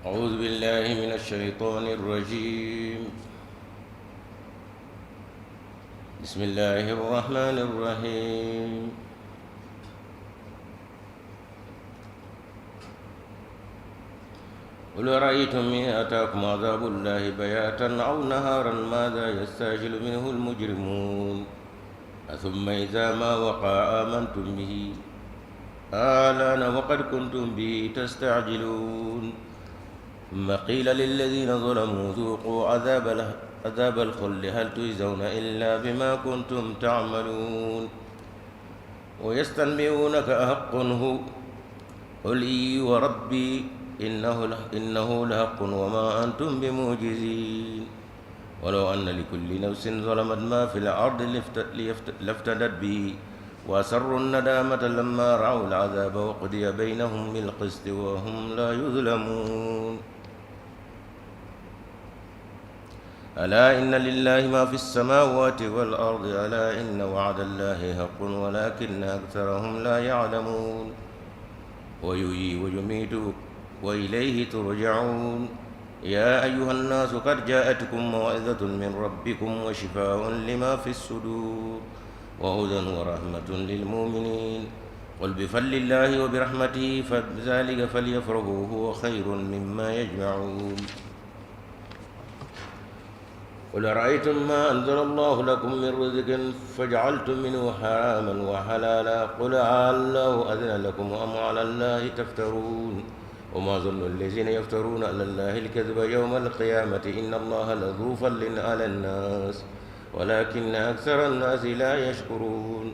أعوذ بالله من الشيطان الرجيم. بسم الله الرحمن الرحيم. قل أرأيتم إن أتاكم عذاب الله بياتا أو نهارا ماذا يستعجل منه المجرمون ثم إذا ما وقع آمنتم به آلان وقد كنتم به تستعجلون ثم قيل للذين ظلموا ذوقوا عذاب الخلد هل تجزون إلا بما كنتم تعملون ويستنبئونك أحق هو قل إي وربي إنه لحق وما أنتم بمعجزين ولو أن لكل نفس ظلمت ما في الأرض لافتدت به وأسروا الندامة لما رأوا العذاب وقضي بينهم بالقسط وهم لا يظلمون ألا إن لله ما في السماوات والأرض ألا إن وعد الله حق ولكن أكثرهم لا يعلمون ويحيي ويميت وإليه ترجعون يا أيها الناس قد جاءتكم موعظة من ربكم وشفاء لما في الصدور وهدى ورحمة للمؤمنين قل بفضل الله وبرحمته فبذلك فليفرحوا هو خير مما يجمعون قل أرأيتم ما أنزل الله لكم من رزق فجعلتم منه حراما وحلالا قل الله أذن لكم أم على الله تفترون وما ظن الذين يفترون على الله الكذب يوم القيامة إن الله لذو فضل على الناس ولكن أكثر الناس لا يشكرون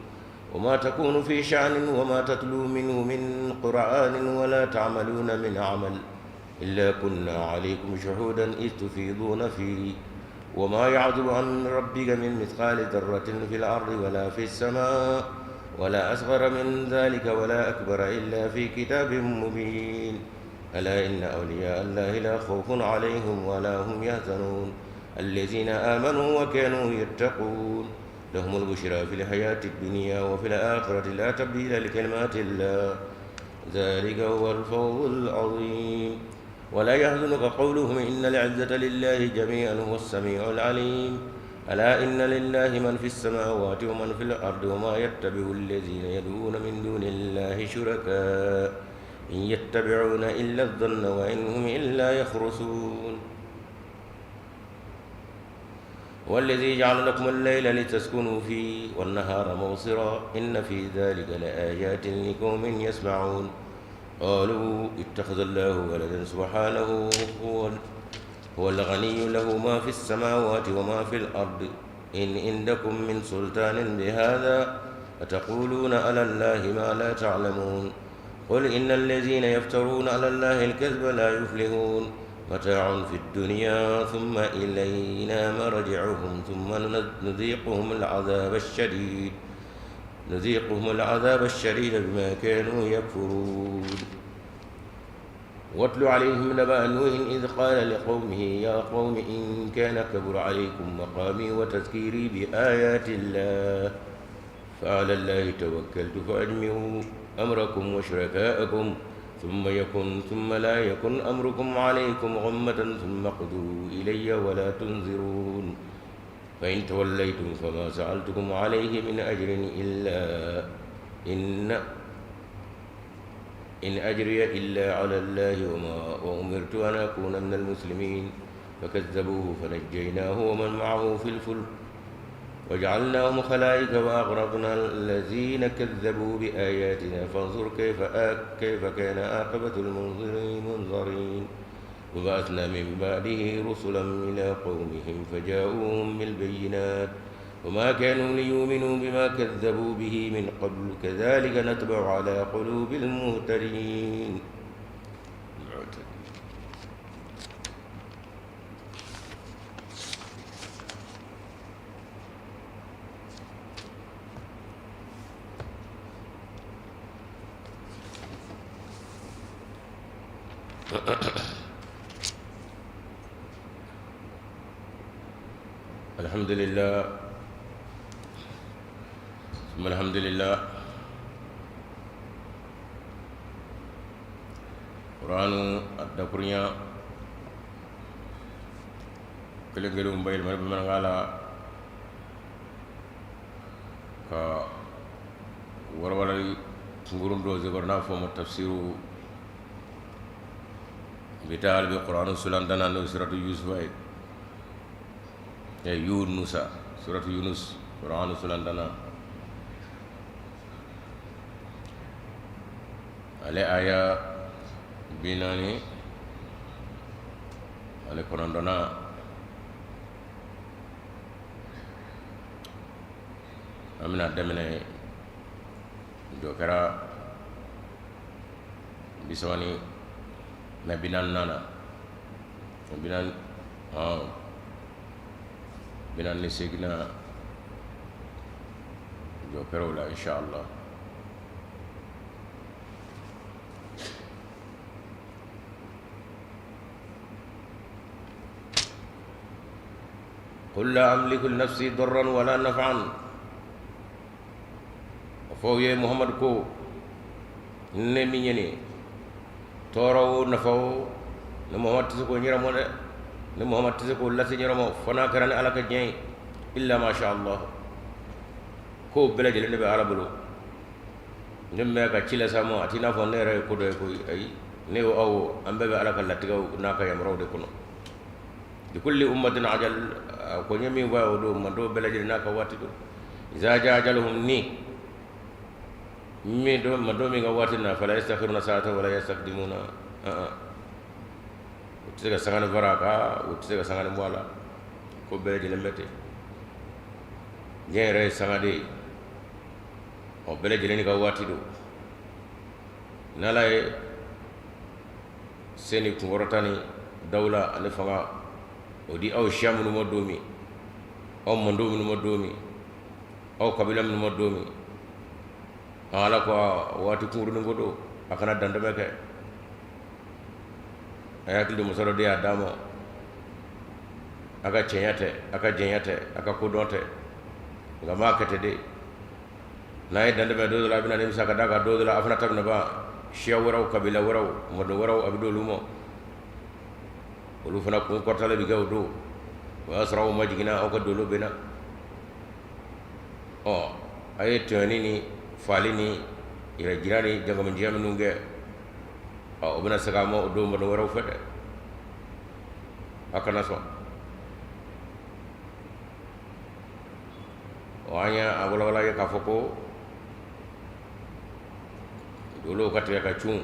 وما تكون في شأن وما تتلو منه من قرآن ولا تعملون من عمل إلا كنا عليكم شهودا إذ تفيضون فيه وما يعزب عن ربك من مثقال ذرة في الأرض ولا في السماء ولا أصغر من ذلك ولا أكبر إلا في كتاب مبين ألا إن أولياء الله لا خوف عليهم ولا هم يحزنون الذين آمنوا وكانوا يتقون لهم البشرى في الحياة الدنيا وفي الآخرة لا تبديل لكلمات الله ذلك هو الفوز العظيم ولا يحزنك قولهم إن العزة لله جميعا هو السميع العليم ألا إن لله من في السماوات ومن في الأرض وما يتبع الذين يدعون من دون الله شركاء إن يتبعون إلا الظن وإن هم إلا يخرصون والذي جعل لكم الليل لتسكنوا فيه والنهار مبصرا إن في ذلك لآيات لقوم يسمعون قالوا اتخذ الله ولدا سبحانه هو الغني له ما في السماوات وما في الأرض إن عندكم من سلطان بهذا أتقولون على الله ما لا تعلمون قل إن الذين يفترون على الله الكذب لا يفلحون متاع في الدنيا ثم إلينا مرجعهم ثم نذيقهم العذاب الشديد بما كانوا يكفرون واتل عليهم نبأ نوح إذ قال لقومه يا قوم إن كان كبر عليكم مقامي وتذكيري بآيات الله فعلى الله توكلت فأجمعوا أمركم وشركاءكم ثم لا يكن أمركم عليكم غمة ثم اقضوا إلي ولا تنذرون فإن توليتم فما سألتكم عليه من أجر إن أجري إلا على الله وأمرت أن أكون من المسلمين فكذبوه فنجيناه ومن معه في الفلك وجعلناهم خلائف وأغرقنا الذين كذبوا بآياتنا فانظر كيف كان عاقبة المنظرين وبعثنا من بعده رسلا إلى قومهم فجاءوهم بالبينات وما كانوا ليؤمنوا بما كذبوا به من قبل كذلك نتبع على قلوب المهتدين الحمد لله ثم الحمد لله Qur'anu adda kurnya kelengelu mbayil man ngala ka wala ngurum do zegorna fo mo tafsiru bital bi qur'an sulandana no suratu yusuf ay yunusa suratu yunus qur'an sulandana ale aya binani ale konondona amina demene do kara bisawani nabinan nana binan binan ni signa do kara la inshallah قل لا أملك لنفسي ضرا ولا نفعا فوي محمد كو نمي ني تورو نفو محمد تسكو نيرمو محمد تسكو لاسي نيرمو فنا كران على كجين إلا ما شاء الله كو بلا جل نبي على بلو نمي كتشيلا سامو أتينا فنير كودو كوي أي نيو أو أمبي على كلاتيكو ناكا يمرو دكونو لكل أمة عجل ko nyami wa do mando belaje naka wati do iza jajalhum ni mi do mando mi ga wati na fala yastakhiruna sa'ata wala yastaqdimuna utiga sangane baraka utiga sangane wala ko belaje lembete nyere sangade o belaje ni ga wati do nalaye seni kungorotani dawla ane fanga odi aw sham no modomi aw mondo no modomi aw kabila no modomi ala ko wati kuru no godo akana dandame ke ayakli mo soro de adamo aga chenyate aka kudote ngama kete de nay dandame do la bina nim saka daga do la afna tabna ba shiya waraw kabila waraw modo waraw abdo lumo olu fana kun kortale bi gaw do wa asraw majgina o ko dolo bena o ay tani ni falini ira jirani jangam jiyam nunge o bena saga mo do mo waraw fede akana so o anya abola wala ya kafoko dolo katya ka chung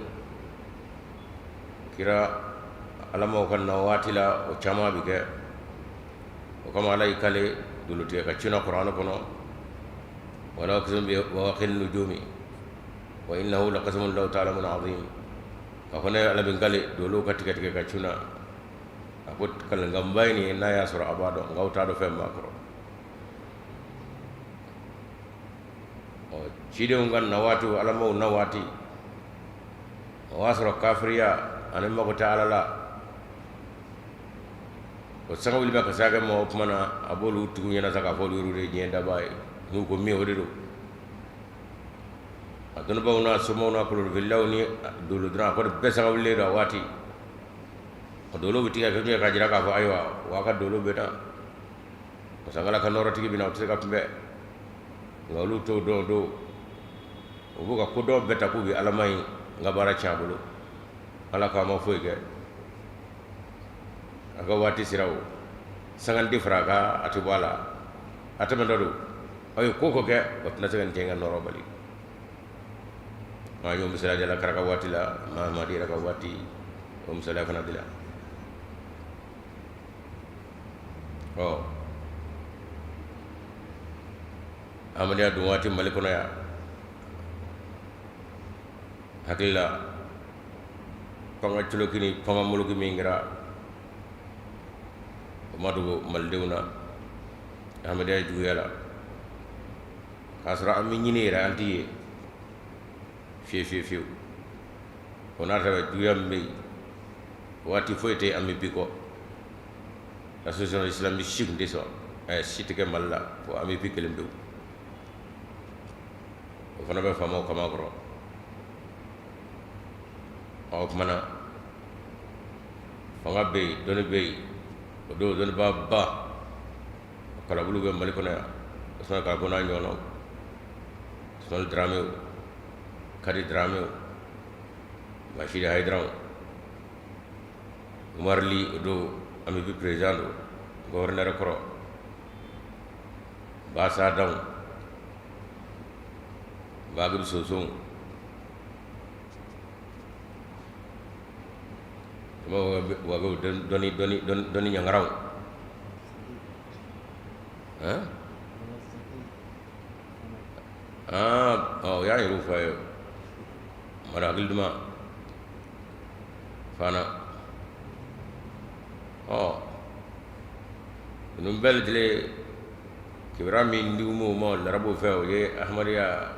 kira alama kan nawatila o chama bige o kama alay kale duluti ka china qur'an kono wala kazum bi waqil nujumi wa innahu laqasmun law ta'lamun azim ka hone ala bin kale dulu katika ka chuna akut kala ngambay ni na ya sura abado ngawta do fem makro o chide ngan nawatu alama nawati wasra kafriya anima ko ta'ala la o sanga wuli baka saga mo mana abolu tugu nyana saka fo luru de nyenda bay nu ko mi hodido aduna bawna sumo na ko billaw ni dulu dra ko be sanga wuli da wati o dolo biti ka fe ka jira ka fo aywa wa ka dolo beta o sanga la ka noro tigi bina o tsaka pembe ngalu to do o buka ko do beta ko bi alamay ngabara chabulo ala ka ma fo ge aga wati siraw sangan difraga ati wala atamandadu ay koko ke watna sangan jenga noro bali ma yo misala jala karaka wati la ma madira ka wati o misala kana dila oh amanya duwati malikono ya hakilla panga chulokini panga muluki mingira madugo maldewna amade jugela kasra ami nyinira anti fi onata juyambe wati foyte ami biko association islamique chic deso ay sitike malla fo ami bikelem do fana be famo kama gro o mana fanga be doni be do don baba kala bulu be mali kono so ka ko na nyono so drame kadi drame bashir haydra marli do ami bi president gouverneur koro basa daw bagul soso wago doni nyangaraw oh ya iru fa mara gilduma fana num beldle kibrami ndiumo mo larabo feo ye ahmadiya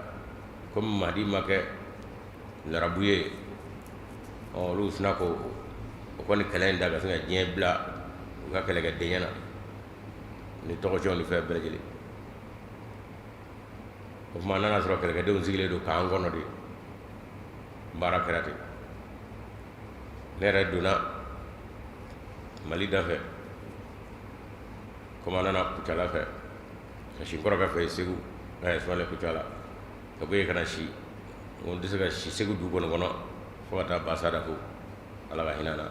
comme mahdi make larabuye lu snako ko ni kelen daga nga jebla ga kele ga denyana ni to ko joni fe beljeli ko mana na sro kele ga de zigile do ka ngono di barakarati lere duna mali dafe ko mana na kala fe shi ngoro ga fe segu ay fale ko tala ko be kana shi on disaga shi segu du gono gono fo ta basada ko ala ga hinana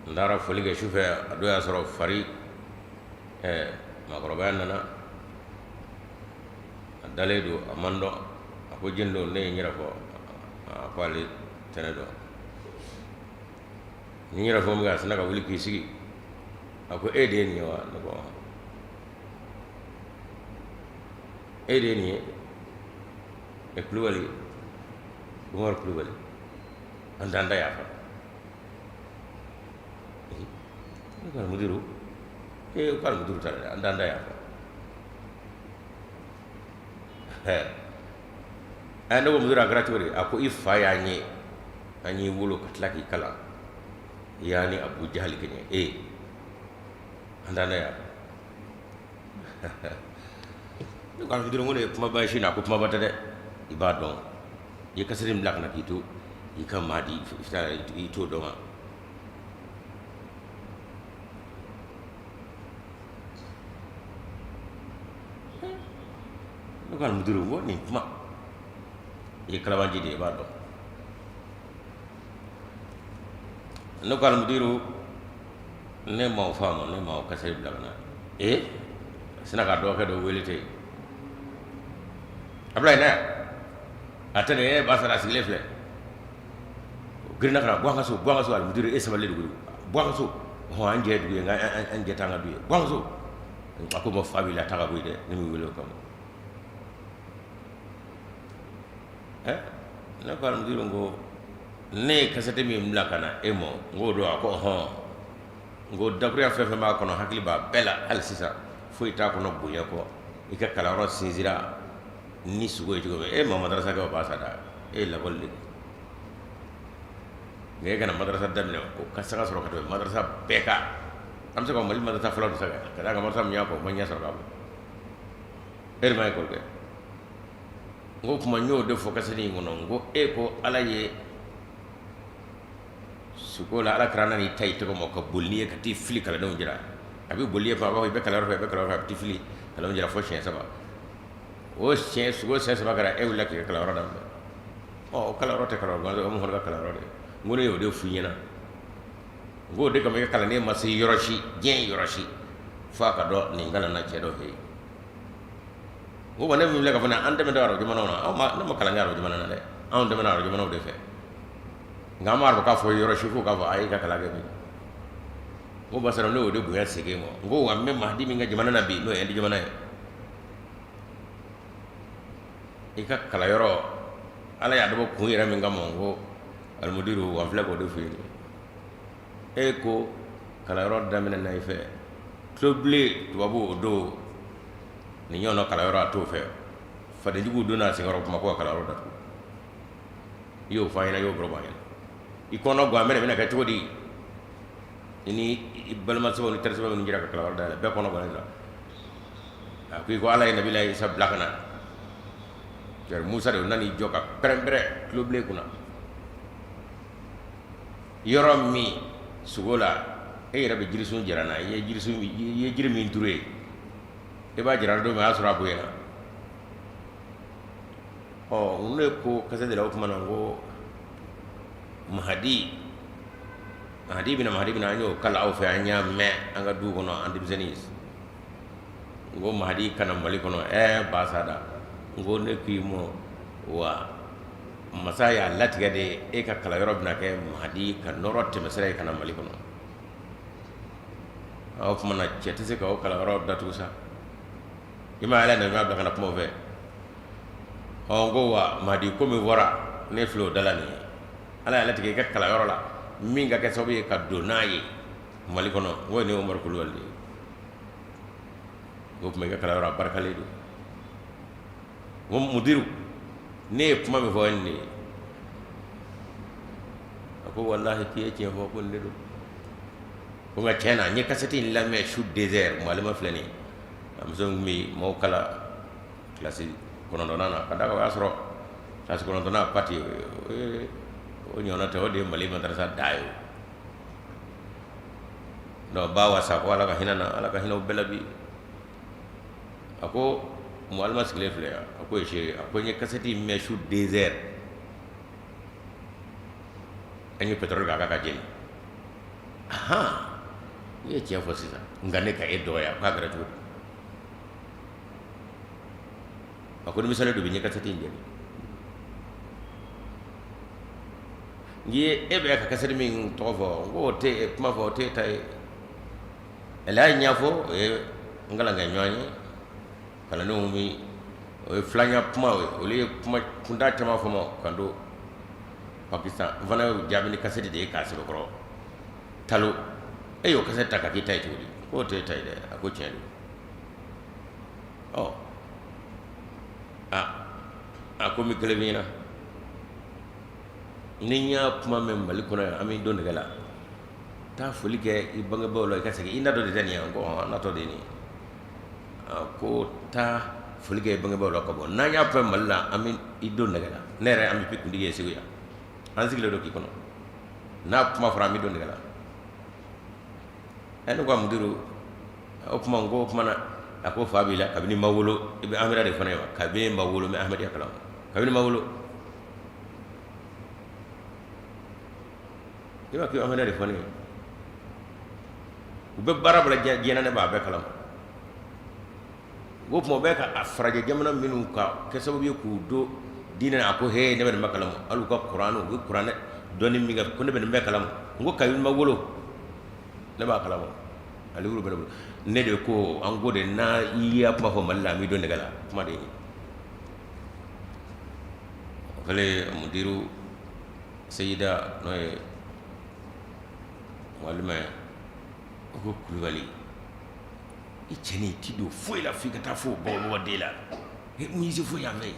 ndara folige shufe ado ya soro fari makoro bayan nana dale do amando ako jendo ne nyira ko apali tenedo nyira fo mga sanaka wuli kisigi ako ede ni wa no ede ni e pluwali umar pluwali andanda ya fa kan mudiru kan mudiru tara andanda ya ando mudiru agraturi aku ifaya anyi wulu katlaki kala yani Abu Jahal kenya andanda ya kan mudiru ngone kuma bashi na kuma batade ibadon ye kasirim lak na kitu yika madi ifta ito doma kan mudiru mo ni kuma ye kalabanji de bado no kan mudiru ne mau famo ne mau kasay blagna sina ka do ke do welite ablay na atane basara sigile fle girna kana buanga so al mudiru esabale du buanga so ho anje du nga anje tanga du buanga so ako mo famila taga boyde ni mi welo kam na ko mudiru ngo ne kasete mi mlakana emo ngo do ko ngo dabria fefe ma kono hakli ba bela al sisa foi ta kono buya ko ika kala ro sinzira ni sugo jigo ma madrasa ka ba sada la golli ne kana madrasa damne ko kasaka soro ka madrasa beka am sa ko mali madrasa flo do saga kada ga madrasa mi ko manya soro ka may ko ke ngo kuma nyo de focus ni ngono ngo ko ala ye sukola ala krana ni tay to mo ko bolni ka ti fili kala don jira abi bolli fa ba be kala ti fili kala don jira fo chen saba o chen sugo chen saba kala wala ki kala ro dam kala ro te kala ro mo horga kala ro de ngone yo de fu nyina ngo de kam kala ne masi yoroshi gen yoroshi fa ka do ni ngala na che do he ngo bane mi le ka fana ande me do ro jumana na ma na kala ngaro jumana na de on de na ro jumana de fe ngamar ka fo yoroshi ko ka fa ay ka kala ga mi ngo basara no de buya sege mo ngo wa me mahdi mi nga jumana na bi no endi jumana ika kala yoro ala ya do ko yira mi ngamo ngo al mudiru wa fla ko do fi ko kala yoro damina na ife trouble tubabu do ni nyono kala yoro to fe fa de jugu do na singaro kuma ko kala yoro da yo fayna yo bro bayan ikono go amene mina ka todi ini balma so ni terso ni jira ka kala yoro da be kono go la akui ko ala nabi lay sa blakana jar musa de nani joka prembre trouble kuna yoro mi sugola e yɛrɛ bɛ jirisun jira na i ye jiri min turu ye i b'a jira don min a y'a sɔrɔ a bonyana ne ko kasɛti la o tuma na n ko mahadi bɛna an y'o kala aw fɛ an y'a mɛn an ka du kɔnɔ an denmisɛnnin n ko mahadi kana mali kɔnɔ basada n ko ne k'i mɔ wa masa y'a latigɛ de e ka kalayɔrɔ bɛna kɛ mahadi ka nɔrɔ tɛmɛsira ye kana mali kɔnɔ o tuma na cɛ tɛ se ka o kalayɔrɔ datugu sa i ma ala nana bila kana kuma o fɛ n ko wa mahadi ko min fɔra ne filɛ o da la nin ye ala y'a latigɛ i ka kalayɔrɔ la min ka kɛ sababu ye ka don n'a ye mali kɔnɔ n ko nin ye Umaru Kulubali de ye o tuma i ka kalayɔrɔ a barikalen don n ko mudiru ne ye kuma min fɔ nin de ye a ko wallahi k'i ye tiɲɛ fɔ ko nin de don ko nka tiɲɛ na n ye kasɛti in lamɛn su désert Malema filɛ nin ye a muso min tun bɛ maaw kala kilasi 9nan na ka d'a kan o y'a sɔrɔ kilasi 9nan pati o ɲɔgɔnna tɛ o de ye Mali madarasa da ye donc ba wasa ko ala ka hinɛ na ala ka hinɛ u bɛɛ la bi a ko Malema sigilen filɛ a ko a ko n ye kasɛti in mɛn su désert an ye pétrole k'a kan ka jeni i ye tiɲɛ fɔ sisan nka ne ka e dɔgɔya k'a kɛra cogo di a ko ni misali dɔ bɛ n ye kasɛti in jeni n ye e bɛ ka kasɛti min tɔgɔ fɔ n ko o tɛ kuma fɔ o tɛ ta ye ɛlɛ y'a ɲɛfɔ o ye n kalannkɛ ɲɔgɔn ye kalandenw min o ye filanya kuma ye olu ye kuma kunda caman fɔ ma kan don Pakistan n fana y'o jaabi ni kasɛti de ye k'a sɛbɛkɔrɔ talo e y'o kasɛti ta ka k'i ta ye cogo di k'o tɛ e ta ye dɛ a ko tiɲɛ don a ko min kelen bɛ ɲɛna ni n y'a kuma mɛn Mali kɔnɔ yan an bɛ don nɛgɛ la taa foli kɛ i bangebaaw la i ka segin i natɔ de tɛ nin ye n ko n natɔ de ye nin ye ko taa foli kɛ i bangebaaw la ka bɔ n'an y'a fɛ Mali la an bɛ i don nɛgɛ la ne yɛrɛ an bɛ kuntigi ye Segu yan an sigilen don k'i kɔnɔ n'a kuma fɔra an bɛ don nɛgɛ la ne ko a mudiru o kuma n ko o kuma na a ko fa b'i la kabini ma wolo i bɛ Ahmadiya de fana ye wa kabini ma wolo n bɛ Ahmadiya kalan kabini ma wolo i b'a kɛ Ahmadiya de fana ye u bɛ baara bila diɲɛ na ne b'a bɛɛ kalama o tuma u bɛ ka farajɛ jamana minnu ka kɛ sababu ye k'u don diinɛ na a ko ne bɛ nin bɛɛ kalama hali u ka kuranɛ u bɛ kuranɛ dɔnni min kɛ ko ne bɛ nin bɛɛ kalama n ko kabini ma wolo ne b'a kalama ale wolo bɛ ne bolo ne de ko an ko de n'a y'a kuma fɔ Mali la an bɛ don nɛgɛ la kuma de ye o kɛlen mudiru Seyida n'o ye Malema ko Kulubali i cɛnin i ti don foyi la f'i ka taa fo bɔgɔden la mun y'i se foyi yan fɛ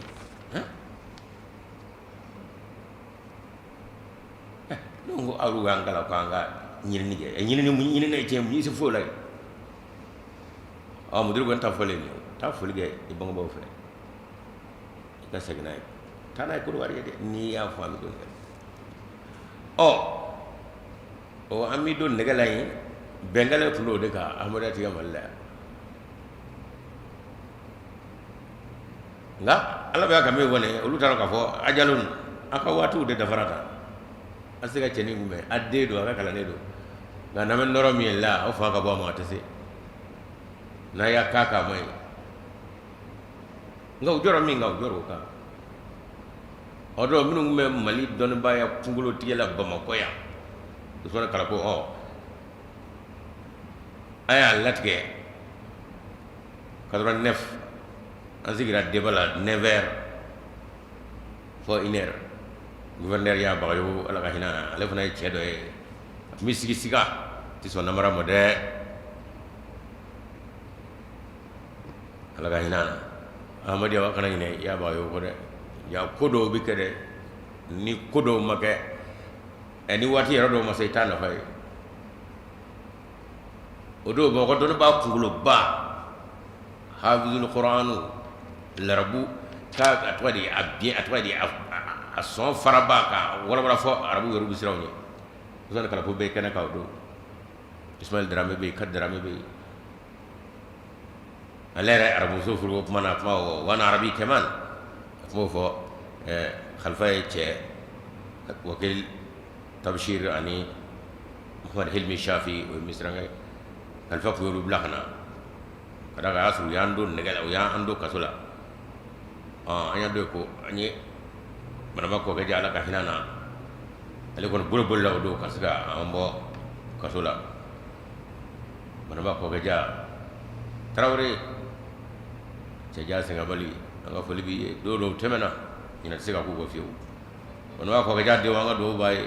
ne ko aw y'an kalan k'an ka ɲinini kɛ ɲinini ye tiɲɛ mun y'i se foyi la mudiru ko n ta fɔlen nin taa foli kɛ i bangebaaw fɛ i ka segin n'a ye taa n'a ye Kodowari ye dɛ n'i y'a fɔ an bɛ don nɛgɛ la an bɛ don nɛgɛ la yen bɛnkɛlɛ tun do de ka Ahmadiya tigɛ Mali la nka ala bɛ ka min fɔ nin ye olu taara k'a fɔ ajalun a ka waatiw de dafara ta a se ka cɛnin kunbɛn a den don a ka kalannen don nka n'an bɛ nɔrɔ min ye la aw fa ka bɔ a ma a tɛ se n'a y'a k'a ma ɲi nka u jɔra min kan u jɔra o kan o don minnu tun bɛ Mali dɔnnibaya kunkolo tigɛ la Bamakɔ yan Usmane Kalako a y'a latigɛ 89 an sigira débat la 9h fo 1h gouverneur y'a Bagayogo ala ka hinɛ na ale fana ye cɛ dɔ ye a tun bɛ sigi siga tɛ sɔn namara ma dɛ ala ka hinɛ na Ahmadiya wa kana ɲinɛ y'a Bagayogo kɔ dɛ ya ko dɔw bɛ kɛ dɛ ni ko dɔw ma kɛ ni waati yɛrɛ dɔw ma se i t'a nafa ye o don Bamakɔ dɔnnibaa kunkoloba Hafizul Qur'anu larabu k'a tɔgɔ de ye a sɔn faraba ka walawala fɔ arabu yɛrɛ bɛ siranw ɲɛ Usmane Kalako bɛ kɛnɛ kan o don Ismail Dramé be kad Dramé be alera arabu sufuru mana ma wana arabi kaman mo fo khalfa che wakil tabshir ani Muhammad Hilmi Shafi o misranga khalfa ko lu blakhna kada ga asu yando negal o ya ando kasula anya do ko anyi mana ma ko ga jala ka hinana ale ko bul bul la do kasga ambo kasula mana ma ko ga ja Traoré ja senga bali anga foli bi do temena ina sega ko go fiu on wa ko ga jadde wa nga do bay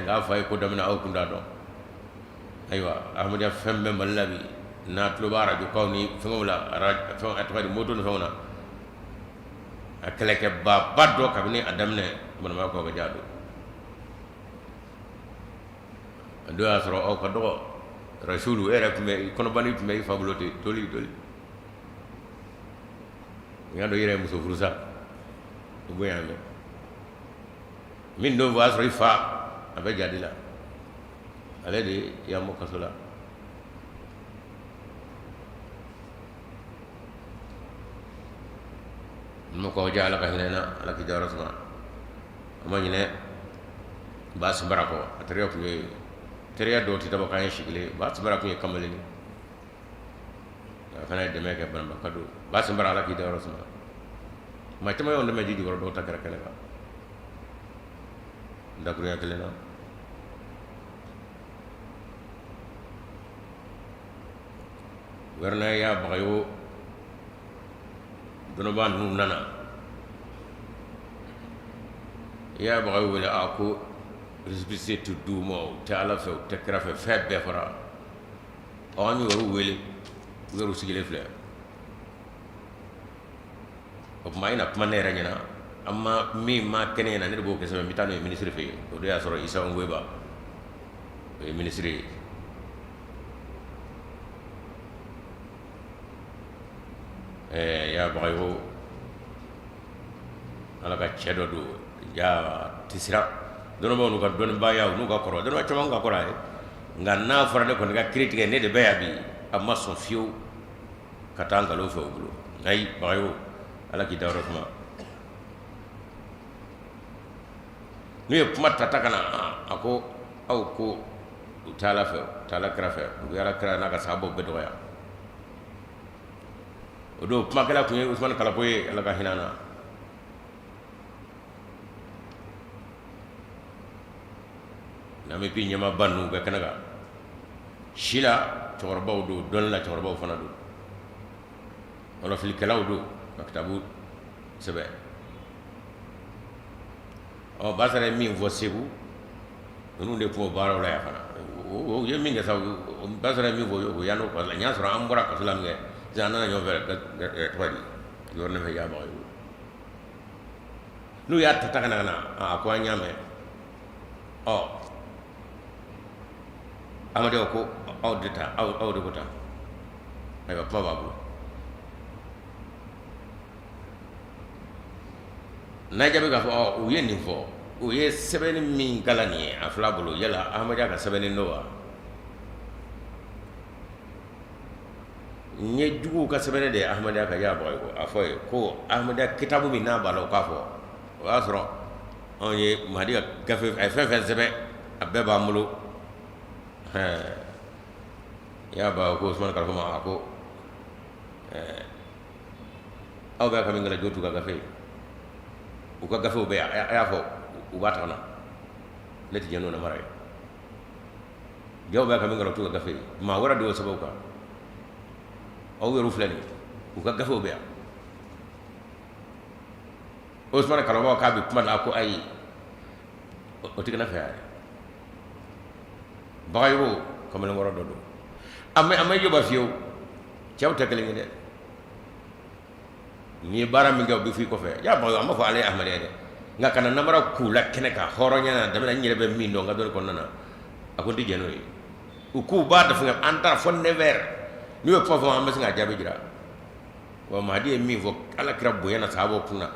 nga fay ko damna aw kunda do aywa ahmad ya fembe malabi na tlubara ju kawni fengula raj fe atwadi modon fenguna akleke ba baddo kabini adamne mon ma ko ga jaddo ando asro o ko do rasulu era me kono bani me fabulote toli ngado yire muso furusa boyambe min do wasro ifa abe jadila ale de yamo kasola mo ko jala ka hinena ala ki jarasma amanyine bas barako atriyo ko teriya do ti tabaka yin shigile bas barako ye kamalini fana de meke ban bakadu bas barala ki jarasma ma tama yon de meji jigoro do takara kala ka ndakuru ya kelena werna ya bagayo dono bandu nana ya bagayo wala ako respecte to do mo ta ala fe takra fe be fara oni waru wele waru sigile fle o mayna manera nyana amma mi ma kenena ne bo ke sama mitano ministre fe o de asoro isa ngweba e ministre ya bagayo ala ka chedo do ya tisira dono bo nu ka don baya nu ka koro dono chama nga kora nga na fara de ko nga critique ne de baya bi amma so fiu katanga lo fe obulo ngai bagayo ala ki dawro ma ni kuma tatakana ako au ko tala fe tala krafe yara kra na ka sabo be doya odo kuma kala kunye Usman kala boye ala ka hinana nami pi nyama bannu be kanaga shila chorbaw do don la chorbaw fana do wala fil kalaw do maktabu sebe o basare min vosibu nu de ko baro la ya fana o ye min ga sa basare mi vo yo ya no ko la nya sura ambura ka sulam ge jana yo ver wadi yorne me ya ba yo nu ya ta kana na ko nyame o amade ko audita de kota ay ba babu na jabe ga fo o ye ni fo o ye sebeni min galani afla bolo yala amade ga sebeni nowa nye jugu ka sebene de ahmada ka ya boy ko afoy ko ahmada kitabu min na balo ka fo o asro on ye madi ka fe ay fe sebe abbe ba mulu ya ba ko Usman kala ma ko aw ba ka min ngala jotu ka gafe u ka gafe u be ya fo u ba tana leti jeno na maray jaw ba ka min ngala tu ka gafe ma wara do sababu ka aw yoru flani u ka gafe u be Usman kala ma ka bi kuma na ko ay o tigna fe ay bayo comme le wara do amay yoba fiyo ciaw tekele ngi de ni bara mi gaw bi fi ko fe ya bayo amma ko ale ahmade de nga kana namara kula keneka horonya na dama nyire be mindo nga do ko nana ako di jeno yi u ku ba da fa anta fon never ni we fofo amma singa jabe jira wa ma di mi fo ala kira boyana sabo kuna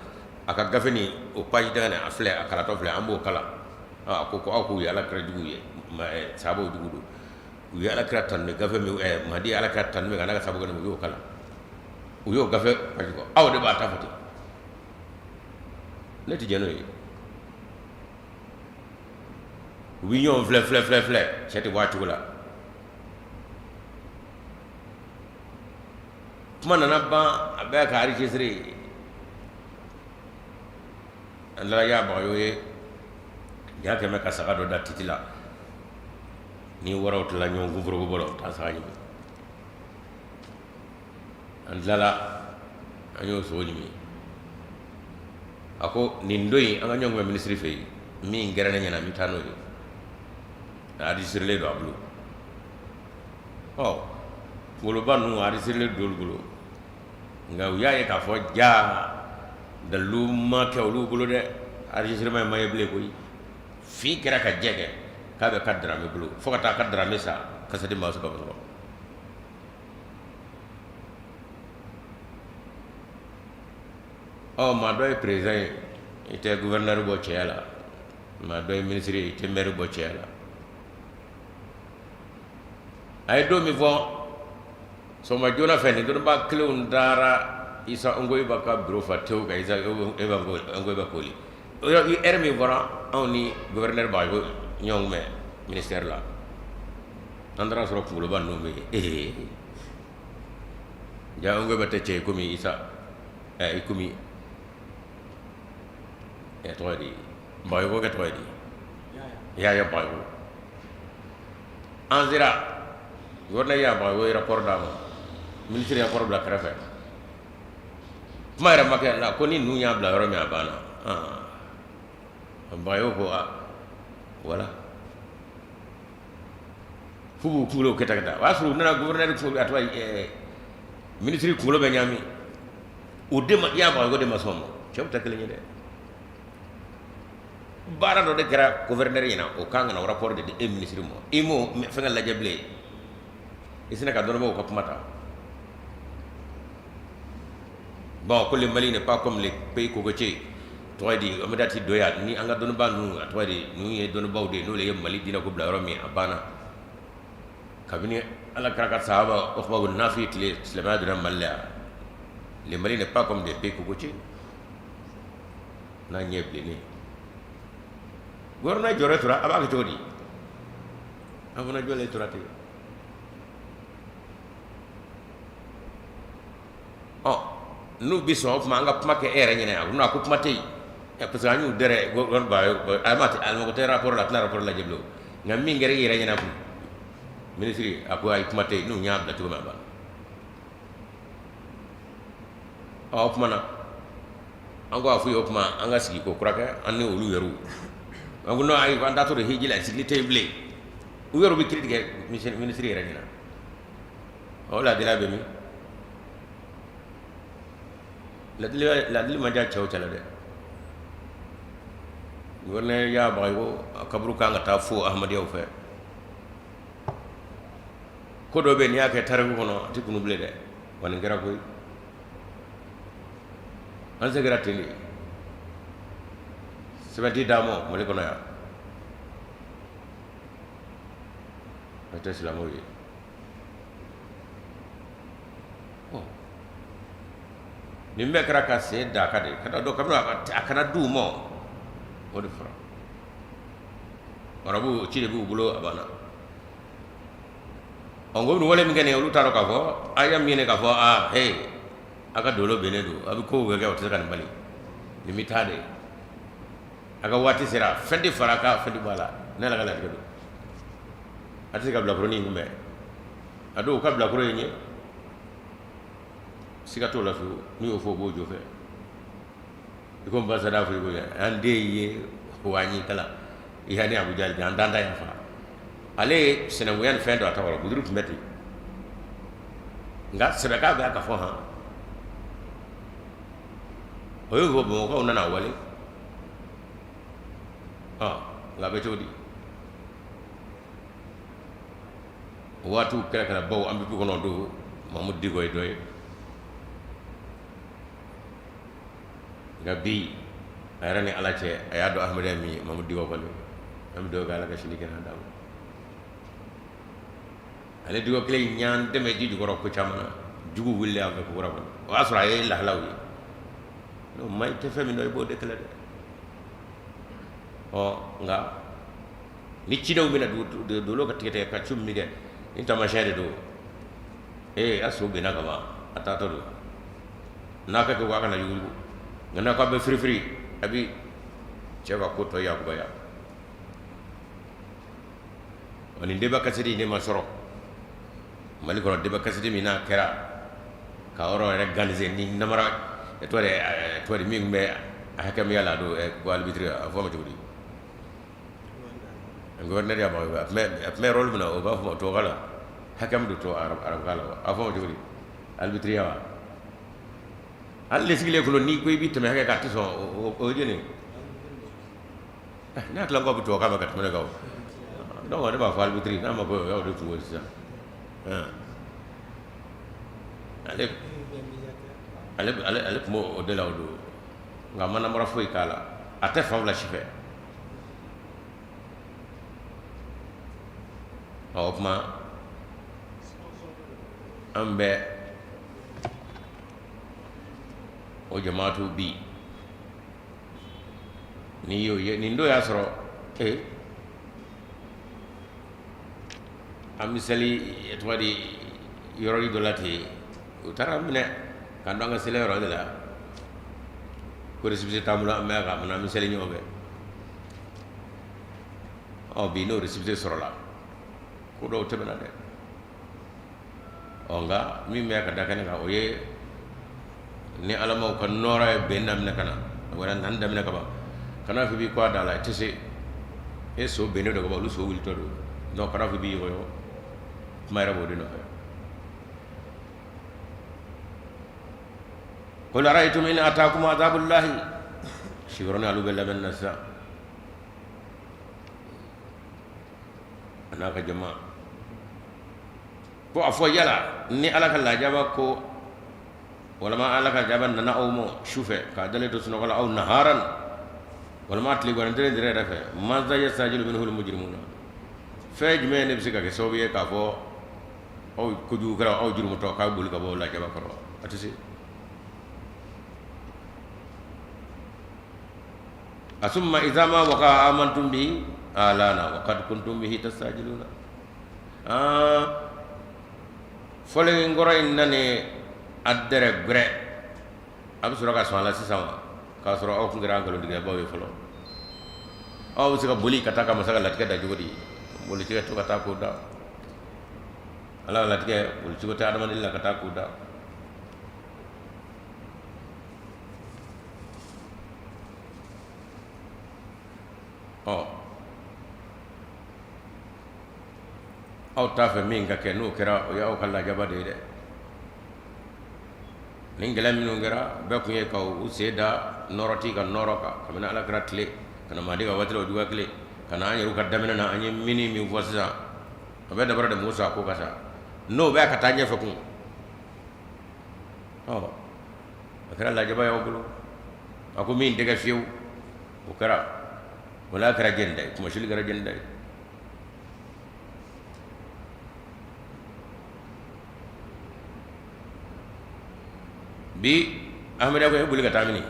aka gafeni o paji dane afle akala to fle ambo kala ako ko aku ya ala kira dugu ye ma sabo dugu do u ya ala kira tan gafe mi mahdi ala kira tan mi kana ka sabu ngam yo kala u yo gafe pa ko awde ba tafati leti jeno yi wiñon flé seti waccu la mana nabba abe ka ari cisri andala ya ba yo ye ya ke me ka saka do datitila ni warawt la ñoo gubro bu bolo ta sañu andala año soñu mi ako ni ndoyi anga ñong me ministre fe mi ngere na ñana mi tanoyi adi sirle do ablu oh golo banu adi sirle do golo nga uyaye ka fo ja da luma kewlu golo de adi sirma maye ble koy fi kera ka jege ka be kadra me blu fo ka ta kadra me sa ka sadi ma so ba so oh ma doy president ite gouverneur bo ciela ma doy ministre ite maire bo ciela ay do mi vo so ma jona feni do ba kleun dara isa ngoy ba ka bro fa tew ga isa e ba ngoy ba koli yo mi vora oni gouverneur ba go ñong me ministère la tandra so ko ba no me ja ngoy ba te che komi isa e komi e to di ba go ga to di ya ba go anzira gorna ya ba wo rapport da ministre ya rapport la krefe mayra makya la ko ni nunya bla ro mi abana ba yo ko wala fubu kulo keta wasu na gouverneur ko atwa ministre kulo be nyami o de ma ya ba go de ma somo chewta kele nyede bara do de kera gouverneur ina o kanga na rapport de ministre mo imo fe ngal la jable isina ka dono ko pumata bon ko le Mali n'est pas comme les pays côtiers toi di amedati doya ni anga dono banu toi di nu ye dono bawde no le Mali dina ko bla romi abana kabini ala karaka sahaba o ko nafi tile islama de malla le Mali n'est pas comme des pays côtiers na ñeble ni gorna jore tura aba ko todi abuna jole turati oh nu biso ma nga pma ke ere nyene agu na ko pma tei e parce que ñu dere gon ba amati almo ko te rapport la jeblo ngam mi ngere ere nyene agu ministre aku ay pma tei nu nyaab da tuma ba oh pma na ango afu yo pma anga sigi ko kraka anni olu yeru ango no ay vanda to hiji la sigi table u yeru bi critique ministre ere nyene oh la dila be mi la dili ma ja chaw chala de gorne ya bayo kabru ka ngata fu ahmad yow fe ko do be ni ake taragu kono ti kunu ble de wan ngara koy an se gara tini sebati damo mo le kono ya ata islamo yi ni me kra ka se da ka de kada do kamno akana du mo o de fra arabu ci de bu bulo abana ongo no wole mi gene lu taro ka fo ayam mi ne ka fo hey aka dolo bene do abi ko ga wata kan bali ni mi tade aka wati sira fendi faraka fendi bala ne la gala do ati ka bla pro ni ngumbe ado ka bla pro ni sigato la fu ni o fo bojo fe ko ambassadeur fu bojo ande ye wani kala yani abu jal dan danda ya fa ale sene mo yan fendo atawala buduru meti nga sebeka ga ka fo ha oyo go bo ko nana wale nga be jodi watu kala kala baw ambi ko no do mamud digoy doy gabi ayani alache ayado ahmad mi mamud digo ko am do gala ka shini kana daw ale digo kile ñaan deme di ko ko chamana jugu wulle am ko rabal wa asra ye la lawi no may te fami no bo dekla de o nga ni ci daw mi na do lo ka tete ka cum mi ge inta ma shede do aso be na kama atata do naka ko waka na yugo ngana ko be free abi cewa ko to ya ko baya oni deba kasidi ne masoro mali ko deba kasidi mina kera ka oro organiser ni namara etwade mi me hakam yala do ko albitri fo ma jodi gouverneur ya ba me role mina o ba fo to gala hakam do to arab gala afo ma jodi albitri ya alle sigile ko ni koy bitte me hakka kat so o jeni na tla ko to kama kat me gaw donc on va faire le tri na ma ko yaw de tout ça ale mo o de la do nga mana mara foi kala ate fam la chife ma ambe o jamaatu bi ni yo ni ndo ya soro amisali etwadi yorori dolati utara mine kando nga sele yoro de la ko resibisi tamula mega mana misali nyobe o bi no resibisi sorola ko do tebena de onga mi me ka dakane ka oye ni alama ko nora be namne kana wala nan damne ka ba kana fi bi ko dala tese so be no de ko ba lu so wil to do no kana fi bi yo mayra bo dino قل رأيتم إن أتاكم عذاب الله شكرنا على بلا من النساء أنا كجماعة ko afo yala ni alaka la jaba ko wala ma alaka jaba nana o mo shufe ka dale to suno wala aw naharan wala ma tli gwan dire dire rafa ma za yasajilu minhu al mujrimuna fej me ne bisika ke sobiye ka fo o ko ju gra o jurmu to ka bul ka bo la jaba ko atisi asumma idza ma waqa amantum bi alana wa qad kuntum bihi tastajiluna fole ngoro innane addere bre ab sura ka sala sisama ka sura o ngira ngalo diga bawe folo o sika buli kata ka masaka latka da jodi buli tiga to kata ko da ala latka buli tiga ta adama illa kata ko da aw tafe min ka ke no kera o yaw kala jaba de ningela minu ngera be ko ye ka o seda noroti ka noroka kamina ala gratle kana madi ka watlo duwa kle kana anyu ka damina na anyi mini mi vosa abe da barade musa ko kasa no be ka tanya fa kun akara la jaba yaw bulo ako min de ga fiu o kera wala kara jende kuma shil kara jende bi ahmada ko buli ka tamini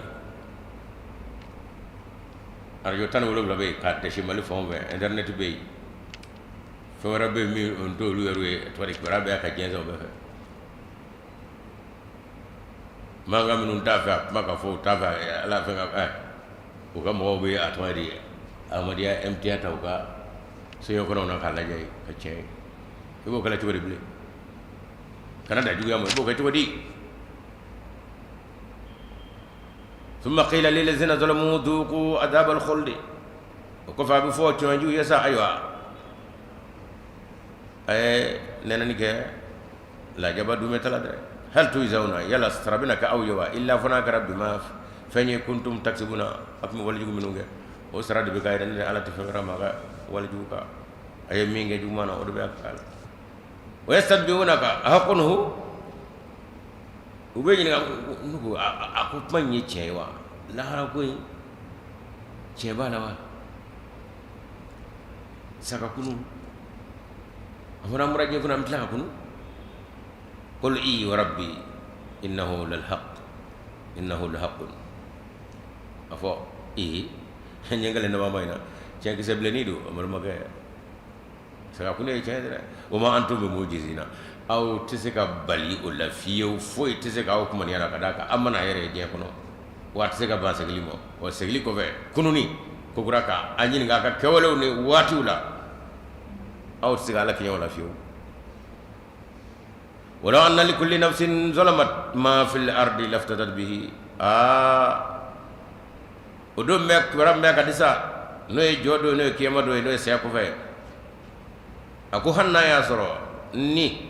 arjo tan wolo blabe ka de shimali fon be internet be fo rabbe mi on do lu yerwe tori ko rabbe ka jenzo be manga minun tafa maka fo tafa ala fe ga o ga mo be atwari amadiya MTA tawka so yo ko non ka la jay ka che ko kala ci wari bule kana da juga mo bo ka ci wadi ثم قيل للذين ظلموا ذوقوا عذاب الخلد وكفى بفوت ينجو يسا ايوا ننني كه لا جبا دومه تلا هل توزونا يلا استربنا كاو يوا الا فنا رب ما فني كنتم تكسبون اكم ولجو منوغه وسراد بكاي دن على تفرا ما ولجوكا اي ميغه جومانا ودو بكال ويستبيونك احقنه ube ni nugo aku manye cewa lahara ko ceba lawa saka kunu afuna muraje kuna mtla kunu qul i wa rabbi innahu lal haqq innahu lal haqq afo i nyengale na mamayna cenki seble ni do amar magaya saka kune cedra wa ma antum bi mujizina aw tisika bali ulla fiyo foi tisika aw kuma ni ala kadaka amana yere je kono wa tisika ba seglimo o segli ko ve kununi ko guraka anyin ga ka kewalo ni watiula aw tisika ala kiyo la fiyo wala anna li kulli nafsin zalamat ma fil ardi laftadat bihi odo mek waram mek adisa no e jodo no e kiyama do no e se ko fe aku hanna ya soro ni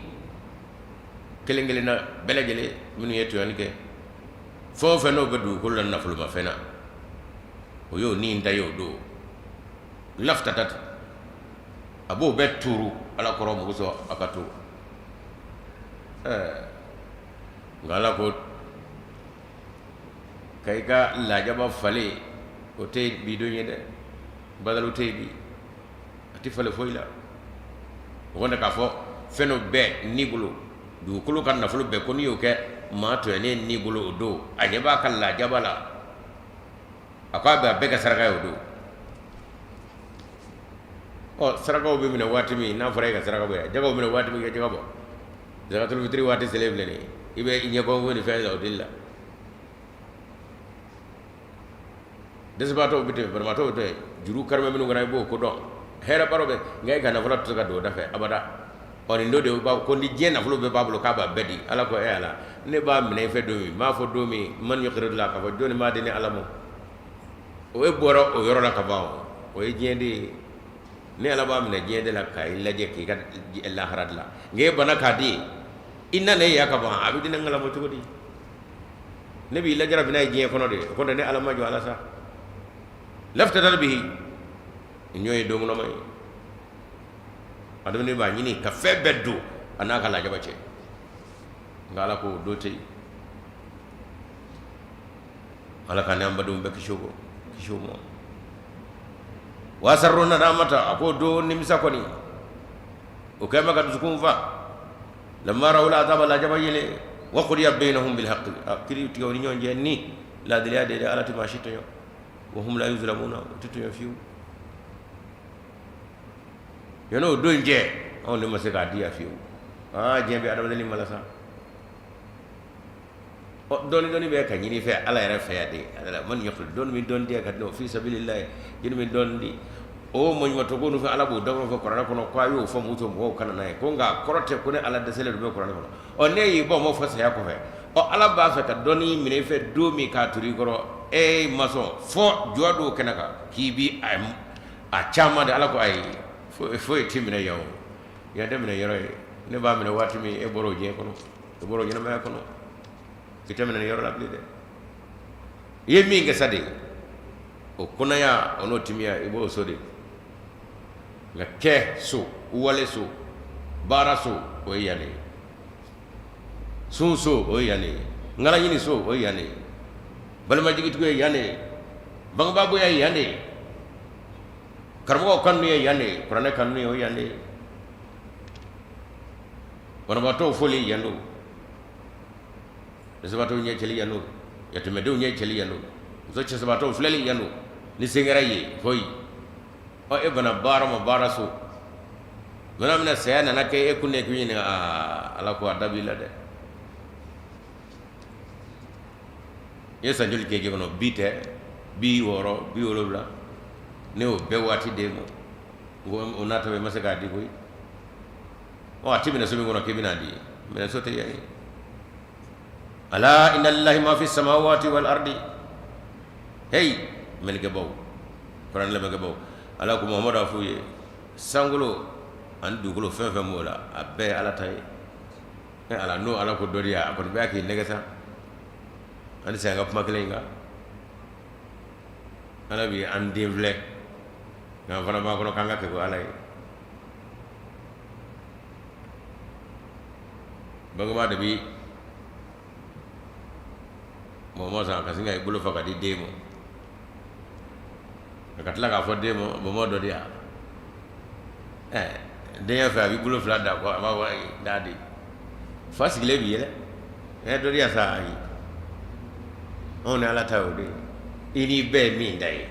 kelengele na belegele minu yetu yanike fo fe no gadu kullu naflu ma fena o yo ni nda yo do laftatat abu beturu ala koro mo so akatu ngala ko kayka la jaba fale o te bi do nyede badalu te bi ati fale foila wonda ka fo feno be nibulu du kulu kan nafulu be ko niyo ke ma to ne nibulu do anye ba kan la jabala akwa ba be ka saraka yo do o saraka o be mina wati mi na fara ka saraka bo ya jago mina wati mi ke jago bo zakatul fitri wati selebele ni ibe inye ko woni fa o dilla desbato bite barmato te juru karme minu ngana bo ko do hera barobe ngay ga na volat to ga do dafe abada oni ndo de ba ko ndi jena flo be bablo ka ba bedi ala ko e ala ne ba mine fe do mi ma fo do mi man yaqrid la ka fa joni ma deni alamo o e boro o yoro la ka ba o e jende ne ala ba mine jende la kay laje ki ka la harad la ngay bana ka di inna ne ya ka ba abidi na ngala mo to di ne bi la jara bina je ko no de ko ne ala ma jo ala sa laftatal bihi ñoy do no may adam ni ba ñini ka fe beddu anaka la jaba ce ngala ko do tay ala ka namba dum be kishogo kishomo wasarruna ramata ako do nimsa ko ni o kema ka dukum fa lamma rawla azaba la jaba yele wa qudiya bainahum bil haqq akiri tiyo ni ñonje ni la dilya de ala ti mashito yo وهم لا يظلمون تتو يفيو ينو دون جي او لما سكا دي يفيو جيمبي ادم دلي ملاسا دوني بي كا ني في الله يرا في دي من يقول دون من دون دي كدو في سبيل الله ين من دون دي o mo nyima to gonu fi ala bo dawo fo korana kono kwa yo fo muto mo kana nay ko nga korote ko ne ala de sele do korana kono o ne yi bo mo fo se ya ko fe o ala ba fe ka doni mine fe do mi ka turi goro e maso fo jodo kenaka kibi a chama de ala ko ay fo timine yaw ya de mine yoro ne ba mine wati mi e boro je kono e boro je na ma kono kitamine yoro la bi de yemi nga sade o kunaya ono timia e bo sode nga ke so wale so bara so o yane so o yane ngala yini so o yane balma jigi tugo yane bang babu ya yane karmo kanu ya yane qur'an kanu o yane wana bato foli yano sabato nye cheli yano yatumedo nye cheli yano zo che sabato fleli yano ni singaraye hoy o ebana barama barasu dona mina sayana na kay e kunne ko yini ala ko dabila de yesa joli ke gono bite bi woro bla ne o be wati de mo ngo onata be masaka di koy o atibina so mi gono ke binadi mena sote yayi ala inna lillahi ma fi samawati wal ardi hey mel ke baw quran la be baw ala ko muhammad afuye sangulo an dugulo fefe mola abbe ala tay ala no ala ko doriya ko be aki negata an se nga puma kelenga ala bi an devle nga fana ba ko kanga ke ko ala bagama de bi mo sa ka singa ibulo faka di demo katla ka fo demo mo do dia den fa bi bulu fla da ko ma wa dadi fasigile bi yele e do ya sa yi on ala tawde ini be mi dai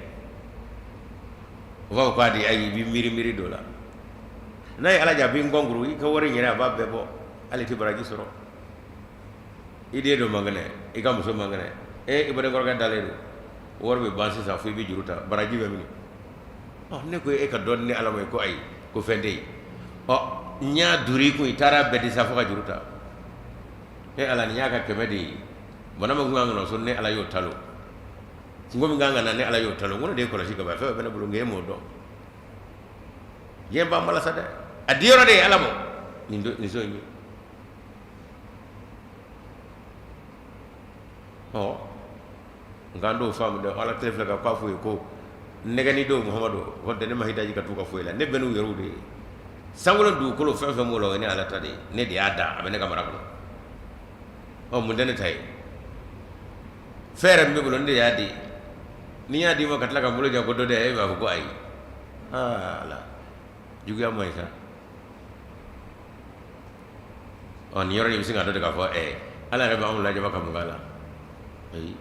wa ko adi ay bi miri dola nay ala jabi ngongru yi ko wori nyira ba bebo ali ti baraji soro ide do mangane e kam so mangane e ibade gorga daledo worbe bansi sa fu bi juruta baraji be mi oh ne ko e ka donni ala moy ko ay ko fende o nya duri ko itara be di sa fu ka juruta e ala nya ka kemedi bona ma nganga no sonne ala yo talo ngomi nganga na ne ala yo talo ngono de ko la shi ka ba fe be na bulu ngemo do yemba mala sada adiyoro de ala mo ni so ni oh ngando famu de ala telefla ka fa fu ko negani do muhammadu wonde ne mahitaji ka tuka fu la ne benu yerude sangulo du ko lo fe mo lo ni ala tade ne di ada abene ka marako oh mun dene tay fere mbe bulonde yadi ni yadi mo katla ka mulo jago do de e ba ko ay ala juga moy sa on yoro ni bisinga do de ka fo ala re ba amul la jaba ka mugala ay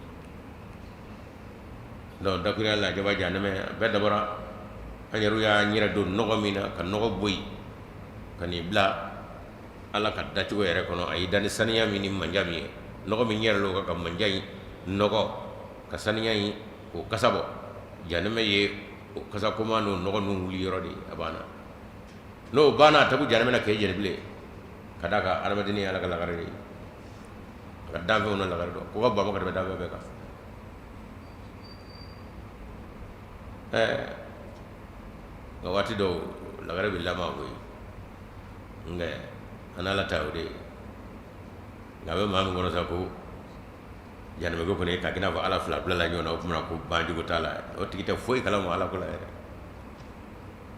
do dakira la jaba janame be dabara anyaru ya nyira do nogo mina ka nogo boy kani bla ala ka datu yere kono ay dan saniya mini manjami nogo mi nyera lo ka manjai nogo ka saniya yi o kasabo janame ye o kasa ko mano nogo no wuli yoro di abana no bana tabu janame na ke jere ble kadaka armadini ala kala garari ka dambe on la gardo ko ba mo ka dambe be ka ngawati do la garbi lama boy nge anala tawde ngabe ma ngono sa ko jana me go ko ne ka gina ba ala fla bla la nyona ko mna ko bandi ko tala o tikita foy kala mo ala ko la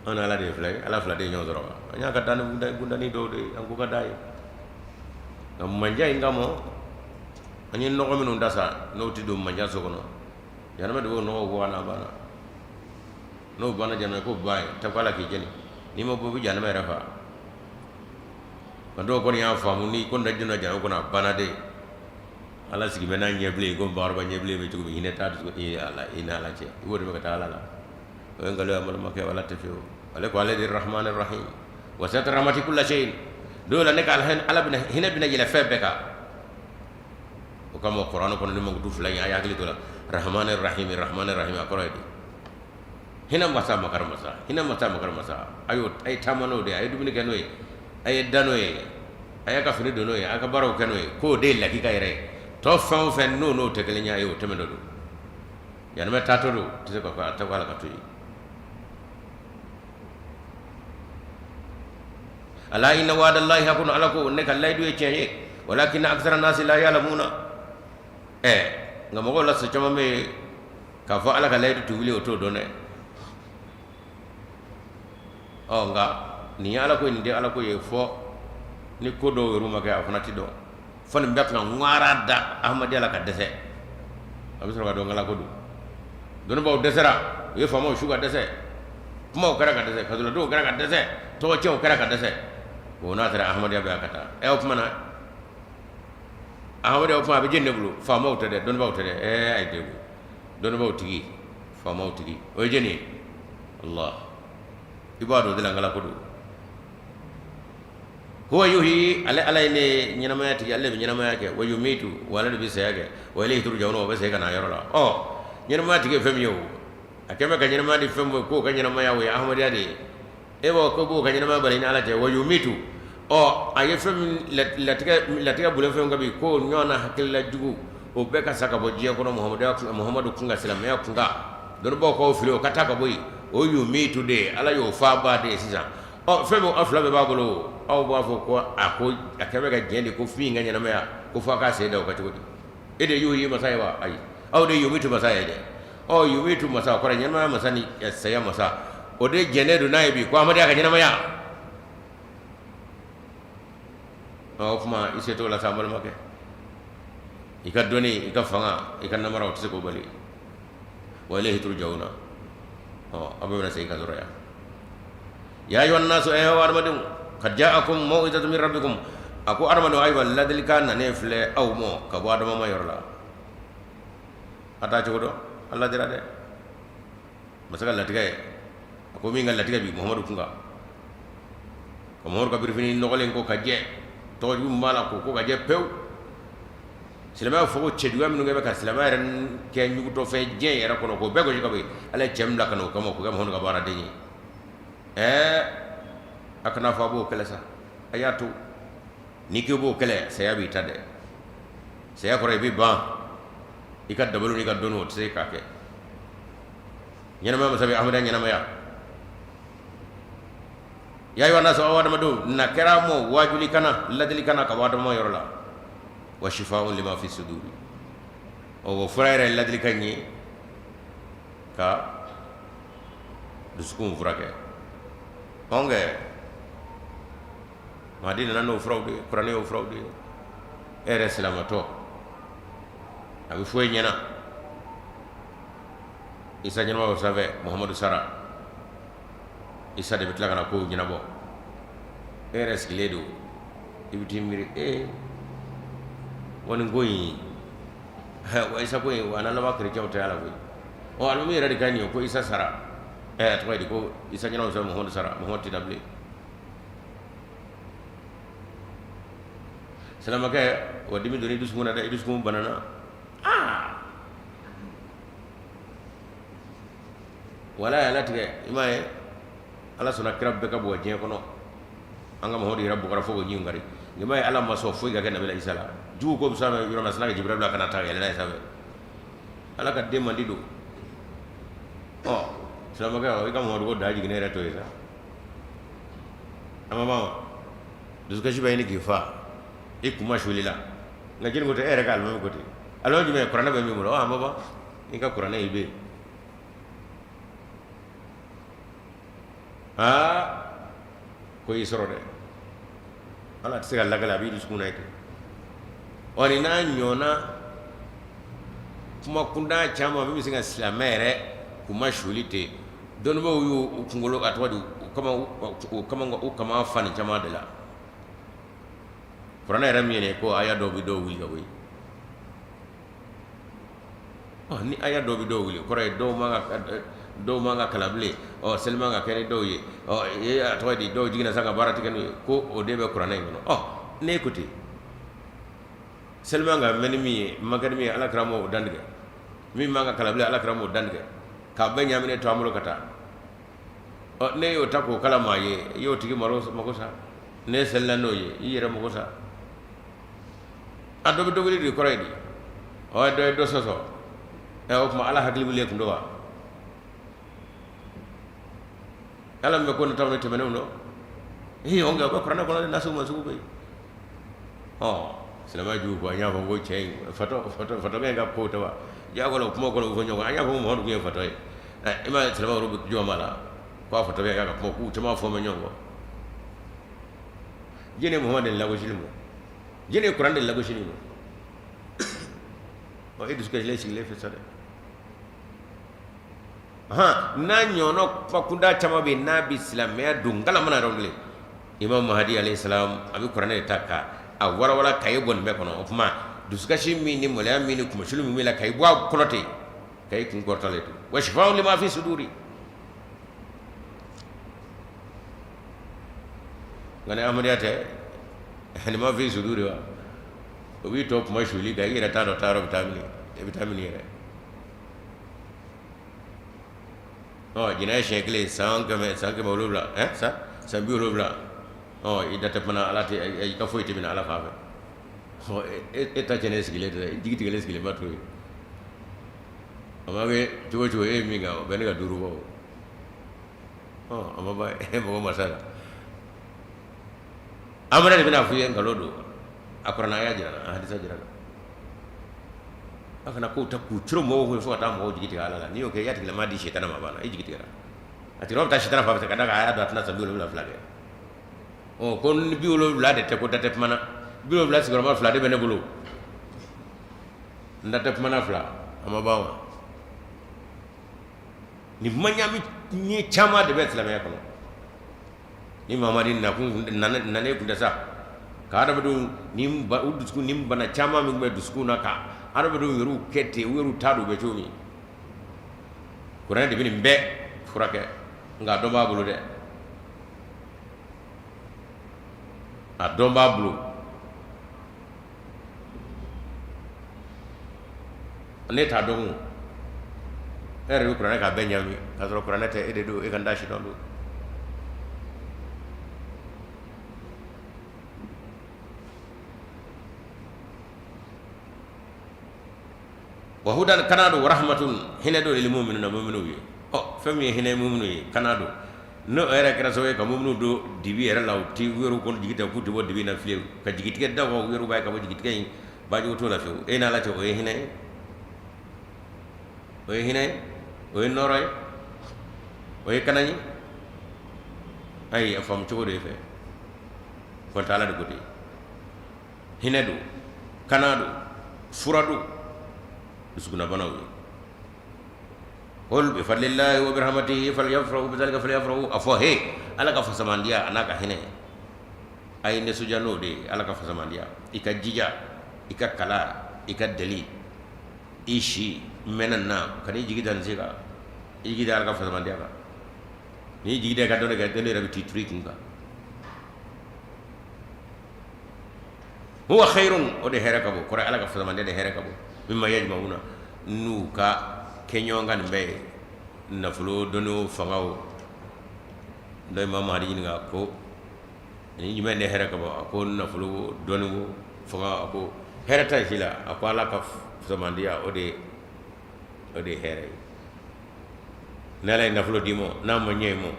ana ala de fla ala fla de nyon zoro nya ka tan gunda ni do de an ko ka dai ngam manja ingamo ani no ko minu ndasa no ti do manja so kono jana me do no ko wana bana no bana jana ko bay ta kala ki jeni ni mo bobu jana me rafa kando ko ni afamu ni ko ndajuna jana ko na bana de ala sigi mena nyeble ko barba nyeble be tugo hine ta to e ala ina la ce wodi be ta ala la o ngalo amal make wala tafio wala ko ala rahmanir rahim wa satara rahmati kulli shay'in do la nekal hen ala bina hina bina jila febeka o kamo qur'an ko ni mo du fla ya yakli to la rahmanir rahim akoradi hina masa makar masa ayo ay tamano de ay dubini kenoy ay danoy ay ka fini donoy aka baro kenoy ko de la ki kayre to fam fen no tekele nya yo temendo do yana me tato do tese ko ta wala ka tuyi ala inna wa'dallahi hakun ala ko ne ka laydu e chenye walakin akthara nas la ya'lamuna ngamo la so chama me ka fa ala ka laydu tuwili o to do ne o nga ni ala ko ndi ala ko ye fo ni ko do ruma ga afnati do fon mbek na ngara da ahmadi ala ka dese abisro ga do ngala ko do don baw desera ye famo shuga dese mo kara ka dese kadula do kara ka dese to chew kara ka dese wona tara ahmadi abi akata e o mana ahmadi o fa be jenne bulu famo tede don baw tede ay de don baw tigi famo tigi o jeni allah ibadu dila ngala ko do huwa yuhi ala ne nyinama yati alle be nyinama yake wa yumitu wala bi sayage wa ilayhi turja'un wa sayga na yarola nyinama yati ke femiyo akema ka nyinama di fembo ko ka nyinama yawo ya ahmad yadi e bo ko bo ka nyinama bari na ala te wa yumitu aye fem latiga bule fem gabi ko nyona hakilla jugu o be ka saka bo jiya ko muhammadu kunga salam ya kunga don bo ko filo kataka boy o yumitu de ala yo fa ba de sisa femo afla be babolo aw ba fo ko akebe ga jende ko fi nga nyana ya ko fa ka se da ko todi ede yuyi masai ba ai aw de yumitu masai de o yumitu masa ko nyana masani saya masa o de jene do naibi ko amadi ga nyana ya o kuma ise to la samal make ika doni ika fanga ika namara o tse ko bali wa ilayhi turjauna abu na sai ka zuraya ya ayyuhan nasu ayha armadum qad ja'akum mau'izatun min rabbikum aku armadu ay walla delikana ne fle aw mo ka wada ma yorla ata jodo Allah dira de masaka latiga aku mi ngal latiga bi muhammadu kunga ko mor ka bir fini nogolen ko kaje to ju mala ko kaje pew silama fo ceduwa mi ngebe ka silama ren ke nyugo to fe je era ko be ko jiga be ala jemla kanu ko mo ko gam hono ka bara deñi akana fa bo kala sa ayatu niki bo kala saya bi tade saya ko rebi ba ikat dabalu ni ka dono tse ka ke nyana ma sabi ahmada nyana ma ya ayyuhan nasu awada madu nakira mo wajuli kana ladili kana ka wada mo yorla wa shifaa'un lima fi suduri o frère ladili kanyi ka dusukun furake onge madina nano fraude qur'ani o fraude ere salamato abi foy nyana isa nyama o save muhammadu sara isa de betla kana ko nyina bo ere skiledo ibiti miri woni goyi wa isa boy wana la bakri jawta yala boy o almi radi kanyo ko isa sara to di ko isa nyina o save muhammadu sara muhammadu tabli selama kayak wadimi doni itu semua ada itu semua banana wala ala tige imae ala sona krab be ka bo je kono anga mo hodi rabbu kara fogo nyi ngari imae ala ma so fuiga kana bela isala ju ko bisama yoro masna ga jibril kana ta yele nay sabe ala ka de mandido selama kayak ka mo do daji gine reto isa ama ma duska shi bayni gifa ikuma shulila ngajin ngote ere kal mo gote alo jime qur'ana be mi mo baba inka qur'ana ibe ko isoro de ala tsegal lagala bi dusukuna ite oni na nyona kuma kunda chama bibi singa islamere kuma shulite don bo yu kungolo atwadi kama fani chama de la Qur'an era miene ko aya do bi do wi gawi ni aya do bi do wi ko re do manga kalable selma nga kene do ye ye atwadi do jigina sanga barati kan ko o debe Qur'an ngono ne kuti selma nga meni mi magani mi ala kramo dandige mi manga kalable ala kramo dandige ka be nyamine to amulo kata ne yo tako kala maye yo tigi maro makosa ne sellano ye yira makosa ado do wili ko raydi do soso o ma ala hakli bi lekum do wa ala me ko tawne te menno on ga ko prana ko nasu ma su be selama ju ko anya ko cheng foto ga ko to wa ya ko lo kuma ko lo fonyo anya ko mo do foto ima selama ro jo mala ko foto ga ko ku tama fo me nyongo jene muhammad la ko shilmo jene Qur'an del lago shini o edus ke le sile fe sare na nyono pakunda chama be nabi islam ya dungala mana rongle imam mahdi alayhi salam abi Qur'an de takka a wara wala kay bon be kono ofma duska shimi ni mola mini kuma shulu mi la kay bwa konote kay kun gortale to wa shifa'u lima fi suduri ngane amadiyate hani ma fi suduri wa obi top ma shuli ga ira taro vitamin yere jina shekle sanka mawlubla sambi lubla ida tapana alati ay ka foyti min ala fafa eta jenes gile de digiti gile gile matu amage jojo mi ga benega duru bo amaba bo masala amana de bina fuye ngalodo akorana ya jira hadisa jira akana ko ta ku chiro mo ko fo ta mo jigiti ala ni o ke yati la madi shetana mabana e jigiti ra ati ro ta shetana fa ta kada ga aya datna sabi lo flage kon bi lo la de te ko ta mana bi lo la sigoro ma flade bene bulo nda te mana fla amabawa ni manyami ni chama de bet la me ko ni mamadi na kun nane kun dasa ka ada badu nim ba udusku nim bana chama mi be dusku na ka ada badu wiru kete wiru tadu be chomi kurane de bin be furake nga do babulu de a do babulu ne ta do ere kurane ka benyami ka so kurane te ede do e kan dashi do وهدى كنادو ورحمة هنا دو للمؤمنين مؤمنون فمي هنا مؤمنون كنادو no era kera sowe ka mumnu do dibi era law ti weru kon jigita futi bo dibi na flew ka jigit ke dawo weru bay ka bo jigit kay ba ju to la few e na la to e hine o noroy o kanani ay afam to de fe ko tala de gudi hine do kanado furadu sukuna banawi qul bi fadlillahi wa bi rahmatihi falyafrahu bi dhalika falyafrahu afahe alaka fasamandia anaka hene ay ne sujano de alaka fasamandia ika jija ika kala ika deli ishi menanna kani jigi dan zega igi dal ka fasamandia ka ni jigi de ka do ga dele rabi titri kinga huwa khairun o de herakabu ko alaka fasamandia de herakabu mimma yajmauna nuka kenyongan be nafulo dono fangaw nday mama hadi nga ko ni jume ne heraka ba ko nafulo dono fanga ko herata hila ko ala ka samandia ode here nalay nafulo dimo na ma nyemo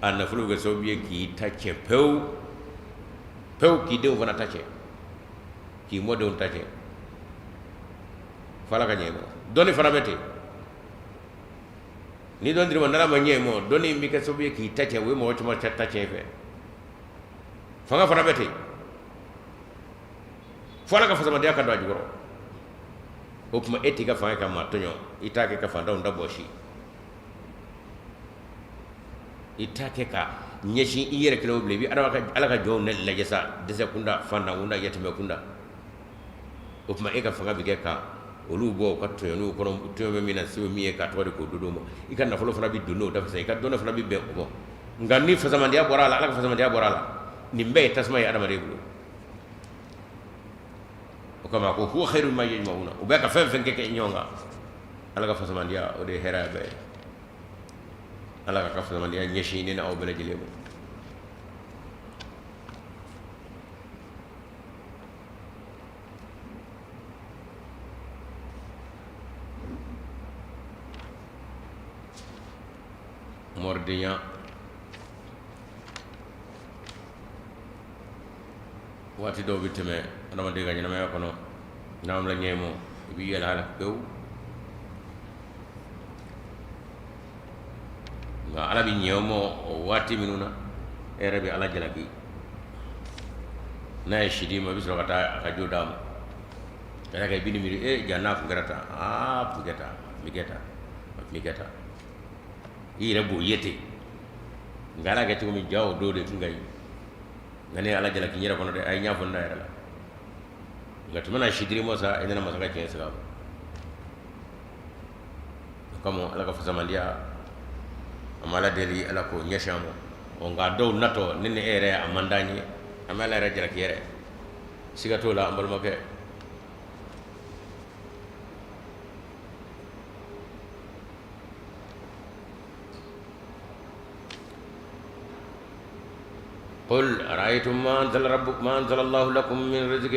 an nafulo ga sobiye ki tache pew ki de wona tache ki modo tache fala ka nyemo doni fana bete ni don dirma nala ma nyemo doni mi ka sobiye ki tache we mo chuma tache fe fanga fana bete fala ka fasa madia ka do ajuro opuma etika fanga ka matonyo itake ka fanda unda boshi itake ka nyeshi iyere kilo blebi ala ka jo ne lejesa dese kunda fanda unda yetime kunda opuma eka fanga bige ka olu bo ka to no ko to be mina siwo miye ka to de ko dodo mo ikan na folo fana bi dono da fa ka dono fana bi be ko ngani fa sama dia borala ala fa sama dia borala ni mbe tasma ya adama rebulu o kama ko huwa khairul ma yajmauna o be ka fe ke nyonga ala ka fa sama dia o de hera be ala ka fa sama dia nyeshi ni na o bele jilebo mordinya wati do bitime adama de ganya ma kono nam la nyemo bi yela ala pew nga ala bi nyomo wati minuna ere bi ala jalabi na shidima bi so kata ka jodam kala kay bini mi janna fu garata migeta ira bo yete ngala gati ko mi jaw do de ngay ngane ala jala ki nyira kono de ay nyafo ndayra la ngati mana shidiri mo sa ina ma saka ken sa kamo ala ka fasa mandia amala deli ala ko nyashamo o nga do nato nene ere amandani amala ra jala ki yere sigato la ambal make قل أرأيتم ما أنزل الله لكم من رزق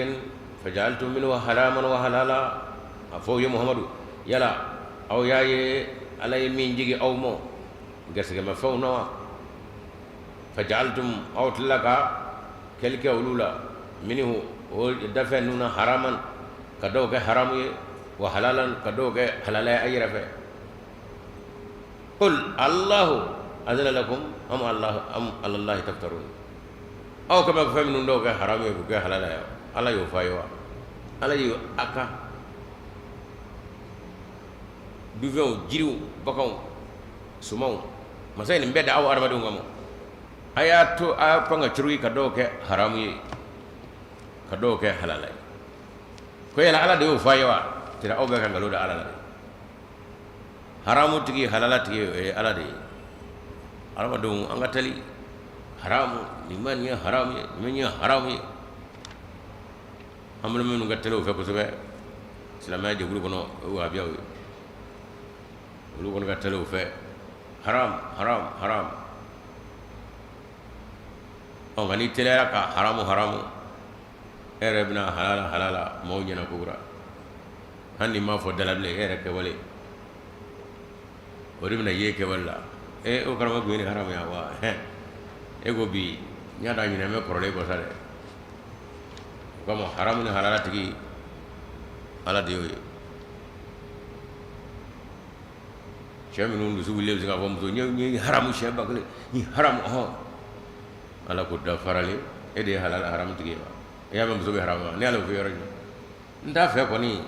فجعلتم منه حراما وحلالا أفو يا محمد يلا أو ياي على يمين جيجي أو مو قرسك ما فونا فجعلتم أو تلقى كلك أولولا منه دفنون حراما كدوك حرام وحلالا كدوك حلالا أي رفع قل الله أذن لكم أم على الله تفترون aw kama ko fami ndo ga haram ko ga halala ya ala yo fayo ala yo aka duvew jiriw bakaw sumaw masay ni mbedda aw arma do ngamo aya to a panga churui ka do ke haramu ye ka do ke halal ko yala ala de o fayawa tira o be ka ngalo da ala haramu tigi halala tigi e ala de ala do anga tali haramu liman ya haram ye liman ya haram ye amul menu gatelo fe ko sobe silama je bulu kono wa biaw bulu kono gatelo fe haram haram haram on gani telera ka haramu erebna halala mawnya na kubra hanni ma fo dalable ere ke wale oribna ye ke wala e o karama gweni haram ya wa e go bi nyada nyina me korole ko sare kama haram ni halala tigi ala de yoy chaminu ndu suwile zinga fo mto nyi haramu sheba kale ni haram ho ala ko da farale e de halal haram tigi ba ya ba mto be haram ni ala ko yoro nda fe ko ni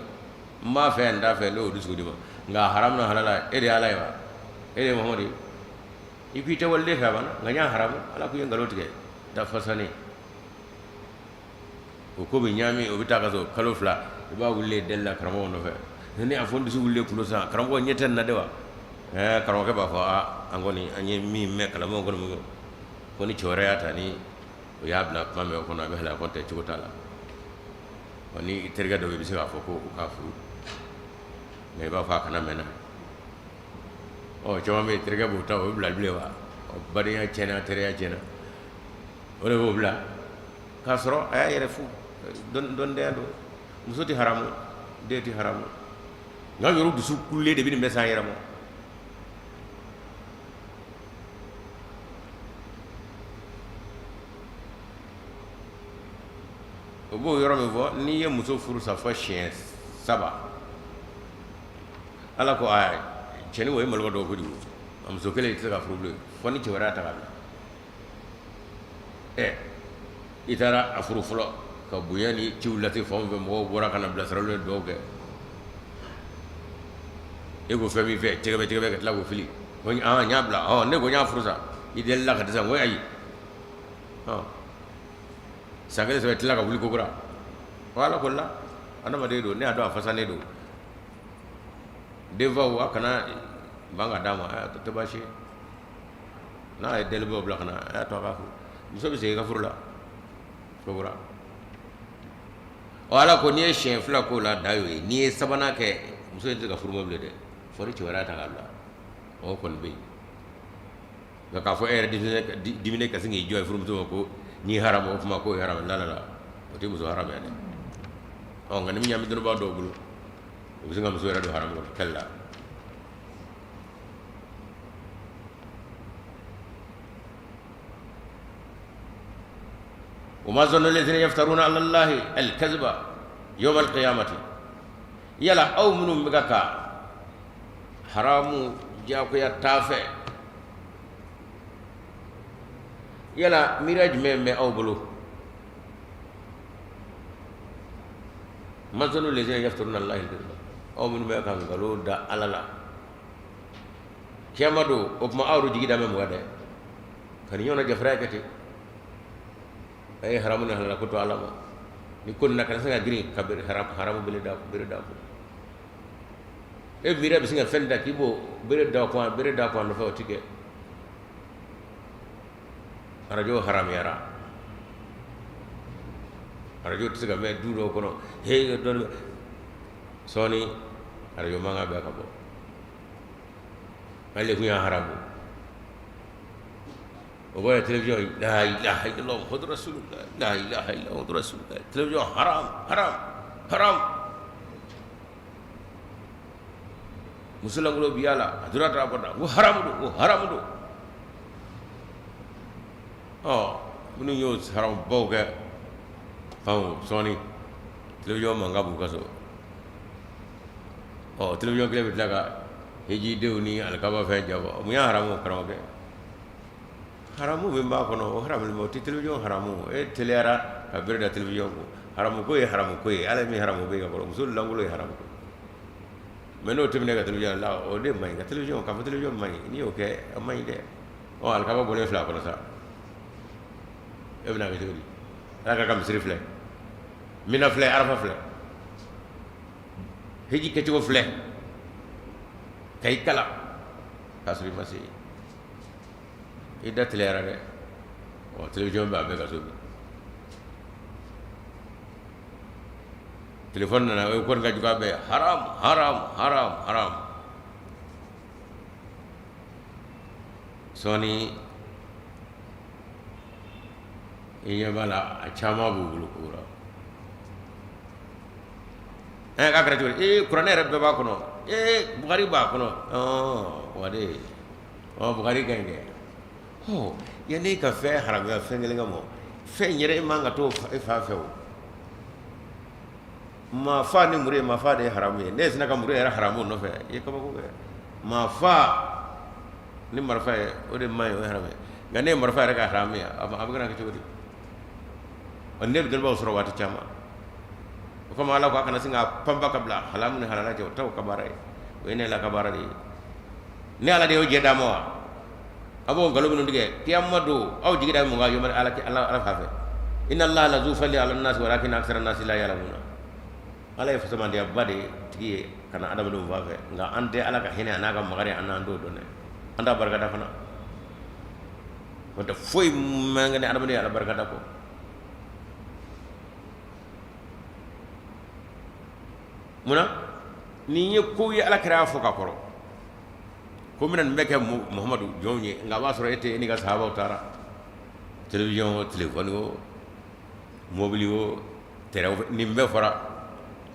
ma fe nda fe lo du sudi ba nga haram na halala e de ala ba e de muhammadi ipi te walle fa bana nga nya haram ala ko yengalo tigi da fasani o ko be nyami o bitaka so kalo fla ba wulle della karamo no fe ni afondi su wulle kulo sa karamo nyeten na dewa karamo ke ba fa angoni anye mi me kala mo gono mo ko ni choreata ni o yabla mame ko na be hala ko te chutala ko ni terga do be bisa fo ko ka fu me ba fa kana mena o choma me terga bu ta o bla blewa o bari ya chena tere ya chena o le bla kasro ay yere fu don de do musoti haramu deti haramu nga yoru du su kulle de bin mesa yera mo o bo yoro me vo ni ye muso furu sa fa chien saba ala ko ay cheni wo mal do ko di am so kele tsaka furu fo ni chewara ta itara afuru fulo ka buyani ciwlati fon fe mo bora kana blasaralo doge ego fami fe tege ka tla go fili ko nyabla ne go nya furusa idella ka disa ngoy ayi sagale so tla ka buli ko gura wala kolla ana ma de do ne ado afasane do deva wa kana banga dama to bashi na delbo bla kana to ka fu muso be se ka furula ko gura wala ko ni shen fla ko la dayo ni sabana ke muso te ka furmo ble de fori ci wara ta galla o kon be ga ka fo ere dimine ka singi joy furmo to ko ni haram o fuma ko haram la o te muso haram ya de o ngani mi nyami do ba do bulu o singa muso era do haram ko kella وما ظن الذين يفترون على الله الكذب يوم القيامة يلا أو من مغاكا حرام جاكو يتافع يلا ميراج ميمي أو بلو ما ظن الذين يفترون على الله الكذب أو من مغاكا غلو دا ألالا كيما دو وكما أورو جيدا مغادا كان يونا جفراكتي ay haramu ne halala ko to alama ni kon nakala sanga giri kabir haramu bele da e mira bi singa fenda kibo bere da ko no fa tike arajo haram yara arajo tsiga me duro ko no he don soni arajo manga be ka bo ale ku ya haramu وبايا تلفزيون لا اله الا الله محمد رسول الله لا اله الا الله محمد رسول الله تلفزيون حرام مسلم لو بيالا ادرا ترا وہ حرام دو منو يوز حرام بوغا سوني تلفزيون مانغا بوكاسو تلفزيون كلي بتلاغا هيجي دوني الكابا فين جابو ميا حرام كرامو haramu be mba kono haramu mo television haramu telera ka berda television ko haramu ko ala mi haramu be ko musul langulo haramu meno timne ga television la o de may ga television ka television may ni o ke may de o al ka ba bole fla kono sa bɛna kɛ cogo di ala ka misiri filɛ mina filɛ arafa filɛ hiji kɛcogo filɛ ka i kala k'a sɔrɔ i ma se i da teliyara dɛ télévision b'a bɛɛ ka so bi téléphone nana o kɔni ka jugu a bɛɛ haram haram haram haram sɔɔni i ɲɛ b'a la a caman b'u bolo kora k'a kɛra cogo di kuranɛ yɛrɛ bɛɛ b'a kɔnɔ Bukari b'a kɔnɔ wade Bukari ka ɲi kɛ yanni ka fɛn haramuya fɛn kelen ka mɔ fɛn yɛrɛ i man ka to i fa fɛ o maa fa ni muru ye maa fa de ye haramu ye ne sina ka muru yɛrɛ haramu nɔfɛ i ye kabako kɛ maa fa ni marifa ye o de man ɲi o ye haramu ye nka ne ye marifa yɛrɛ ka haramu ye a bɛ kana kɛ cogo di ne bɛ dɔnnibaw sɔrɔ waati caman o kama ala ko a kana sin ka panba ka bila halamu ni halala cɛ o t'aw ka baara ye o ye ne la ka baara de ye ne ala de y'o jɛ d'a ma wa a b'o nkalon minnu tigɛ kiyama don aw jigi da mun kan yomari ala fa fɛ inna allaha la zu fadli ala nasi walakinna aksara nasi la ya'lamuna ala ye fasamandiyaba de tigi ye ka na adamadenw fan fɛ nka an tɛ ala ka hinɛ a n'a ka makari an n'an t'o dɔn dɛ an t'a barikada fana o tɛ foyi man kɛ ni adamaden ye ala barikada kɔ munna nin ye kow ye ala kɛra y'a fɔ ka kɔrɔ ko mina nin bɛ kɛ muhamadu jɔnw ye nka a b'a sɔrɔ e tɛ e ni ka sahabaw taara télévision o téléphone o mobili o terrain o nin bɛɛ fɔra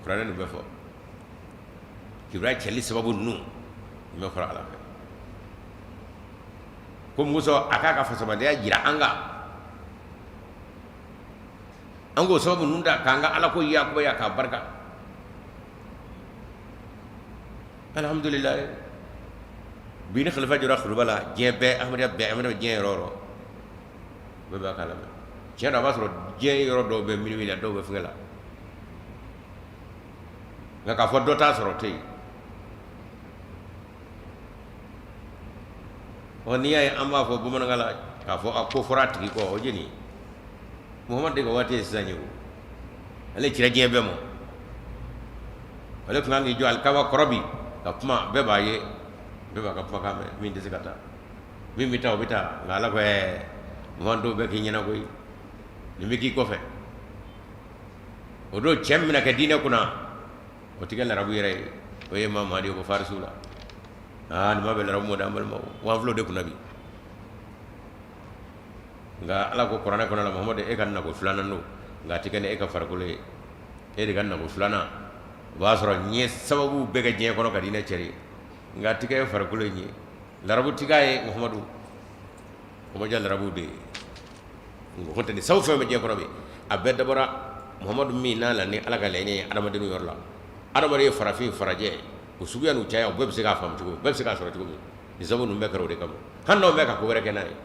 kuranɛ nin bɛɛ fɔ kibira cɛli sababu ninnu nin bɛɛ fɔra ala fɛ ko muso a k'a ka fasamandenya jira an kan an k'o sababu ninnu ta k'an ka ala ko yakubaya k'a barika alhamdulillah bi ni khalifa jɔra khuluba la diɲɛ bɛɛ ahmadiyya bɛɛ diɲɛ yɔrɔ o yɔrɔ bɛɛ b'a k'a lamɛn tiɲɛ na a b'a sɔrɔ diɲɛ yɔrɔ dɔw bɛ minuit la dɔw bɛ fɛngɛ la nka k'a fɔ dɔ t'a sɔrɔ tɛ yen n'i y'a ye an b'a fɔ bamanankan la k'a fɔ a ko fɔra a tigi kɔ o je nin ye muhamadu de ka waati ye sisan ye o ale cira diɲɛ bɛɛ ma ale tun kan k'i jɔ alikaba kɔrɔ bi ka kuma bɛɛ b'a ye bɛɛ b'a ka kumakan mɛn min tɛ se ka taa min bɛ taa o bɛ taa nka ala ko muhamadu bɛɛ k'i ɲɛna koyi nin bɛ k'i kɔfɛ o don cɛ min bɛna kɛ diinɛ kunna o tɛ kɛ larabu yɛrɛ ye o ye mamadu ye ko farisiw la nin ma bɛ larabu mɔden an balimaw wa an filɛ o de kunna bi nka ala ko kuranɛ kɔnɔ la muhamadu e ka nako filanan don nka a tɛ kɛ ni e ka farikolo ye e de ka nako filanan o b'a sɔrɔ ɲɛ sababu bɛɛ kɛ diɲɛ kɔnɔ ka diinɛ cɛri nka a tɛ kɛ farikolo in ye larabu tɛ k'a ye muhamadu o ma diya larabuw de ye nka o tɛ ni sababu fɛn bɛ diɲɛ kɔnɔ bi a bɛɛ dabɔra muhamadu min n'a la ni ala ka laɲini ye adamadenw yɔrɔ la adamaden ye farafin farajɛ o suguya n'u caya o bɛɛ bɛ se k'a faamu cogo bɛɛ bɛ se k'a sɔrɔ cogo min nin sababu ninnu bɛɛ kɛra o de kama hali n'aw bɛ ka ko wɛrɛ kɛ n'a ye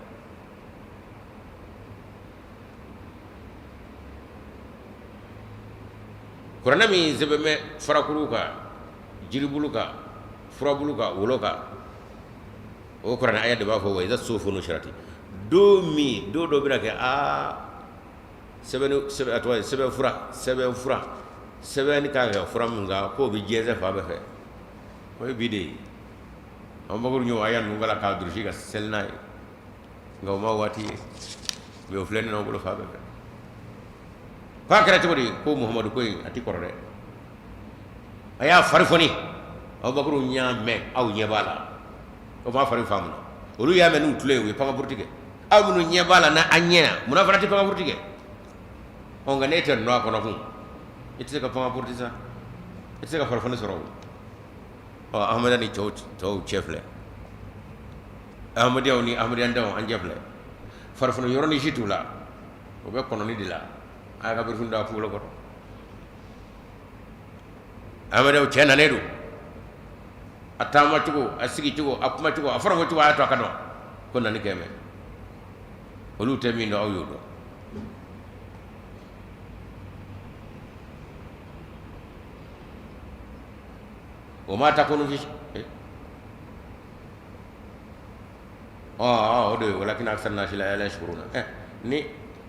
kuranɛ min sɛbɛn bɛ farakuru kan jiribulu kan furabulu kan wolo kan o kuranɛ aya de b'a fɔ wa iza sufu nusirati don min don dɔ bɛna kɛ sɛbɛn fura sɛbɛnni kan ka kɛ fura min kan k'o bɛ jɛnsɛn fan bɛɛ fɛ o ye bi de ye an bakuru ɲɔgɔn aya ninnu kala k'a durusi ka seli n'a ye nka o ma waati ye mɛ o filɛ nin na o bolo fan bɛɛ fɛ k'a kɛra cogo di ko muhamadu ko in a ti kɔrɔ dɛ a y'a fari fɔni abubakar y'a mɛn aw ɲɛ b'a la o m'a fari faamu na olu y'a mɛn n'u tulo ye o ye pankapuruti kɛ aw minnu ɲɛ b'a la n'a ɲɛ na munna fana tɛ pankapuruti kɛ nka n'e tɛ nɔ a kɔnɔ kun i tɛ se ka pankapuruti sa i tɛ se ka farifoni sɔrɔ o ahmadiyya ni tɔw cɛ filɛ ahmadiyyaw ni ahmadiyyandenw an cɛ filɛ farifoni yɔrɔnin si t'u la o bɛ kɔnɔni de la a ka birifin da kunkolo kɔrɔ ahmadiyyaw cɛ nanen don a taama cogo a sigi cogo a kuma cogo a fɔra cogo a y'a to a ka dɔn ko nani kɛmɛ olu tɛ min dɔn aw y'o dɔn o ma ta kɔnɔ fi o de walakin aksar nasi la yashkuruna ni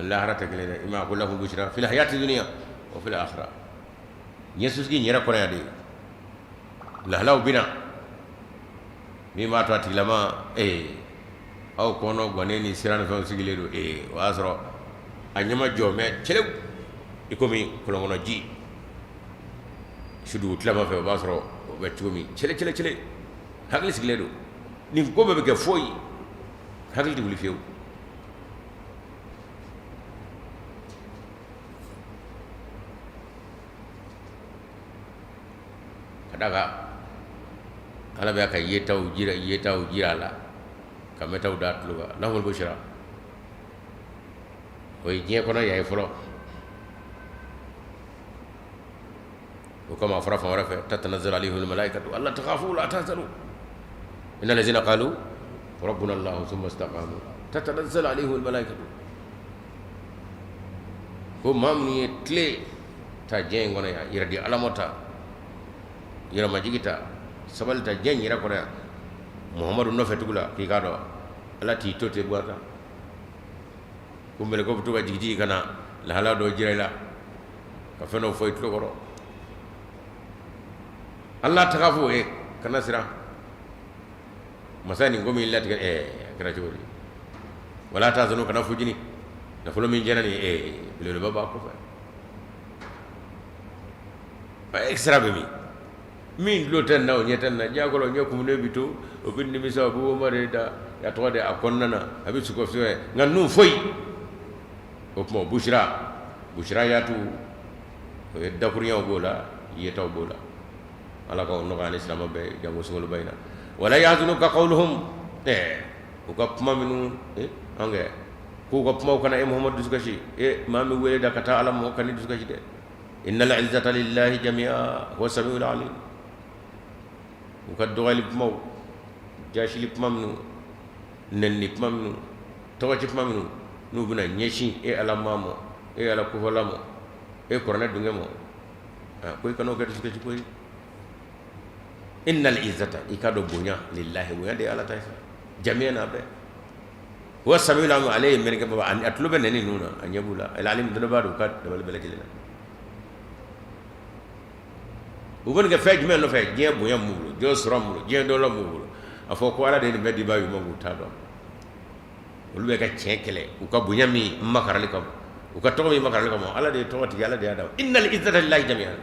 lahara takile ima ko lahum bushra fil hayati dunya wa fil akhirah yesus gi nyera ko de lahlaw bina mi ma to atilama aw kono goneni sirana fa sigile do wasro anyama jome chelew ikomi kolongono ji sudu tlama fa wasro wetumi chele hagli sigile do ni ko be ke foyi hagli di wuli few kadaga ala be ka yetaw jira la ka metaw dat luga lahul bushra oy je kono yaay folo o kama farafa warafa tatanazzalu alayhim al malaikatu alla takhafu la tahzanu innal ladzina qalu rabbuna allah thumma istaqamu tatanazzalu alayhim al malaikatu ko mamni tle ta jengona ya iradi alamota yira majigita sabalta jen yira kono muhammadu no fetugula ki gado ala ti tote buata kumbele ko tuga jigi kana la hala do jirela ka feno foy to goro allah takafu kana sira masani ngomi lati kana jori wala tazunu kana fujini na fulo min jenani le baba ko fa extra be min lo tan naw nyatan na jagolo nyokum ne bitu o bindi mi sa bu mare da ya to de akonnana abi su ko fe nganu foy o mo bushra ya tu e da kuriyo bola yetaw bola ala ko no kan islam be jango sungul bayna wala yazunuka qawluhum ko ka pma minu ange ko ko pma kana muhammad duskashi mami wele da kata alam mo kan duskashi de innal izzata lillahi jami'a huwa samiul alim ukaddo galib maw jashili pmamnu nenni pmamnu tawaci pmamnu nubuna nyeshi ala mamo ala kuholamo korona dungemo koy kano gadi suka ci koy innal izzata ikado bonya lillahi bonya de ala tayfa jami'an abe huwa samiul alim alayhi men ke baba an atluba neni nuna anyabula al alim dana badu kat dabal bela jilena ubon ga fej men no fej je bonya mulu jo srom je do lo mulu afo ko ala de meddi bayu mangu tado ulbe ka chekele uka bonya mi makarali kam uka to mi makarali kam ala de to ti ala de ada innal izzata lillahi jami'an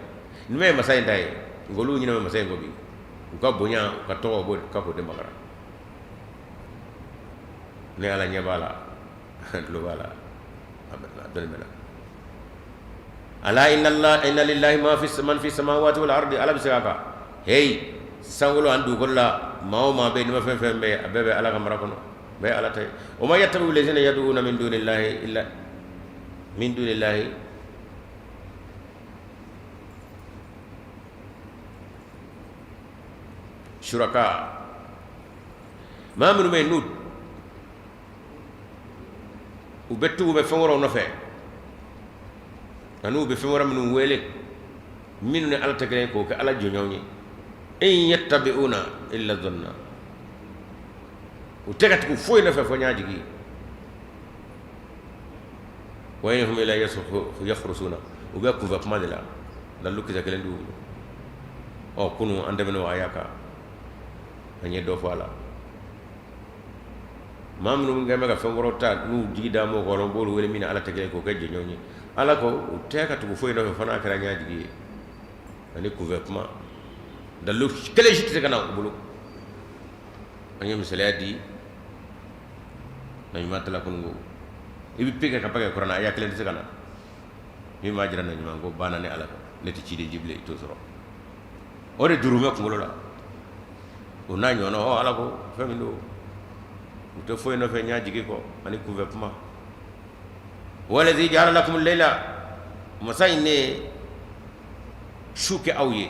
nme masay ndai ngolu nyina masay ngobi uka bonya uka to bo ka ko de makara ne ala nyabala lo wala abada dolmena ala inna lillahi ma fi samawati wal ardi ala bisaka hey sangolo andu golla mawma be ni ma fe be abebe ala kamara kono be ala tay o ma yattabu allazina yad'una min dunillahi illa min dunillahi shuraka ma min nud ubettu be fongoro no fe anu be fewara min wele min ne ala tagre ko ka ala jonyawni in yattabi'una illa dhanna utegat ku foy na fa fanyaji gi wa inhum ila yakhrusuna uga ku va madela dallu ki zakalen du o kunu ande men wa yaka anye do fala mam nu ngame ga fengoro ta nu jigida mo ko ron bolu wele min ala tagre ko ka jonyawni ala ko utegat ku foy na fa fana kara nyaji gi ani couvertement dallu kele jiti kana bulu anye misaladi na matala kungo ibi pega kapage korana ya kele kana mi majira na nyuma go banane ala neti ci de jible to soro ore durume ko ngolola o na nyono o ala ko famindo to foy no fe nyaaji gi ko ani couvertement wala zi jara lakum al-layla masayne shuke awye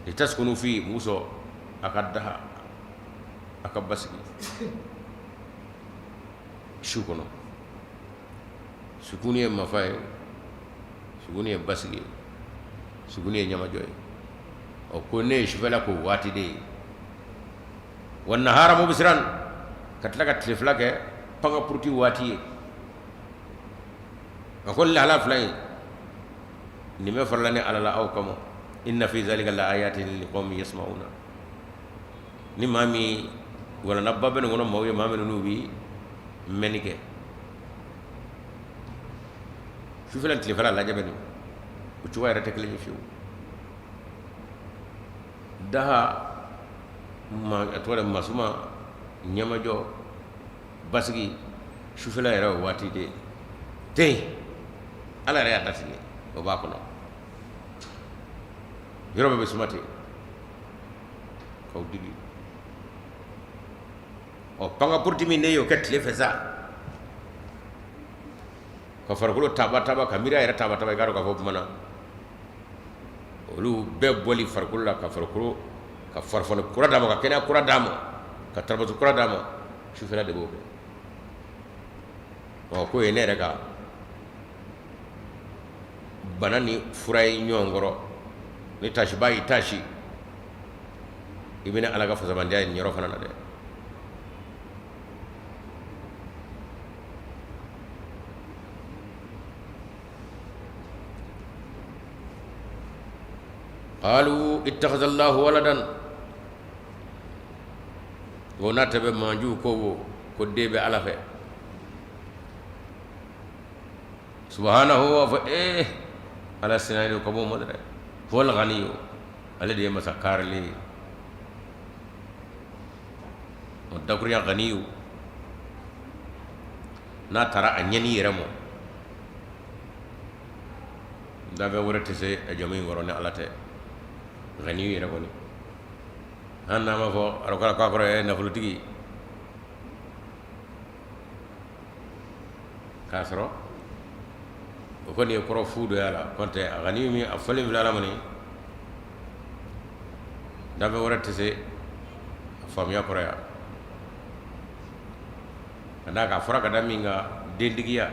litaskunu fi muso akaddaha akabasiki shukono sukuni mafay sukuni basiki sukuni nyama joy o kone shifala ko wati de wan nahara mubsiran katlaka tliflake panga purti wati أقول على فلان نما فرلاني على لا أو كم إن في ذلك لآيات لقوم يسمعون نمامي ولا نبأ بين غنم موي مامي نوبي منيك شوف لان تلفلا لا جبني وشوي رتكلي فيه ده ما أتوقع مسوما نيما جو بسقي شوف لا يرى واتي دي تي على رأي تسلي وباكنا يروح بسماتي كودي أو بانغا بورتي مين يو كتلي فزا كفرقلو تابا كميرا يرى تابا يكارو كفوب منا ولو بيبولي فرقلو كفرقلو كفرفون كورا دامو ككنيا كورا دامو كتربط كورا دامو شوف لا دبوب أو كوي نيركا banani furay nyongoro ni tashi bayi tashi ibina alaga fa zaman jay nyoro fana de qalu ittakhadha Allahu waladan wona tabe manju ko debe alafe subhanahu wa fa على السيناريو كبو مدري هو الغني الذي مسكر لي مدكر يا غني نا ترى انيني يرمو دابا ورتسي اجامي وروني علاتي غني يرموني انا ما فو ركلا كاكرو نفلتي كاسرو وكوني يقرأ فود يالا كنت أغنيمي أفلم في العالمني دابا ورت سي فاميا كوريا أنا كافرا كذا مينغا دينديكيا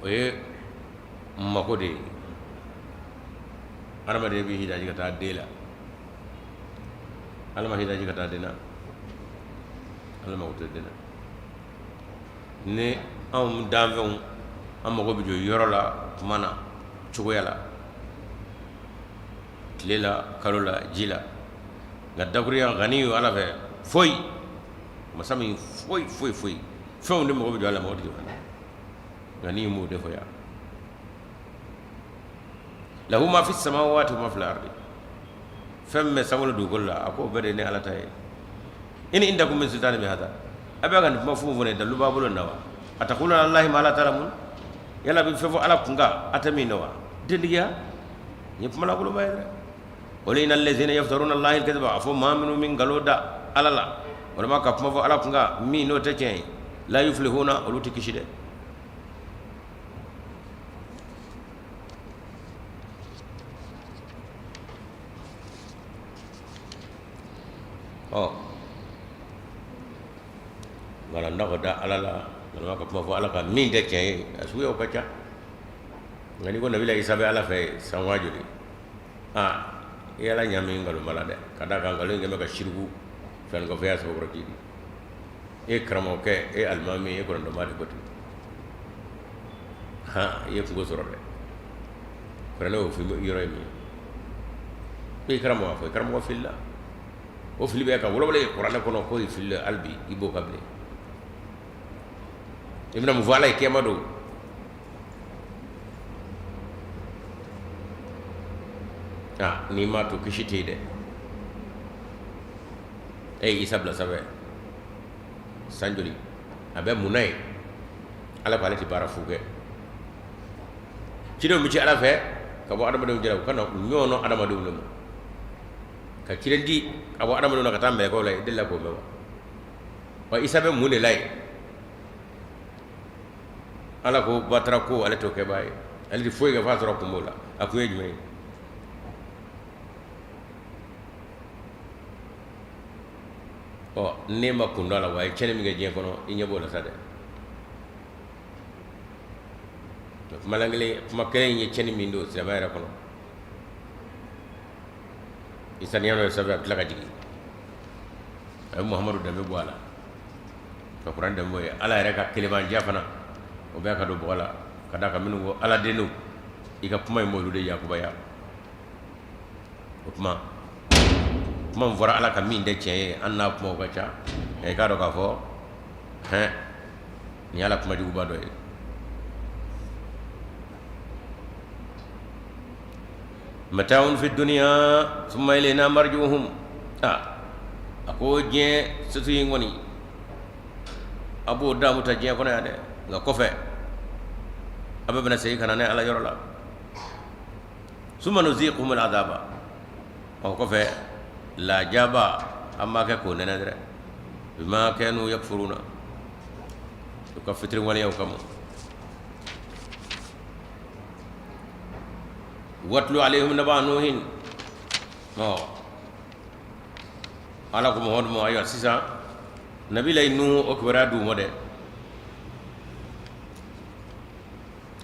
ويه ماكودي أنا ما دبي هيدا كتا ديلا أنا ما هيدا كتا دينا أنا ما قلت دينا ne am danvon am ko bijo yorola mana chugoyala tlela kalola jila gadagriya ganiyu ala fe foy masami foy fon de mo bijo ala mo dijo ganiyu mo defo ya lahu ma fi samawati wa ma fil ardi femme sawla du golla ako bede ne ala tay in indakum min sultani bi hada abagan mafumu ne dalu babulo nawa atakuna allahi ma la taramun yalla bi fefo ala kunga atami nawa dendiya ñep mala ko bayre walina allazina yaftaruna allahi alkadhiba afu ma minu min galoda alala wala ma ka fo ala kunga mi no teken la yuflihuna uluti kishide oh ngala ndako da alala ngala ka fo ala ka min de ken asuyo ka ca ngani ko nabila isa be ala fe sanwajuli yala nyami ngalo mala de kada ka ngalo ngeme ka shirku fen ko fe aso ko rotidi e kramo ke e almami e ko ndo mari ko ye ko soro de prelo fi yoro mi e kramo fo kramo filla o fili be ka wolo wala qur'an ko no ko fil albi ibo kable ibna mu vala ke mado ni ma to kishite de isabla sabe sanjuri abe munay ala ko alati bara fuge ci do mi ci ala fe ka bo adama do jira ko no nyono adama do no ka kirendi abo adama do ka tambe ko lay dilla ko mewa wa isabe mune lay ala ko batara ko ala to ke bay ali di foy ga fatara ko mola akuye jumay nema kundala way chene mi ga je kono inyabo la sade malangale makere ni chene mi ndo sa bayra kono isaniano sabe abdullah jigi ay muhammadu dambe boala ka Qur'an de moy ala yɛrɛ ka keleman jafana o bɛ ka do bɔla kada ka minnu ko ala denu i ka kuma in m'olu de yakubaya o kuma min fɔra ala ka min tɛ tiɲɛ ye an n'a kumaw ka ca i k'a dɔn k'a fɔ nin ye ala kumajuguba dɔ ye mataun fi dunya thumma ilayna marji'uhum a ko diɲɛ sotu in kɔni a b'o damuta diɲɛ kɔnɔ yan dɛ nka kɔfɛ a bɛ bɛna segin ka na n'a ye ala yɔrɔ la summa nuziquhum al-adaba o kɔfɛ lajaba an b'a kɛ k'o nɛnɛ dɛrɛ bima kanu yakfuruna u ka fitiri waleyaw kama watlu alayhim naba nuhin ala ko mohon mo ayo sisan nabi lay nuhu o kibara du mo de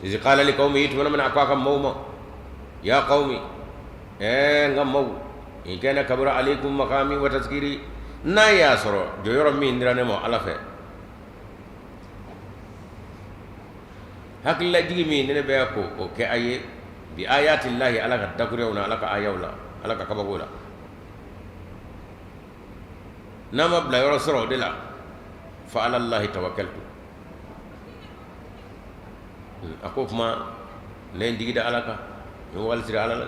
izi qala li qaumi ituna min aqaka mawma ya qaumi ngam maw in kana kabura alaykum maqami wa tazkiri na ya soro do yoro mi ndirane mo ala fe hakilla jigi mi ne be ko o ke aye bi ayati llahi ala ka dakurewna ala ka ayawla ala ka kabagola nama bla yoro soro de la fa ala llahi tawakkaltu ako kuma len digida ala ka mi waltira ala la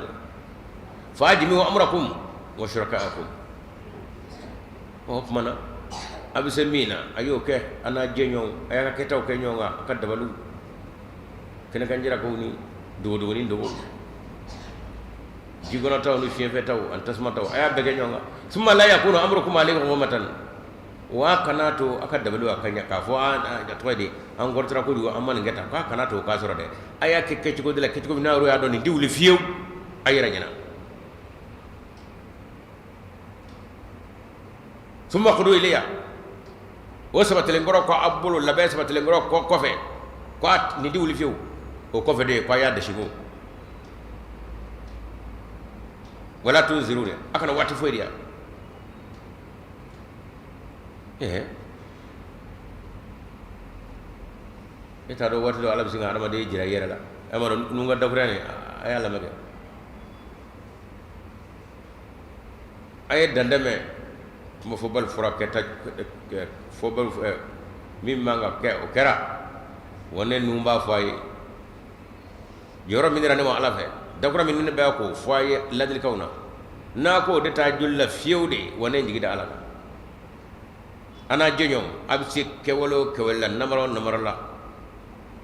fajmi wa amrakum wa shurakaakum o kuma na abise mina ayo ke ana jenyo aya ka ketaw ke nyonga ka dabalu kene kan jira ko ni do ni do jigono taw ni fiye taw an tasma taw aya bege nyonga summa la yakunu amrukum alaykum umatan wa kanato aka dabalu akanya ka fo an ja toyde an gortara ko do amman ngeta ka kanato ka soro de aya ke ke ko de la ke ko na ro ya do ni diwli fiyew ayira nyana summa qudu ilayya o sabatele ngoro ko abulu labe sabatele ngoro ko kofe ko at ni diwli fiyew o kofe de ko ya de shigo wala tunziruna akana wati foydiya eta do wati do ala bisinga adama de jira yere la amaro nunga dakurane ayala mege ay dandame mo fobal fura keta fobal mim manga ke o kera wonen numba foy yoro minira ne mo ala fe dakura min ne be ko foy ladil kawna na ko de ta julla fewde wonen jigida ala ana jeñom absi kewolo kewella namaro la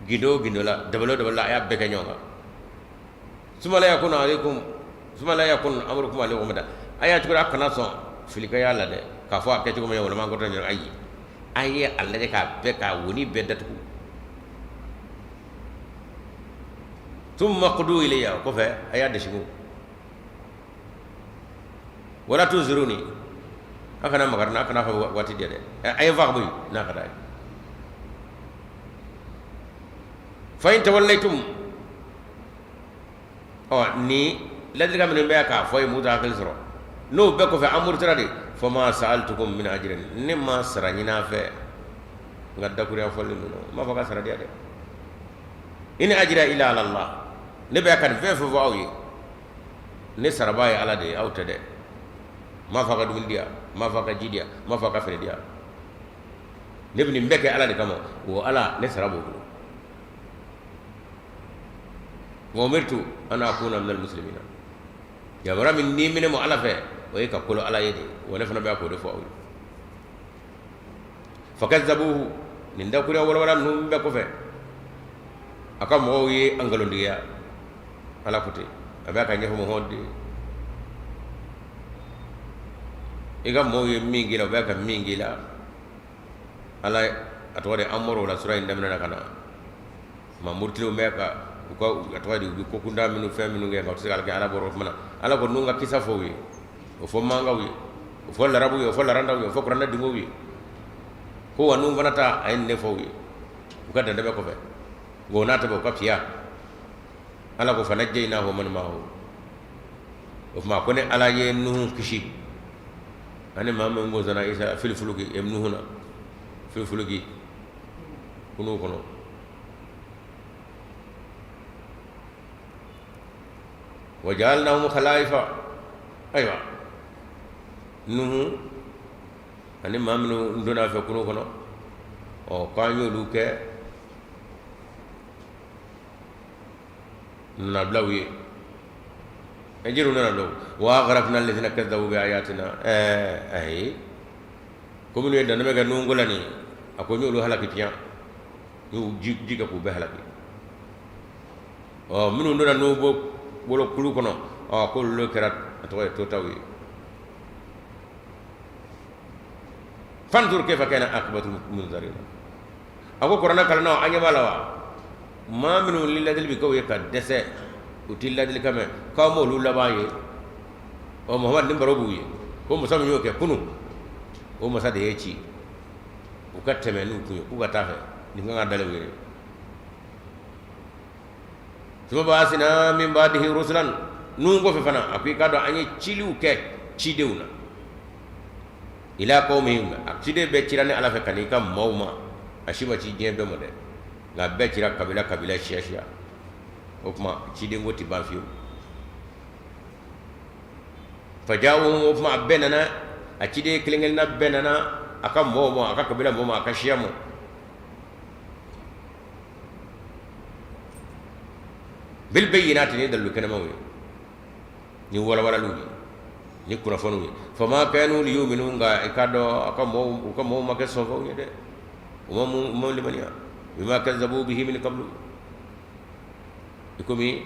gido la dabalo aya beke ñonga suma la yakun alaykum suma la yakun amrukum alaykum da aya tukura kana son filika yalla de ka fo akati ko me wala man ko tan ayi ayi alla de ka be ka woni bedatu thumma qudu ilayya ko fe aya de shimu wala tuzuruni akana magarna akana fa wati de ay vax buy naka day fa in tawallaytum ni ladri kam ne be ka foy muta kal soro no be ko fe amur trade fa ma sa'altukum min ajrin nimma saranyina fe ngadda kuriya folli no ma fa ka saradi de in ajra ila allah ne be kan fe fo wawi ne sarabay ala de awtade ma fa ka dum dia ma fa ka jidia ma fa ka fere dia nebni mbeke ala de kama wo ala ne sarabo wa umirtu ana akuna min almuslimina ya bara min ni min mo ala fe o ka kolo ala yede wala fana ba ko de fo awi fakazzabuhu nin da kuriya wala num be ko fe aka mo yi angalondiya ala kote abaka nyefo mo hodde iga moye mingila baka mingila ala atwade amoro la sura indamna kana ma murtilo meka ko atwade ko kunda minu feminu nge ngawti kala ala boro mana ala ko nunga kisa fo wi o fo manga wi o fo la rabu wi o fo la randa wi o fo ko randa dingo wi ko wanu vanata ay ne fo wi ko da be ko fe go nata be ko piya ala ko fanajjayna ho man ma ho o ma ko ne ala ye nu kishi ane mama ngozana isa filfuluki emnuhuna fulfulugi kunu kono wajalnahum khalaifa aywa nuhu ani mamnu ndona fe kunu kono o kanyo luke na blawi ejiru na lo wa gharaqna alladhina kadzabu bi ayatina ay comme ni dana mega nungulani ako nyolu halaki tiya ñu jiga ko be halaki o minu ndona no bolo kulu kono o ko lo kerat to tawi fanzur kayfa kana aqibatu munzarin ako korona kalna anya malawa ma minu lilladil bi kaw yakad dese utilladil kame kaw mo lu labaye o muhammad nim barobu yi ko mo samu yoke kunu o mo sade yeci o katteme nu ku ga tafe ni nga dale were so basina min badihi rusulan nu ngo fe fana api kado anye cilu ke cidewna ila qawmihim akide be cirane ala fe kanika mawma ashima ci jembe mo de la be cira kabila shia o kuma cide ngoti ba fiu fajawu o kuma benana akide klingel na benana aka mawma aka kabila mawma aka shia mo bil bayyinati ni dalu kana mawi ni wala lu ni kuna fonu fama kanu liyuminu nga ikado aka mawma ke sofo ni de mo limaniya bima kazzabu bihi min qablu ikomi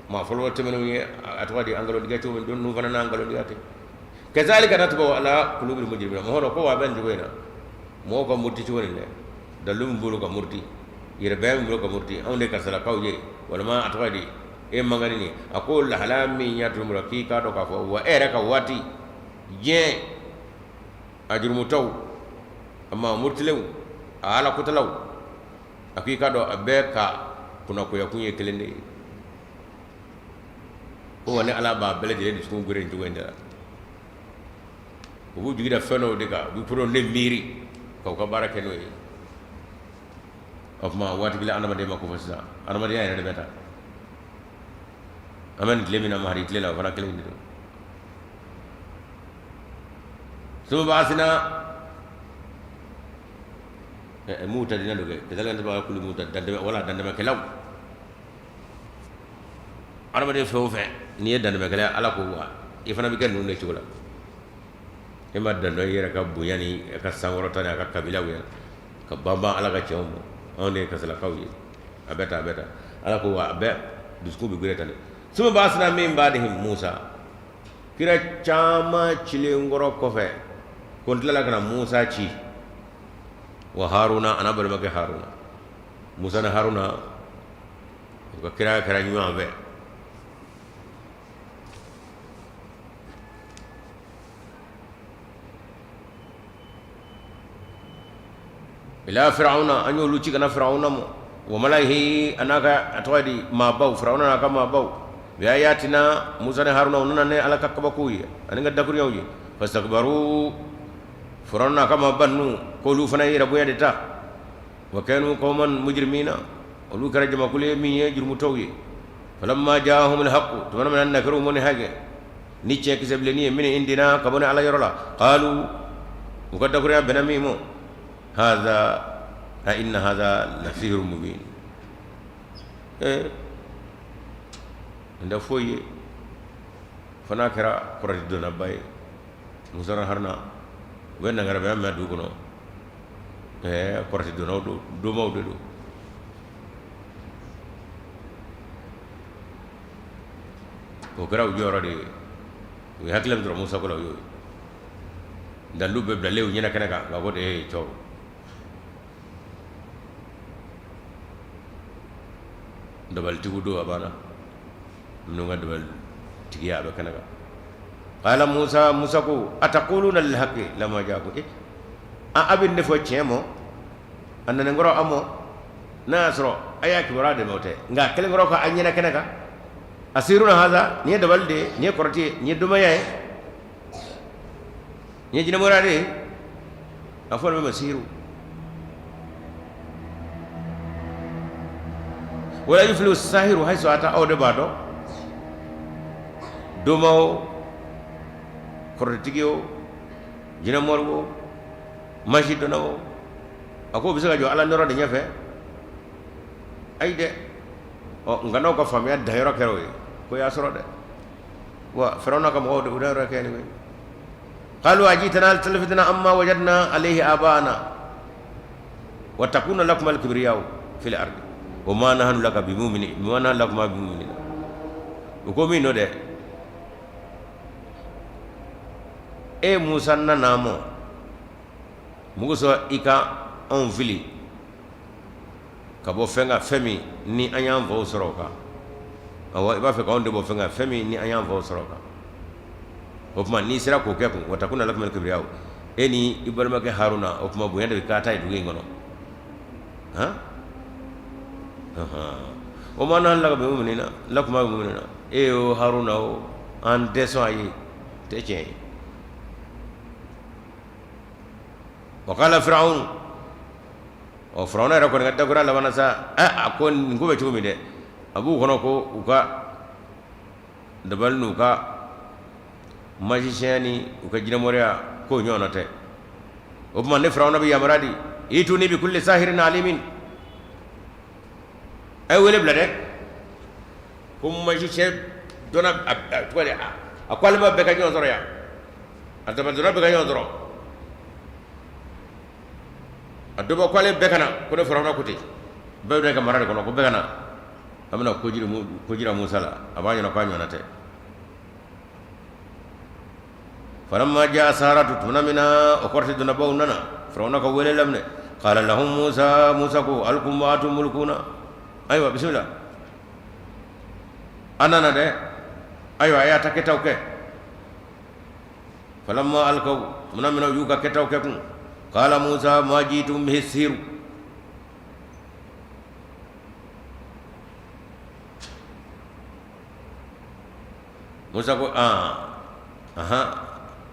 ma folwa temenu atwadi angalo digati min don nu fanana angalo digati kazalika natbu ala qulubil mujrimina mo hono ko wa ben jogoyna mo ko murti ci woni le dalum bulu ko murti yere bem bulu ko murti awde ka sala kawje wala ma atwadi e mangani ni akol halami nyatu muraki ka do ka fo wa era ka wati je ajrumu taw amma murtilew ala kutalaw akui kado abeka kuna ko yakunye kelende ko woni ala ba bele de disku gure ndu wenda ko bu jigida feno de ka bu pro ne miri ko ka barake no yi of ma wati gila anama de mako fasa anama de yana de beta amen glemina mari glela fana kelende so basina muta dina doge kedala ndaba kulu muta dande wala dande makelaw arama de fofe ni dande makela ala ko wa ifana bi kan ne chula e madda no yera ka buyani ka sangoro tan ka kabila wi ka bamba ala ka chawmo onde ka sala kawji abeta ala ko wa be disku bi gure tan suma basna min badihim musa kira chama chile ngoro kofe kon tala kana musa ci wa haruna ana bal mage haruna musa na haruna ko kira nyuma be ila fir'auna anyo luci kana fir'auna mo wa malaihi anaka atwadi ma baw fir'auna naka ma baw bi ayatina musa na haruna unana ne ala kakaba kuyi aninga dakur yawji fastakbaru fir'auna kama bannu ko lu fana yira boya de ta wa kanu qauman mujrimina lu kara jama kule mi ye jurmu tawyi falamma jaahum alhaq tumana man nakaru mon hage ni ce ki sebleni min indina kabona ala yorola qalu mukaddakur ya benami mo hadha inna hadha la sihrun mubin nda foye fana kara korati dona bay musara harna wenna ngara be amma du kono korati dona do mawde do ko graw jorode wi haklam dro musa ko law yoy dan lubbe bla lew nyina kanaka ba bode ciow dabal tigu do abana no nga dabal tigiya be kanaka qala musa ko ataquluna lil haqqi lama jaaku abin defo chemo anna ngoro amo nasro ayaki warade mote nga kele ngoro ko anyina kanaka asiruna hadha ni dabal de ni korati ni duma yae ni jina morade afol me sihiru wala yuflihu sahiru hayso ata awde baɗo domawo korotigi o jinamol o majidona o ako bisaga jo ala norode ñafe ay de o ngano ko famiya dayro kero ko ya soro de wa firawna kam o de udaro kene be qalu ajitana talfitna amma wajadna alayhi abana wa takuna lakum al-kibriyau fil ardi wa ma nahnu laka bimu'minin wa nahnu lakum bimu'minin ko mi no de e musa nanamo mugo so ika on fili ka bo fenga femi ni anyam vo soroka awa iba fe ka on de bo fenga femi ni anyam vo soroka opma ni sira ko keku watakuna lakum al-kibriyau eni ibalma ke haruna opma bu yande ka tay dugi ngono ha o man la be mu'minina lakum mu'minina e o haruna o an deso ayi te chen wa qala fir'aun o fir'auna ra ko ngadda ko la wanasa akon ngube tumi de abu kono ko uka dabal nuka magiciani uka jina moria ko nyonate o man ne fir'auna bi yamaradi ituni bi kulli sahirin alimin ay wele blade ko magicien dona twale akwal ba be ka nyon zoro ya adama dona be ka nyon zoro adoba kwale be kana ko ne fir'auna kuti be de ka marade ko be kana amna ko jira musa la abanya na kwa nyonate فلما جاء سارة تنمنا وقرت دنبونا فرعون كويل لمن قال لهم موسى كو ألكم وأنتم ملكونا أيوة بسم الله أنا نده أيوة يا تكتوك فلما ألقوا تنمنا يوكا كتوك قال موسى ما جئتم به السحر موسى كو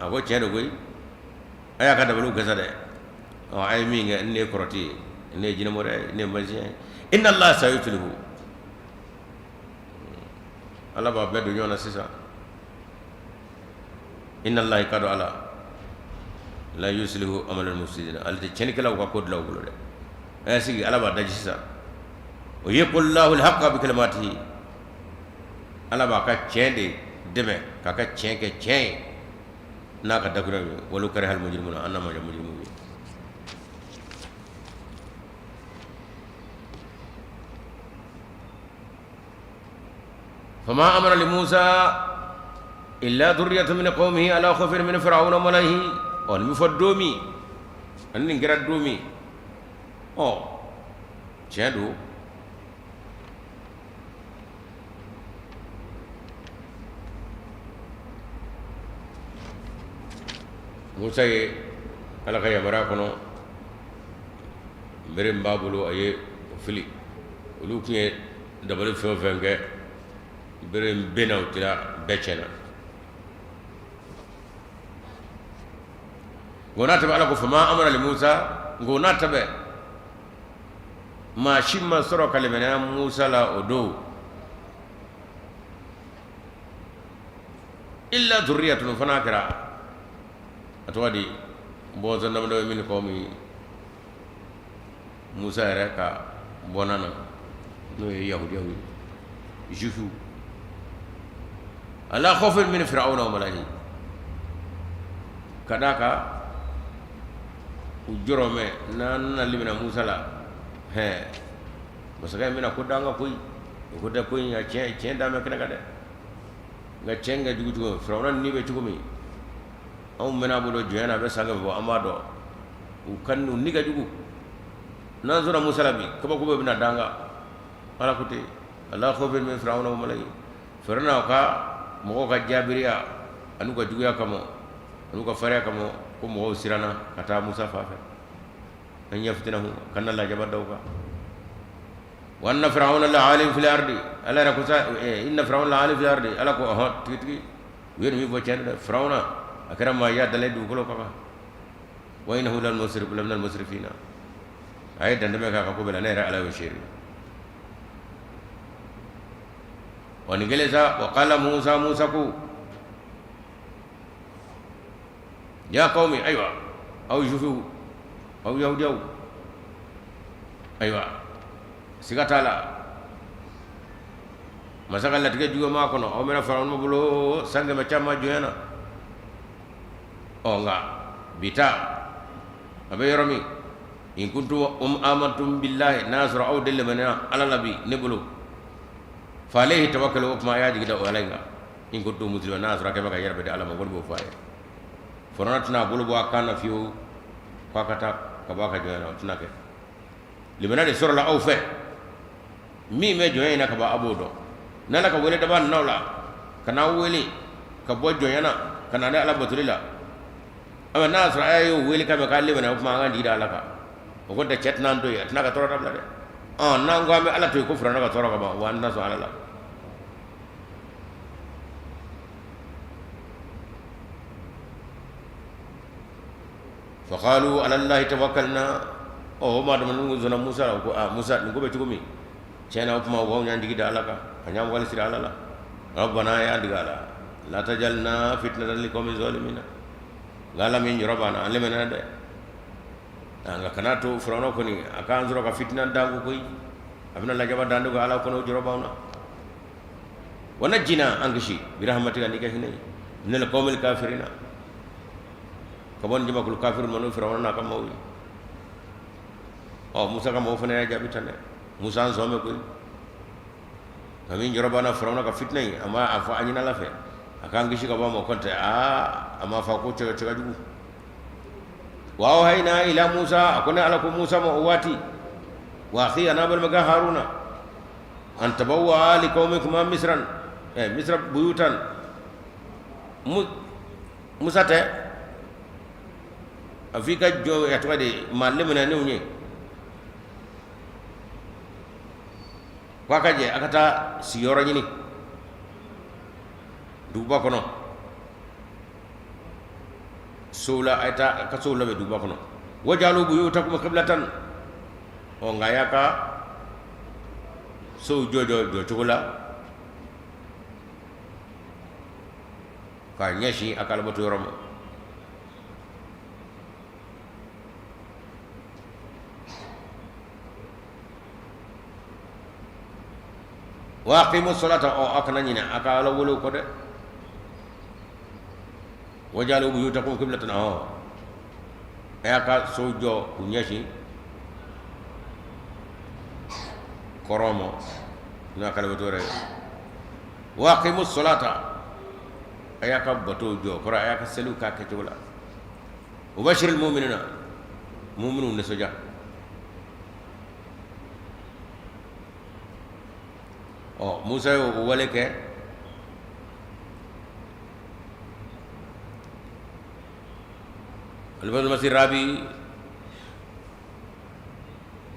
ako cero goy aya kada balu gasade o ay mi nga ne koroti ne jina mo re ne magien inna allah sayutlihu ala ba bedu ñona sisa inna allah kadu ala la yuslihu amal al mufsidin alati ceni kala ko ko law bulo de ay sigi ala ba daji sisa o yaqul allah al haqqa bi kalimatihi ala ba ka cende deme ka cenke cen naka dakura walu kare hal mujrimuna anna ma mujrimun fama amara li musa illa dhurriyatun min qawmihi ala khawfin min fir'auna wa malaihi on mi foddomi anni graddomi o ceedu musa ye ala ka yamara kono mbere mbabulu aye fili olu kun ye dabali fɛn o fɛn kɛ mbere benaw tira bɛɛ tiɲɛna ngo na tɛbɛ ala ko fama amara li musa ngo na tɛbɛ maa si ma sɔrɔ ka lemɛnɛya musa la o don illa dhurriyatun fana kɛra atwadi bozo ndamdo min ko mi musa yɛrɛ ka bonana no yahudi jufu ala khawfin min fir'auna wa malahi kadaka ujorome nan limina musa la he masaka mina ko danga koy ko da koy ya cen da me kana kada nga cenga dugu fir'auna ni be tugo mi on mena bulo jena be sanga bo amado u kannu niga jugu nan zura musalabi kaba ko be bina danga ala kote ala khawfin min fir'auna wa malai firna ka mo ka jabiriya anu ka jugu ya kamo anu ka fare kamo ko mo sirana kata musa fafa an yaftinahu kanna la jabadaw ka wa anna fir'auna la alim fil ardi ala rakusa inna fir'auna la alim fil ardi ala ko ha tiki wer mi bo cende fir'auna akara ma ya dalay du ko kaka wa innahu lal musrif lam al musrifina ay dandame ka ko bela ne ra ala washiri wani geleza wa qala musa ku ya qaumi aywa aw jufu aw yahudiyaw aywa sigatala masakal latige juga ma kono o mena faron mo bulo sange ma chamma joyana o nga bita abe yoromi in kuntu amantum billahi nasra aw dille mana ala nabi nebulu fa alayhi tawakkalu ma yaji gida walayga in kuntu musliman nasra kema ka yarbe de ala ma golbo faaye foronatna bulu bo akana fiu pakata kabaka joyana tunake limana de sorla aw fe mi me joyena ka ba abodo nala ka wele daba nawla kana wele ka bo joyana kana da ala batulila ama nasra ayo wele ka me ka limana ma ngandi da alaka o godda cetnan do ya tana ka torata bla de nango ame ala to ko furana ka toraka ba wa anna so ala فقالوا على الله توكلنا o ma dama nungu zona musa ko musa ni ko be tugumi cena o ma wo nyandi gida alaka anyam wal sira alala rabbana ya digala la tajalna fitnatan liqawmi zalimina ngala min rabbana alimana de anga kanato frono ko ni aka anzuro ka fitnan dangu koy abna la jaba dandu ala ko no jorobawna wanajina angshi bi rahmatika nika hinay min al qawmil kafirina kabon jima kul kafirun manu fir'auna ka mawli musa ka mawfana ya jabi tane musa an some ko kami jorobana fir'auna ka fitnay ama afa anyina la fe aka ngishi ka ba mo konte ama fa ko cega cega jugu wa hayna ila musa akuna ala ko musa mo wati wa akhi anabal maga haruna an tabawwa li qaumikum misran misra buyutan musa te afika jo ya twade malle mena newnye wakaje akata siyora nyini duba kono sola ayta ka sola be duba kono wajalu buyutakum qiblatan o ngayaka so jojo do tugula ka nyashi akal botu romo waqimu salata o akana nyina aka ala wolo ko de wajalu buyutakum qiblatan aka sojo kunyashi koromo na kala botore waqimu salata ayaka botojo kora ayaka selu ka ke tola ubashirul mu'minina mu'minun nesoja musa yo wale ke alibal masir rabi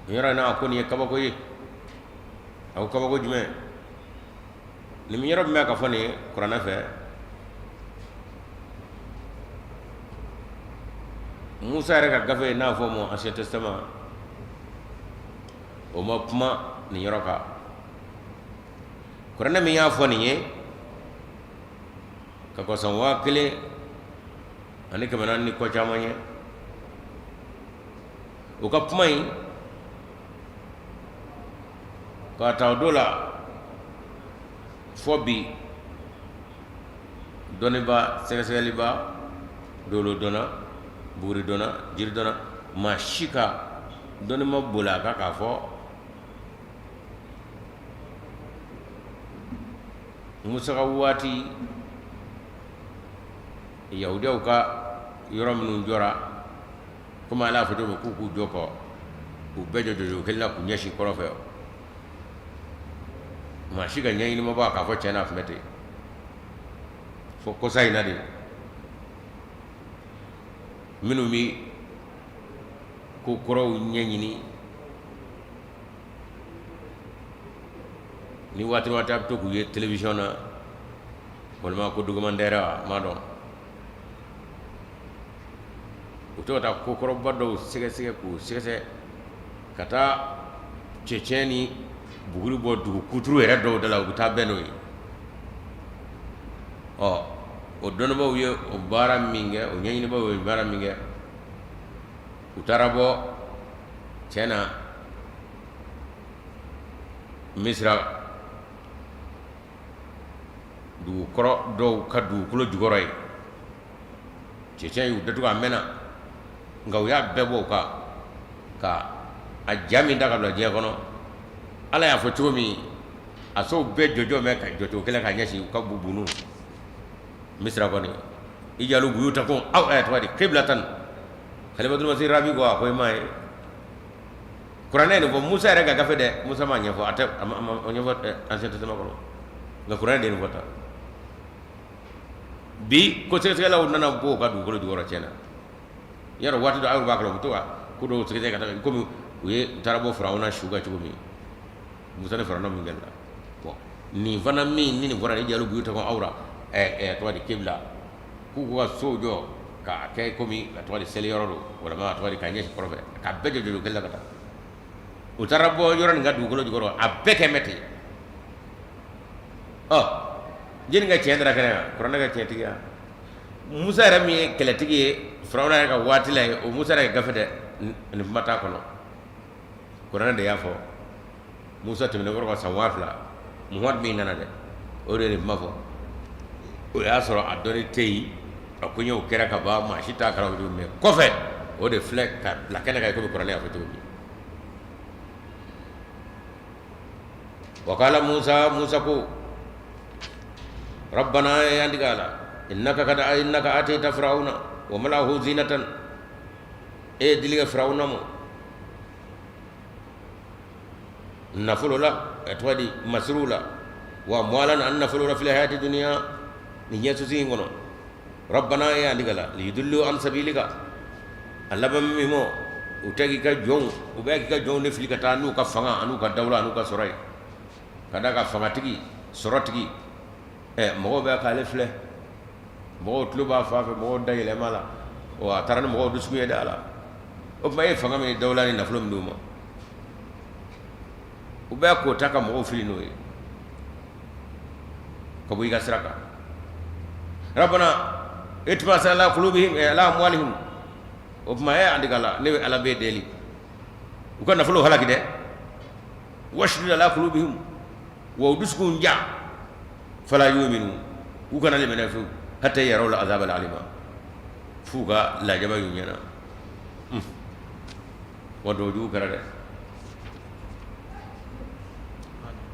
yara na ko ni kaba ko yi aw kaba ko jume ni mi yoro me ka fani qur'ana fe musa reka gafe na fo mo ancien testament o ma puma ni yoro ka qur'ana mi ya fo ni ka ko son wakile ani ka manan ni ko chamanye o ka puma yi ka taw dola fobi doni ba sele ba dolo dona buri dona jir dona ma shika doni ma bula ka fo musa wati yahudiyaw ka yoro minnu jora kuma ala foto be kuku joko u bejo jojo kella ku nyashi korofe ma shiga nyayi ma ba ka fo chena fmete fo ko say na de minu mi ku koro nyanyi ni wati wata to ku ye television na wala ma ko dugumandera ma don to ta ko koroba do sege ku sege kata ceceni buguri bo du kuturu era do dala uta beno yi o dono bo ye o bara minge o nyini bo bara minge utarabo cena misra du koro do kadu kulo jugoray cecen yu datu amena ngaw ya bebo ka a jami daga do je kono ala ya fo chomi aso be jojo me ka jojo kele ka nyashi ka bubunu misra koni ijalu buyuta ko aw ayat wadi qiblatan khalifatul masih rabi ko ko mai qur'ane no musa rega gafe de musa ma nyafo ata nyafo ancien testament ko nga qur'ane de no fota bi ko sege la nana bo ka du ko du wora cena yaro wati do awru bakalo to ko do sege ka ko mi we tarabo farauna shuga chumi musa ne farauna mingella bon ni fana ni fara ni jalu buyuta ko awra to di qibla ku ko sojo ka ke ko mi to di selioro wala ma to di kanye profe ka bejo do gella kata utarabo yoran ngadu ko jogoro abeke meti jeni nga cendra kana korona ga centiga musa rami keletigi frawna ga watila o musa ga gafede ni mata kono korona de yafo musa temne ko sa wafla muhammad mi nana de o de mafo o ya soro adori tei akunyo kera ka ba ma shita kala do me kofe o de flek ka la kana ga ko korona yafo to wakala musa ko ربنا يا دغالا انك اتيت فرعون وملأه زينة دليغ فرعون مو نفلولا اتودي مسرولا وموالا ان نفلولا في الحياة الدنيا نيسو سينغونو ربنا يا دغالا ليدلوا عن سبيلك الله بميمو utagi ka jong ubaki ka jong ne filikata anu ka fanga anu ka dawla anu ka soray kada ka fanga tigi sorotigi mo be ka le fle mo tluba fa fe mo dayele mala wa taran mo du suye dala o may fanga me dawla ni naflum duma u be ko taka mo fili no ko buy gasraka rabbana itma sala qulubihim ala amwalihim o may andigala ne ala be deli u ko naflu halaki de washdid ala qulubihim wa udusku nja فلا يؤمنوا وكان لمن يفو حتى يروا العذاب العليم فوقا لا جبا يونينا ودوجو كرده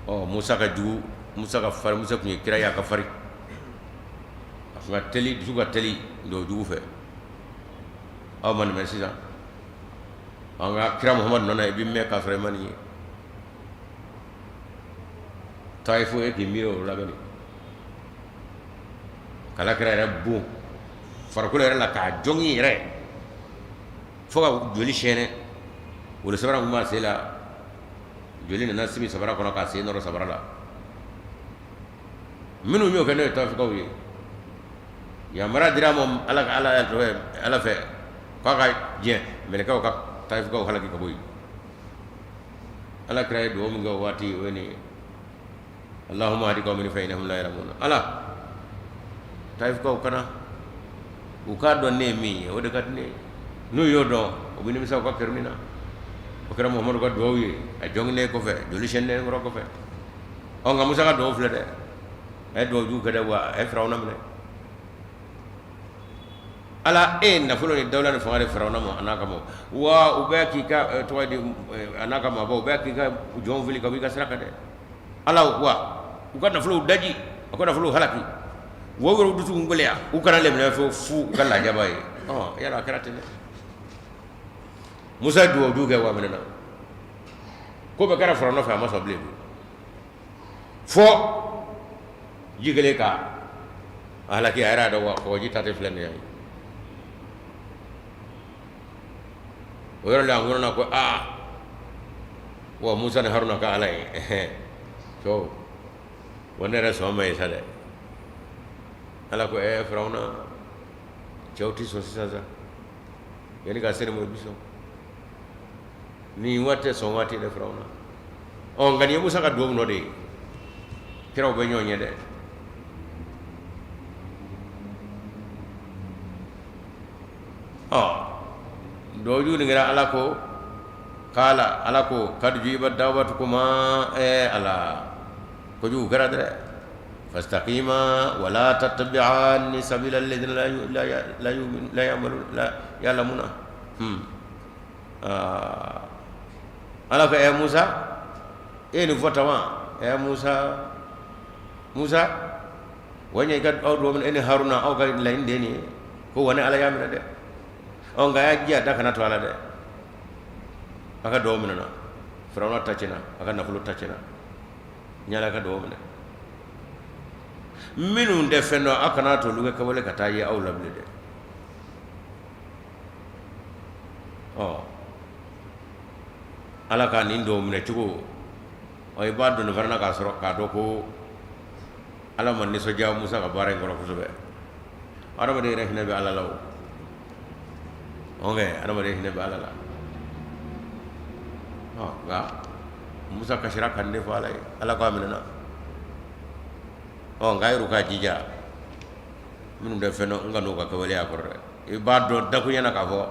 موسى كجو موسى كفر موسى كني كرايا كفر افغا تلي دوغا تلي دوجو فه من مسيسا anga kira muhammad nona ibi me kafre mani taifu e kimiro lagani kala kira rabbu farakula era la ka jongi re foga joli shene wala sabara umma sela joli na nasimi sabara kono ka sey noro sabara la minu mi o kene ta fika wi ya mara diramo ala fe ka je mele ka ta fika hala ki ko boy ala kira do mi go wati woni allahumma hadi qawmin fa innahum la ya'lamun ala taif ko kana u ka do ne mi o de kat ne no yodo o bini misa ko kermina o kera muhammad ko do wi a jongne ko fe do lishen ne ngoro ko fe o nga musa ka do fle de e do ju kada wa e frawna mne ala na fulo ni dawla ni fawale frawna mo anaka mo wa ubaki ka to wadi anaka mo ba ubaki ka jon vili ka wi ka saraka de ala wa u ka na fulo daji ko na fulo halaki wogoro dutu ngolea ukana le mena fu kala jabai yara karate ne musa do ga wa menena ko be kara frono fa ma so blebu fo jigele ka ala ki ara do wa ko jitate flen ya wero la ngona ko wa musa ne haruna ka alai so wonera so mai sale ala ko frawna jawti so sasa yani ka sere mo biso ni watte so wati de Firawna on ngani Musa ka do no de Firaw be ñoñe de do juni ngira ala ko kala ala ko kad jiba da'watukuma ala ko ju gara de fastaqima wala tattabi'an sabila alladhina la ya'lamuna ala ko Musa ni fotama Musa wanya gad aw do men Haruna aw ga la indeni ko wona ala yamina de on ga yaji da kana to ala de aka do men na Firawna tacina aka nafulu tacina nyala ka do men minu de fenno aka na to luga kabale kata yi aw labli de ala ka ni do men tugo o ibadu no farna ka soro ka do ko ala man ni so jaw Musa ka bare ngoro ko sobe arama de rehna be ala law arama de rehna be ala la ga Musa ka shira kan de falay ala ko amina ngayru ka jija minum de feno ngano ka kawali akor ibadu da ko yana ka fo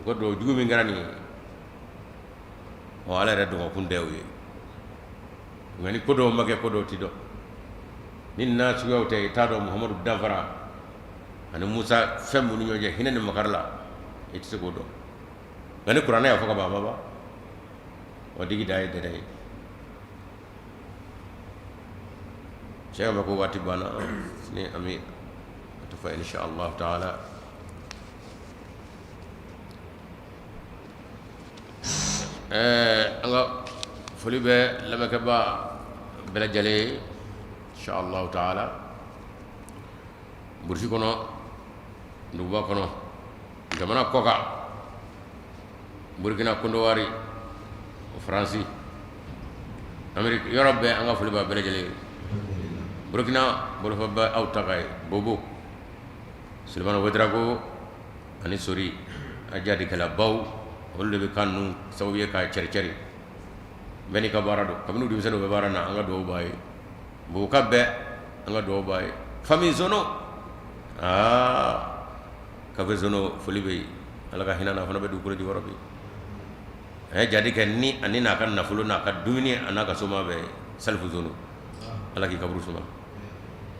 ko do jugumi ngarani ala reddo ko kundewi ngani kodo make kodo tido ninna suyawte tado Muhammadu Danfara ani Musa femmu ni ñoje hinani makarla itse godo ngani Qur'ana ya foka baba o digi day de cheikh mako wati bana ni ami to fa insha Allah taala anga foli be lamake ba bela jale insha Allah taala bursi kono nduba kono jamana koka Burkina Kondowari France Amerique Europe be anga foli ba bela jale Burkina bolo fa ba awtagay bobo Sulaiman Wadrago ani sori ajadi kala baw wolle be kanu sawiye ka cerceri beni ka barado kamnu di seno be barana anga do bay bu kabbe anga do bay fami zono kabe zono folibe alaga hinana fana be du ko di warabi jadi ken ni anina kan nafulu na ka dumini anaka soma be salfu zono alaki kabru soma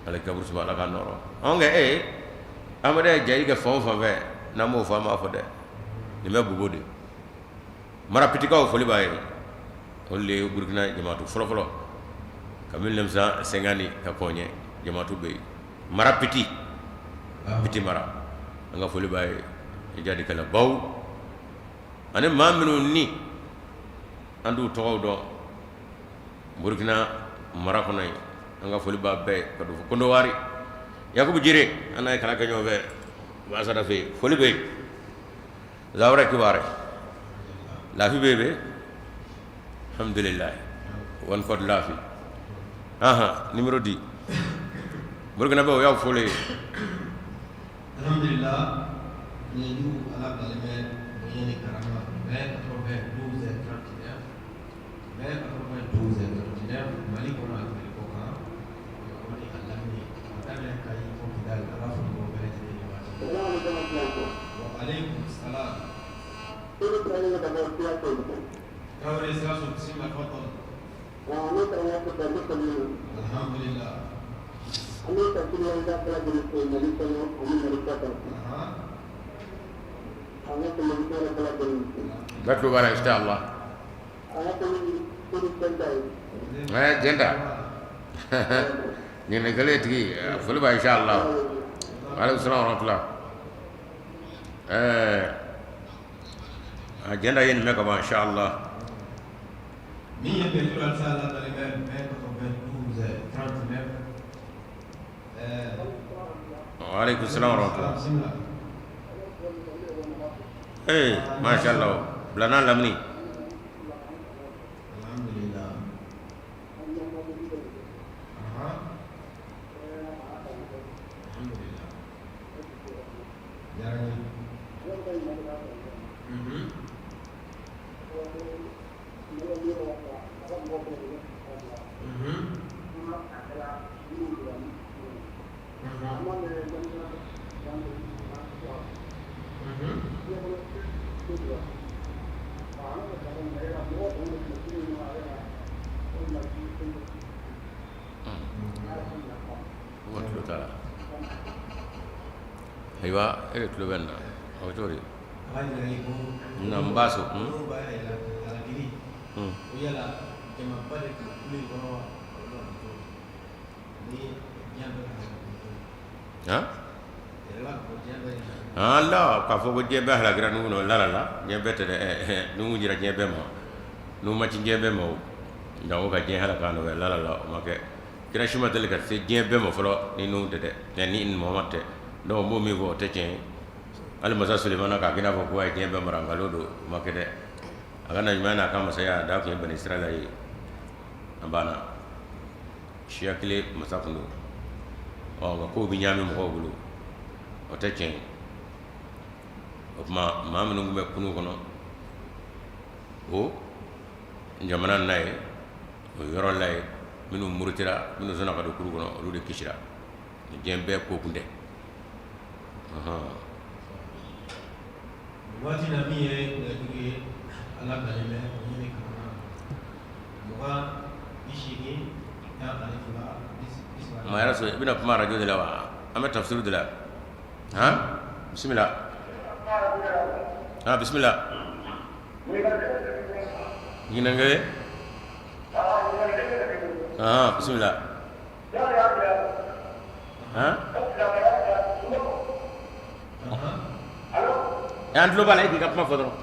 alaki kabru soma alaga noro onge amade jadi ke fon fa be namo fa ma fa de ni me bubode mara pitika foli bay holle Burkina jamaatu folo kamil lemsa sengani ka konye jamaatu be mara piti mara anga foli bay jadi kala baw ane maminu ni andu to do Burkina mara ko nay anga foli ba be ko do kondo wari yakubu jire ana kala ganyo be wasada fe foli be zawra kibare la fi bebe alhamdulillah one code la fi numéro 10 Burkina be yaw fole alhamdulillah ni du ala balme ni karama be 12 et 39 mali ko na ko ka woni Allah ni tabe kay ko dal rafu ko be ni wa alaykum assalam كوري ساسو بسم الله تفضل. الحمد لله. بكو بارا إن شاء الله. جندا. نيجي كليتي فلوبا إن شاء الله. عليكم السلام ورحمة الله. agenda yen me kama inshallah mi ye be tura sala dale me ko be 12 39 wa alaykum assalam wa rahmatullah mashallah blana lamni alhamdulillah alhamdulillah jarang. Aywa tulo benna o tori Hanya dari ibu. nambaso Bayar ala diri. Uyala cuma pada kulit kono. Ni yang ha Allah ka fo ko jebe hala gra nu no la la la jebe te nu jira jebe mo nu ma ci jebe mo ndaw ka je hala ka no la la la ma ke kira shuma tel ka se jebe mo folo ni nu de de ni in mo matte do mo mi go te chen al masa sulemana ka kina fo ko ay jebe mo rangalo do ma ke de aga na mana ka ma saya da ko ben israila yi ambana shiakile masafundu o ga ko bi nyami mo ko bulu o te chen o ma minnu bɛ kunu kɔnɔ o jamana na ye o yɔrɔ la ye minnu murutira minnu sɔnna ka don kuru kɔnɔ olu de kisira diɲɛ bɛɛ ko kun tɛ waati na min ye laturu ye ala dalen bɛ ɲini kamana mugan bi seegin tan ani fila ma yɛrɛ sɔrɔ i bɛna kuma arajo de la wa an bɛ tafsiru de la bismillah bismillah ginange bismillah ya an tulo bala ki ka kuma fo dɔrɔn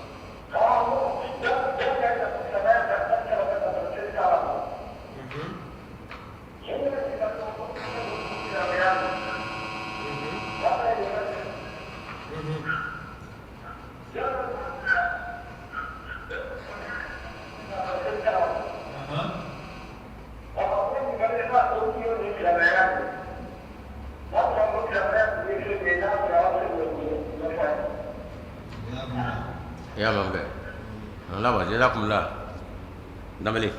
ya mambe Allah wa jazakumullah damali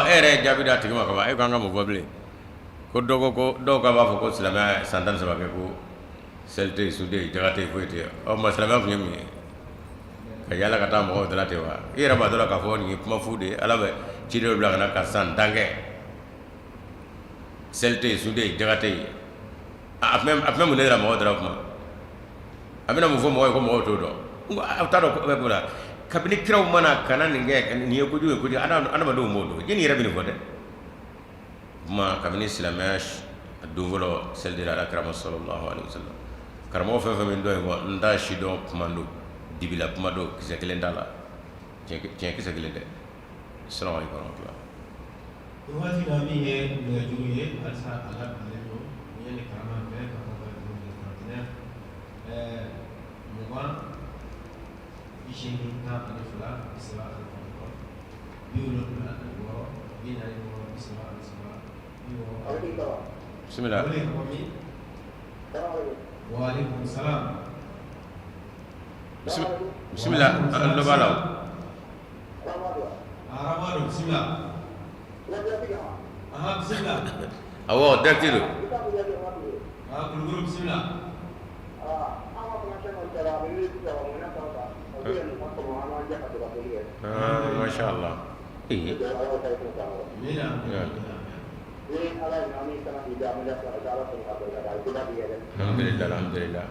ere jabi da tigi ma ka ba e kan ka mo goble ko dogo ko do ka ba fo ko silama santan saba ke ko selte sude jagate ko ite o ma silama ko yemi ka yala ka ta mo dala te wa ira ba dala ka fo ni kuma fude ala be cido bla kana ka san dange selte sude jagate apme mo ne la mo dala kuma abina mo fo mo ko mo to do ngo ta do ko be bula kabini kiraw mana kana ninge ni ko ju ko ana ma do mo do jeni rabini ko de ma kabini silamash adungolo selde ala karama sallallahu alaihi wasallam karamo fe fe min do ngo nda shi do komando dibila kuma do kise kelen dala cen kise kelen de assalamu alaikum warahmatullah wati na mi ye ne juru ye asa ala alelo ni ne karama be ka ko ba do ne mugan ishin ta ani fula isra al qur'an yulo na wo bina yo isra al isra yo bismillah wa alaikum salam bismillah ando balaw arabado bismillah bismillah awo daktiru guru bismillah masya Allah alhamdulillah alhamdulillah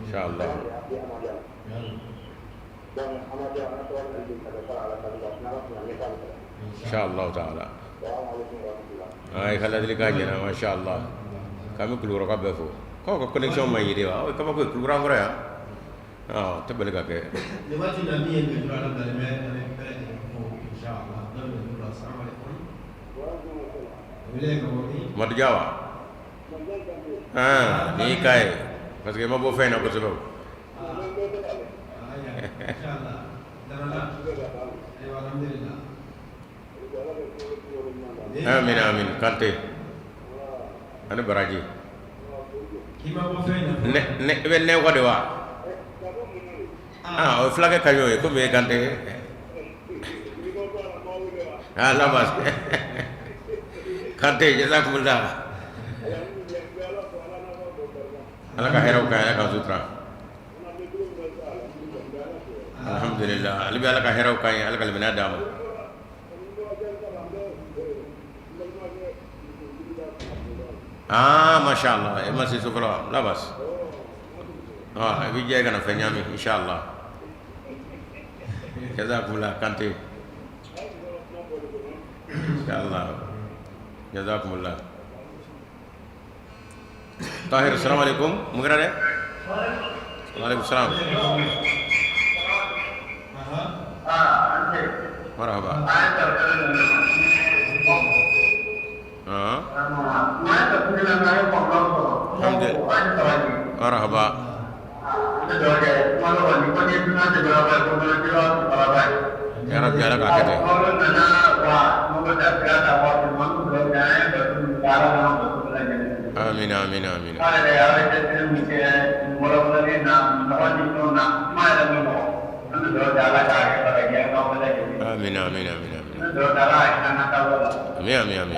insyaallah insyaallah taala ay kala dili kajena masyaallah kami keluar kabeh fo ko connection ma yidi wa ko ko keluar ngora ya tebel ka ke lewati na mi en jura ala dalme ne pere ko insyaallah dan assalamu alaikum Madu Jawa ni kay parce que ma bo fay na ko sabab amin amin kante ane baraji ne ko de wa o flage kayo ko be kante labas kante jazakumullah ala ka heraw ka ala ka sutra alhamdulillah alibi ala ka heraw ka ala ka lebena dama mashallah e masi sufra labas bi jega na fenyami inshallah jazakumullah kante inshallah jazakumullah Tahir assalamualaikum mungkin ada Waalaikumsalam marhaba marhaba ya Rabbi ala kakete amin amin amin amin amin amin amin amin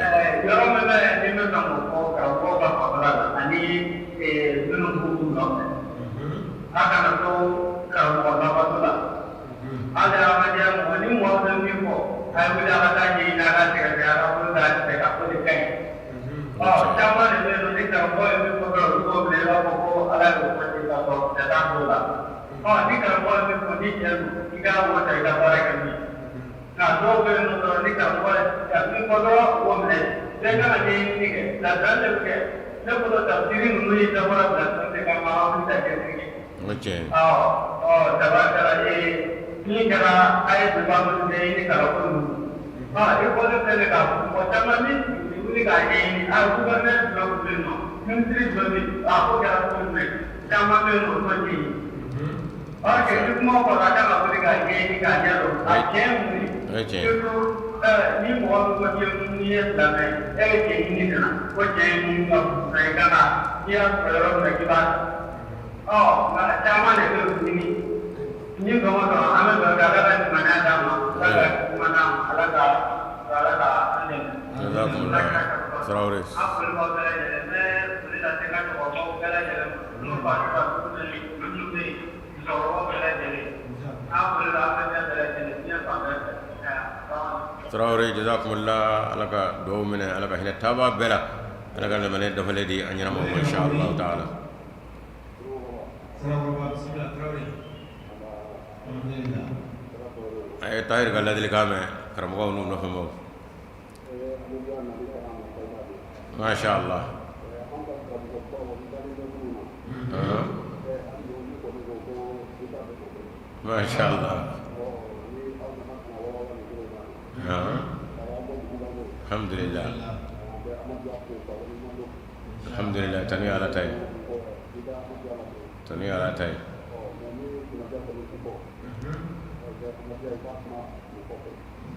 okay ini kira ayat berbangun ini kalau pun itu boleh terlihat macam ini kaji ini aku kan belum belum menteri belum aku kira pun sama belum lagi oke itu mau berada aku kaji ini kaji loh aja itu ini mau macam ini sampai ini kan macam ini mereka nak dia belum lagi zaman itu ini ini kamu tahu, anda berada di mana sama, mana ada ini. Seratus. Apa yang kau belajar? Saya tengah kau belajar. Belum pasti belum ni. Kau belajar. Apa yang belajar? Dia pakai. Seratus. Jazakumullah. Alaka 2 minit. Alaka hina taba bela. Alaka lemane dafale di anjana mo insyaallah taala. ay tahir galla dil kame karamo no no famo masha Allah masha Allah alhamdulillah alhamdulillah tani ala tay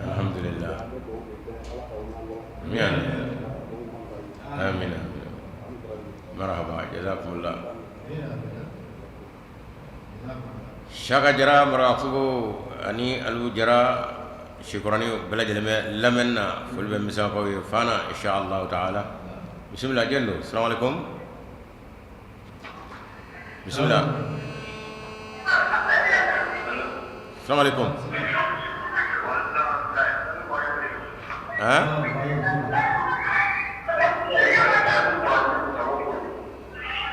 alhamdulillah amin marhaba jazakumullah shaka jara marafugo ani alu jara syukrani bela jalame lamenna fulbe misako fana insyaallah taala bismillah jallo assalamualaikum bismillah assalamualaikum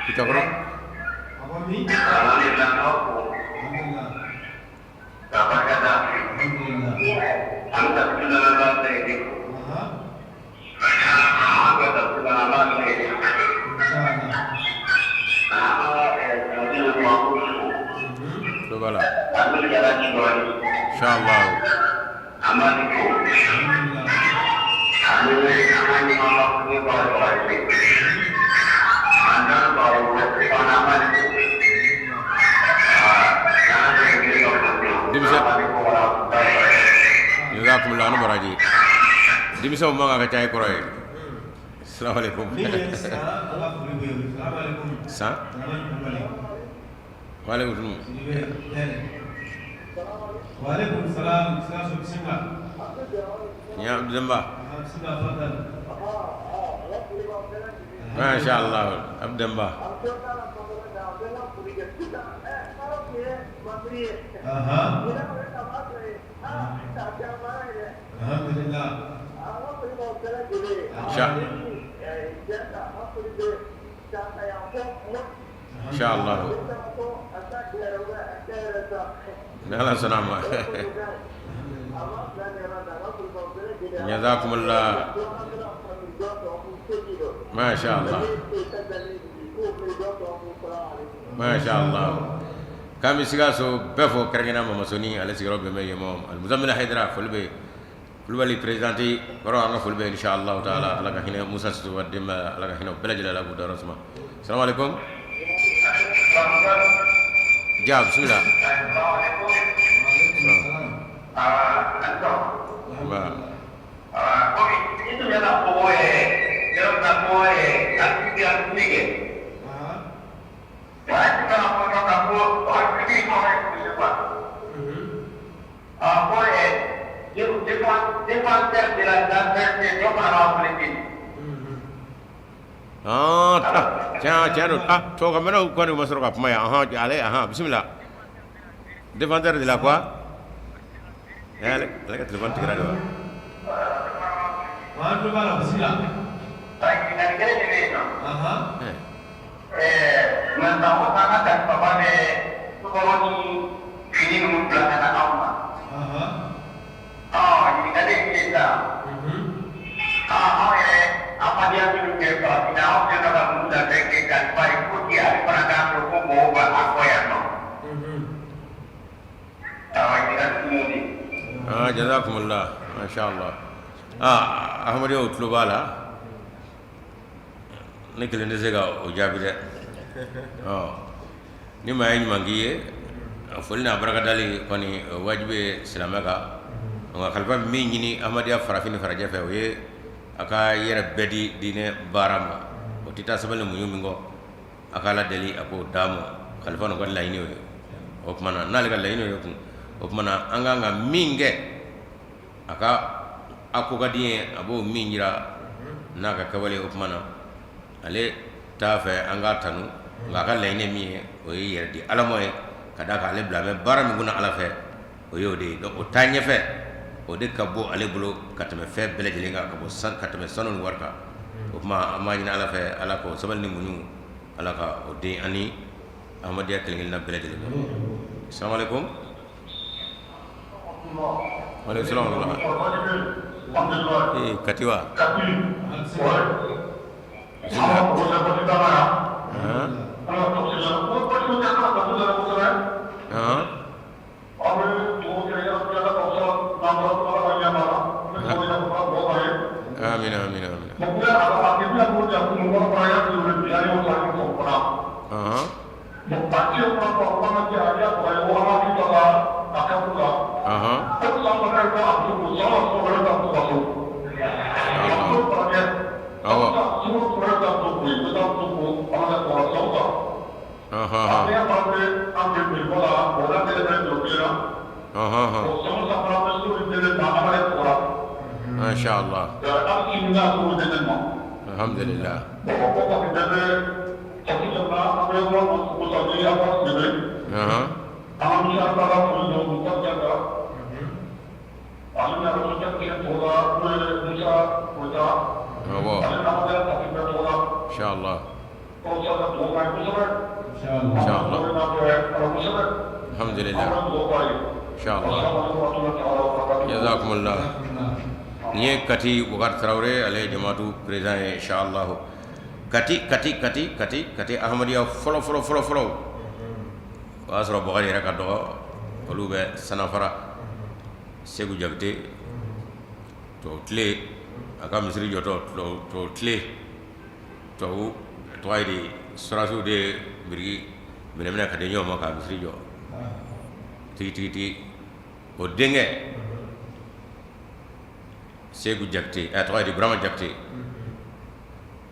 kita kurang apa ni alhamdulillah apa kata alhamdulillah anta billah sayyidi kata billah sayyidi Coba lah. Insyaallah. Aman itu. Alhamdulillah. jazakumullah anu baraji dimisa mo nga ka tay ko roy assalamu alaikum sa wa alaikum salam bismillah ya abdamba ma sha Allah abdamba alhamdulillah insyaallah dalam sanama jazakumullah masya Allah masya Allah kami sigaso befo kerengena mama soni ala sigaro be me yemo al muzammil haydara fulbe fulbali présidenti baro anga fulbe inshallah taala ala ka hina musa su wadde ma ala ka hina belajala la bu darasma assalamu alaikum jawab bismillah itu ya tak boleh tapi dia sedikit Coba mana kau ni masuk apa ya? Ale, bismillah. Defender de la quoi? Ya, lagi telepon tiga dua. Mana mana bismillah. Mentahu sangat dan kepada koloni ini memperlakukan Allah. Jadi tadi kita. Apa dia minum kalau tidak dia dalam muda terkekan baik putih hari peragaan hukum mau aku yang no. Ini kan mudi. Jazakumullah, masya Allah. Ahmad yo tlubala. Ni kelen de sega o jabi de. Ni may mangiye fulna baraka dali koni wajibe silamaka nga khalfa mi nyini Ahmadiya farafini faraja fe we aka yere bedi dine barama o tita sabal mu yumingo akala dali ako damo khalfa no galla ini o mana nalga la ini o mana anga minge aka ako gadie abo minjira naga kawale o mana ale tafe anga tanu ngaka la ini mi o yere di alamoy kada ka ale blame baram guna ala fe o yodi do o tanye fe o de kabo ale bulu katame fe bele jelinga kabo san katame sanon warka o ma amani ala fe ala ko sabal ni munyu ala ka o de ani Ahmadiya kelingil na bele jelinga assalamu alaikum wa alaikum salam wa rahmatullah katiwa Amin amin amin. Masya Allah. Alhamdulillah. Insyaallah. Insyaallah. Alhamdulillah. Insyaallah. Jazakumullah. Nye kati Boubacar Traoré ale jamaatu président inshallah kati Ahmadiya folo wasro Boubacar rek do olube sanafara Segu Jagte to tle aka misri joto to tle to ay di surasu de biri benemena ka de nyoma ka misri jo ti o denge Segu Jakte to ay di Brahma Jakte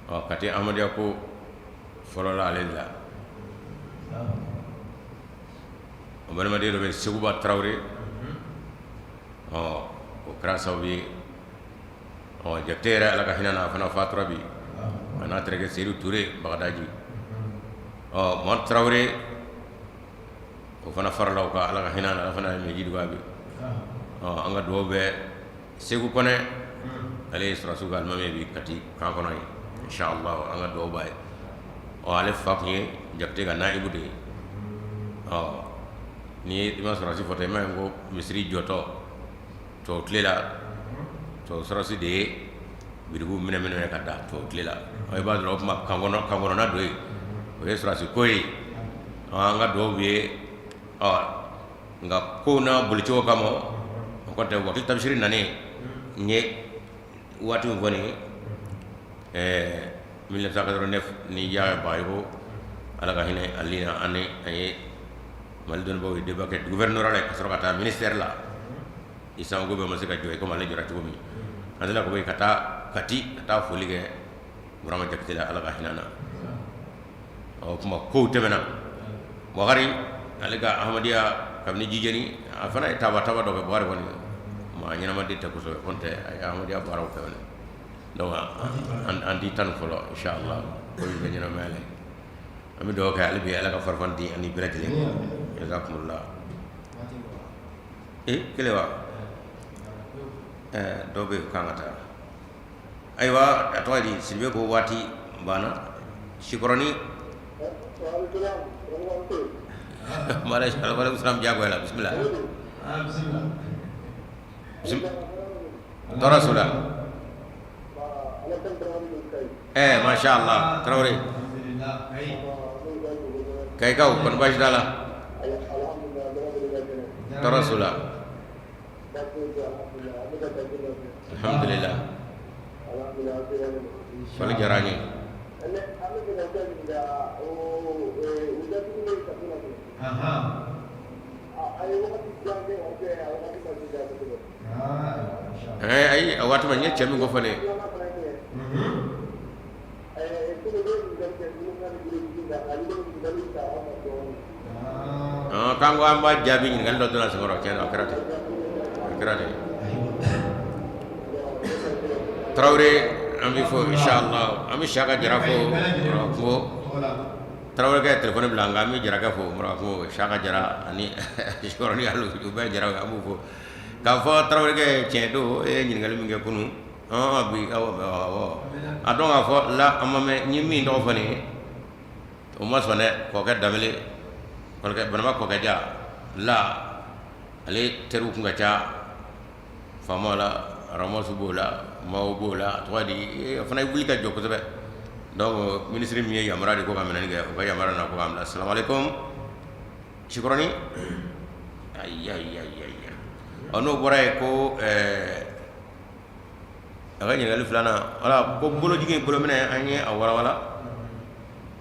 o kati Ahmadiyya ko folola alela o bana madiro be Segu Ba Traoré o krasa bi o Jakte ra ala ka hinana fana fatura bi ana trege Seydou Touré Bagadaji o Mon Traoré o fana farlaw ka ala ka hinana ala fana me jidu babi o anga do be Segu Kone ale surasu gal mame bi kati kan kono inshallah anga do bay o ale fakye Jakte ga naibu de o ni dima surasu fote ma ngo misri joto to tlela to surasu de birubu mine kada to tlela ay ba do ma kangono na do o surasu koy anga do be o nga ko na bulicho kamo ko te wakil tabshiri nane nye wati ngoni 1989 ni ya bayo ala ka hine alina ane ay maldon bo de baket gouverneur ala ka sorata ministère la isa ngo be masika joy ko mala jora tumi adala ko be kata folige Brahma Jakte la ala ka hinana o kuma ko temena wagari alaga Ahmadiyya kamni jijeni afana taba do ko bare woni ma ñama di takuso konte ay Ahmadiyya baraw kawne donc andi tan folo inshallah ko be ñana mele ami do ka albi ala ka farfanti ani biratle jazakumullah kelewa do be kangata aywa atwadi silbe ko wati bana shikroni Waalaikumsalam jago lah bismillah Tora sudah Masya Allah Traoré kayak kau penbahas dalah Tora sudah Alhamdulillah Paling jarangnya ay awat man ñe chami go fane kango amba jabi ni ngal do la sangoro ken akrate Traoré ami fo inshallah ami shaka jarafo ko Traoré ke telefon belanga mi jaraka fo mrako shaka jara ani shoroni alu be jara amu fo ka fo Traoré ke chedo ni ngal mi nge kunu bi awo adonga fo la amame nyimi ndo fani o mas fane ko ka damele ko ka banama ko ka ja la ale teru kunga cha famala ramasu bola mau bola twadi fana buli ka joko be donc ministre mi yamara di ko kamena ni ga yamara na ko am assalamualaikum syukrani ayya ono boray ko aga ni gal fulana wala ko bolo jigi bolo mene anye awara wala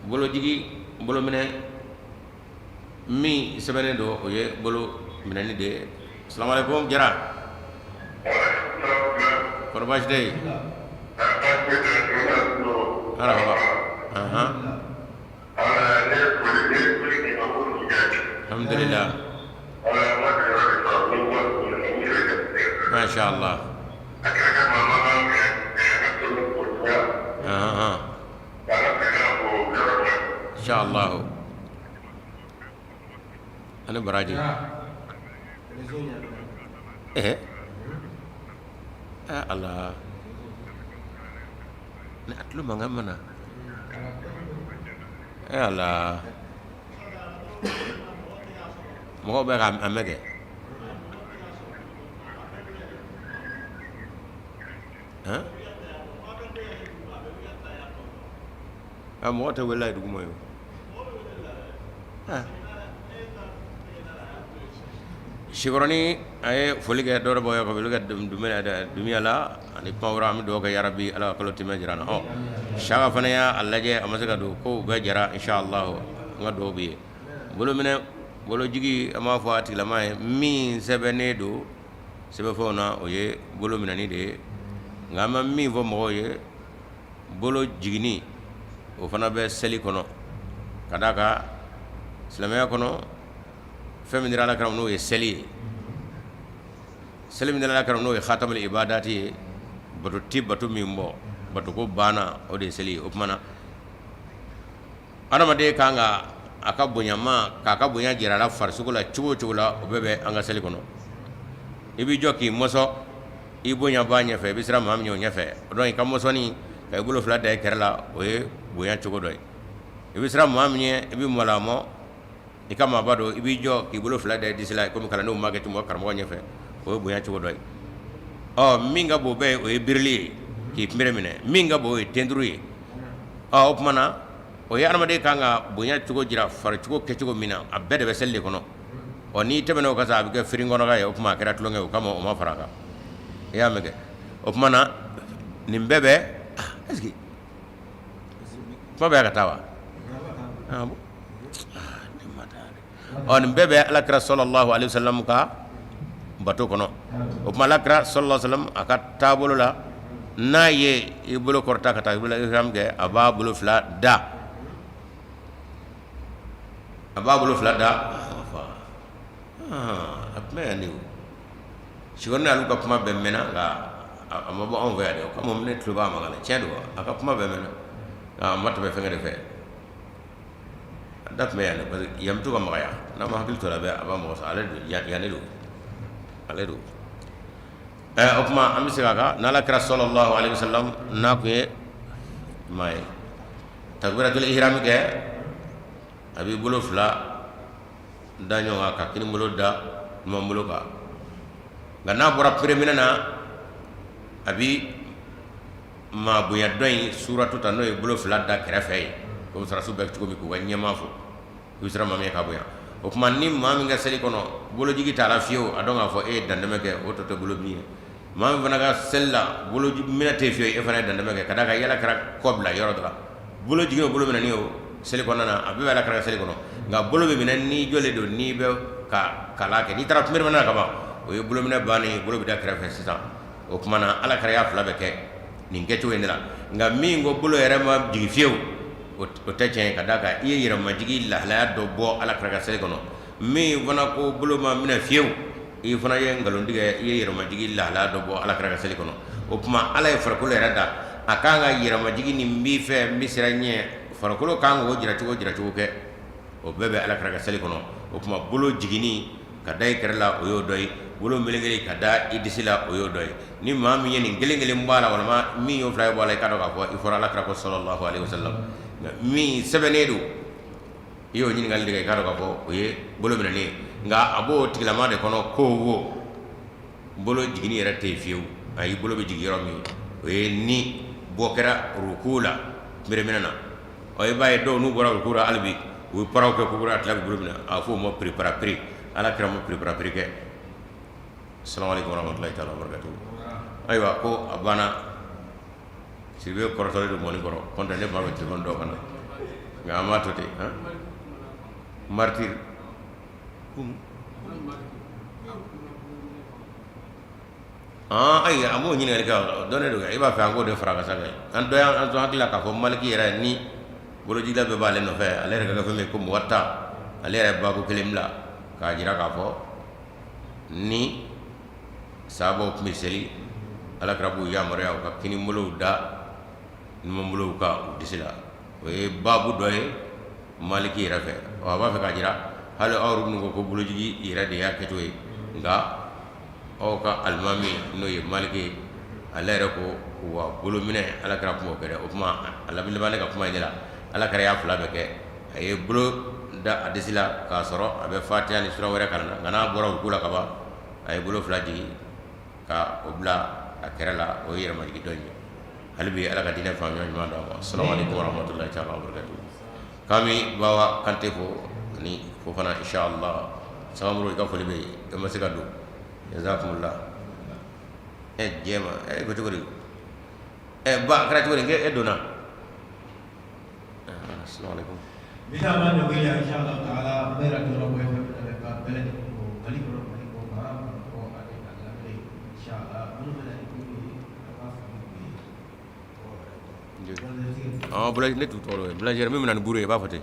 bolo jigi bolo mene mi sebene do oye bolo mene ni de assalamualaikum jara Korbash day. Marhaba. Alhamdulillah. Masya Allah. Insya Allah. Ana baraji. Allah. Ni atlu mangamana. Allah. Mo ba ram amage. Mo ta wallahi du moyo. Syukurani ay folige doro boyo ko biluga dumena da dumiala ani pawra mi do ga ya rabbi ala kaloti me jirana o shaga fana ya allaje amasaga do ko ga jara inshallah nga do bi bolo mine bolo jigi ama fo ati la may mi sebene do sebe fo na o ye bolo mine ni de ngama mi fo mo ye bolo jigini o fana be seli kono kadaka islamaya kono femindira la karam no ye seli mindira la karam no ye khatamul ibadati batu tibatu mimbo batu ko bana o de seli o mana adama de kanga aka bonyama kaka bonya jirala farsugo la chugo la o bebe anga seli kono ibi joki moso ibonya banya fe bisra mam nyo nyafe don kam moso ni kay bulo fla de kerla o ye bonya chugo doy ibi sra mam nye ibi molamo ikama bado ibi jo ki bulo fla de disila ko mi kala no magati mo karmo nyafe o bonya chugo doy o minga bo be o e birli ki miremine minga bo e tendruyi o mana o ya armade kanga bonya chugo jira far chugo ke chugo mina abede be selle kono o ni tebeno ka sa be firingono ga o kuma kera tlonge o kama o ma faraka ya mege o mana nimbebe eski fa be ka tawa o nimbebe alakra sallallahu alaihi wasallam ka bato kono o malakra sallallahu alaihi wasallam aka tabolo la naye ibulo korta kata ibulo ihram ge aba bulo fla da ababulu flada apme ani shigonna lu ka kuma bemmena ga amabo on veade ko mom ne tuba magala cedo aka kuma bemmena matta be fengade fe daf me yana parce que yam tuba magaya na ma hakil to la be aba mo sa ale ya ne do ale do o kuma amisi ga nala kra sallallahu alaihi wasallam na ko may takbiratul ihram ge abi bulo fla daño ka kini bulo da mo bulo ka ganna bora premina na abi ma buya doy suratu tano e bulo fla da krefe ko sara su bek ko mi ko wanyama fo usra ma me ka buya o kuma nim ma mi nga seli kono bulo jigi tala fio adonga fo e dandeme ke o to bulo mi ma mi vanaga sella bulo minate fio e fana dandeme ke kada ka yala kara kobla yoro dra bulo jigi bulo mina ni o seli kono na abi wala kara seli kono nga bolo be mina ni jole do ni be ka kala ke ni tara tumir mana ka ba o yo bolo mina bani bolo be da kara fe sita o kuma na ala kara ya fla be ke ni ngeto endela nga mi ngo bolo yere ma jigi fiew o te chen ka daga iye yere ma jigi la la do bo ala kara seli kono mi vana ko bolo ma mina fiew e fana ye ngalo ndige iye yere ma jigi la la do bo ala kara seli kono o kuma ala e fara ko le rada akanga yere ma jigi ni mbi fe mbi siranye farakolo kango jira chugo ke o bebe ala kara seli kono o kuma bolo jigini kadai kerla o yo doy bolo melengeli kada idisila o yo doy ni mami yeni gelengeli mbala wala ma mi yo fly wala kado ka fo ifora ala kara ko sallallahu alaihi wasallam mi sebenedu yo nyini ngal diga kado ka fo o ye bolo menani nga abo tigla de kono ko wo bolo jigini era te fiu ay bolo be jigi romi o ye ni bokera rukula mere menana o e baye do nu bora rukura albi wi paraw ke kubura atlab grubina afo mo prepara pri ala kram mo prepara pri ke assalamu alaikum warahmatullahi taala wabarakatuh aywa ko abana sibe korotole do moni koro konta ne barbe telefon do kana nga amato te ha martir ay amo nyine ka donne do ga iba fa ngo de fraga saga an do an zo hakila ka fo maliki era ni bolo jigla be bale no fe alere ga fe me ko watta alere babu kelimla ka jira ka fo ni sabo miseli ala krabu ya mara ka kini mulu da ni mulu ka disila we babu doye maliki rafe wa ba fe ka jira hal awru ngo ko bolo jigi ira de ya ketoy nga o ka almami no ye maliki alere ko wa bolo mine ala krabu mo kere o kuma ala bilbane ka kuma dela ala kare ya fula be ke ay bulo da adisila ka soro abe fatiha ni sura wara kana ngana bora kula ka ba ay bulo fula jigi ka obla akerala o yira ma jigi donyo halbi ala ka dina fami ma do assalamu alaikum warahmatullahi taala wabarakatuh kami bawa kante fo ni fo fana inshallah samamro ka fo libe e masika do jazakumullah jema ko jogori ba kara jogori nge dona assalamu alaikum bisa man no ya inshallah taala bera do ro ko fe ka bele ko malik ko ka ko ade Allah bele inshallah mun bele ko bula ne tu tolo bula jermi mi nan buru e ba fate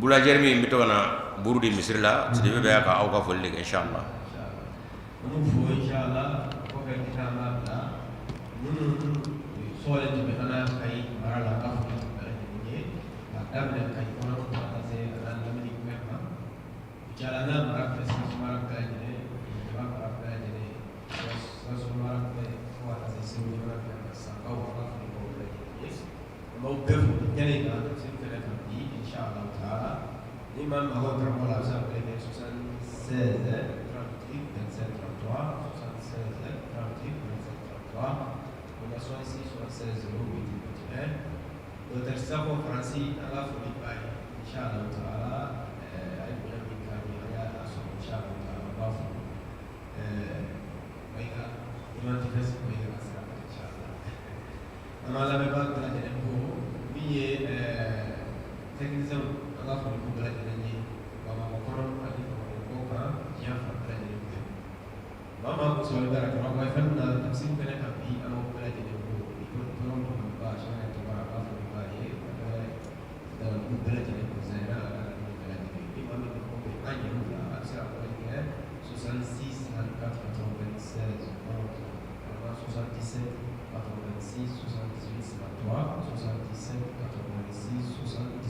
bula jermi mi to na buru di misir la ci be ka aw ka folle inshallah mun fo inshallah ko be kita ma la mun sole to be ana kai marala ka fo ni da be kai ko na ko ta se ran la mi ko ma jalana marak fe sa marak ka ni ba marak ka ni so marak fe ko ta se se ni marak ka sa ka wa ka ni ko be yes mo be fo ni ni ka se ke la ni inshallah taala imam Abu Bakar al-Azhar be 76 relação ici sur 16 euros le terceiro français alla fulipai inshallah taala ay bulami kami ya aso inshallah taala bafu baika iman tifes baika asra inshallah amala be bak la jene ko biye technism alla fulipai la jene bama ko koron adi ko ka ya fa la jene mama ko so dara ko ko fanna tafsir kana ka bi amo bala jene ko ko ko ba shana to ba ba ko ba ye da ko bala jene ko zaira bala jene imam ko ko anya la asra ko ni 66 94 96 77 86 78 73 77 86 78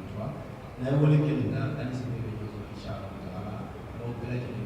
73 la wala kelina ani se be inshallah taala amo bala jene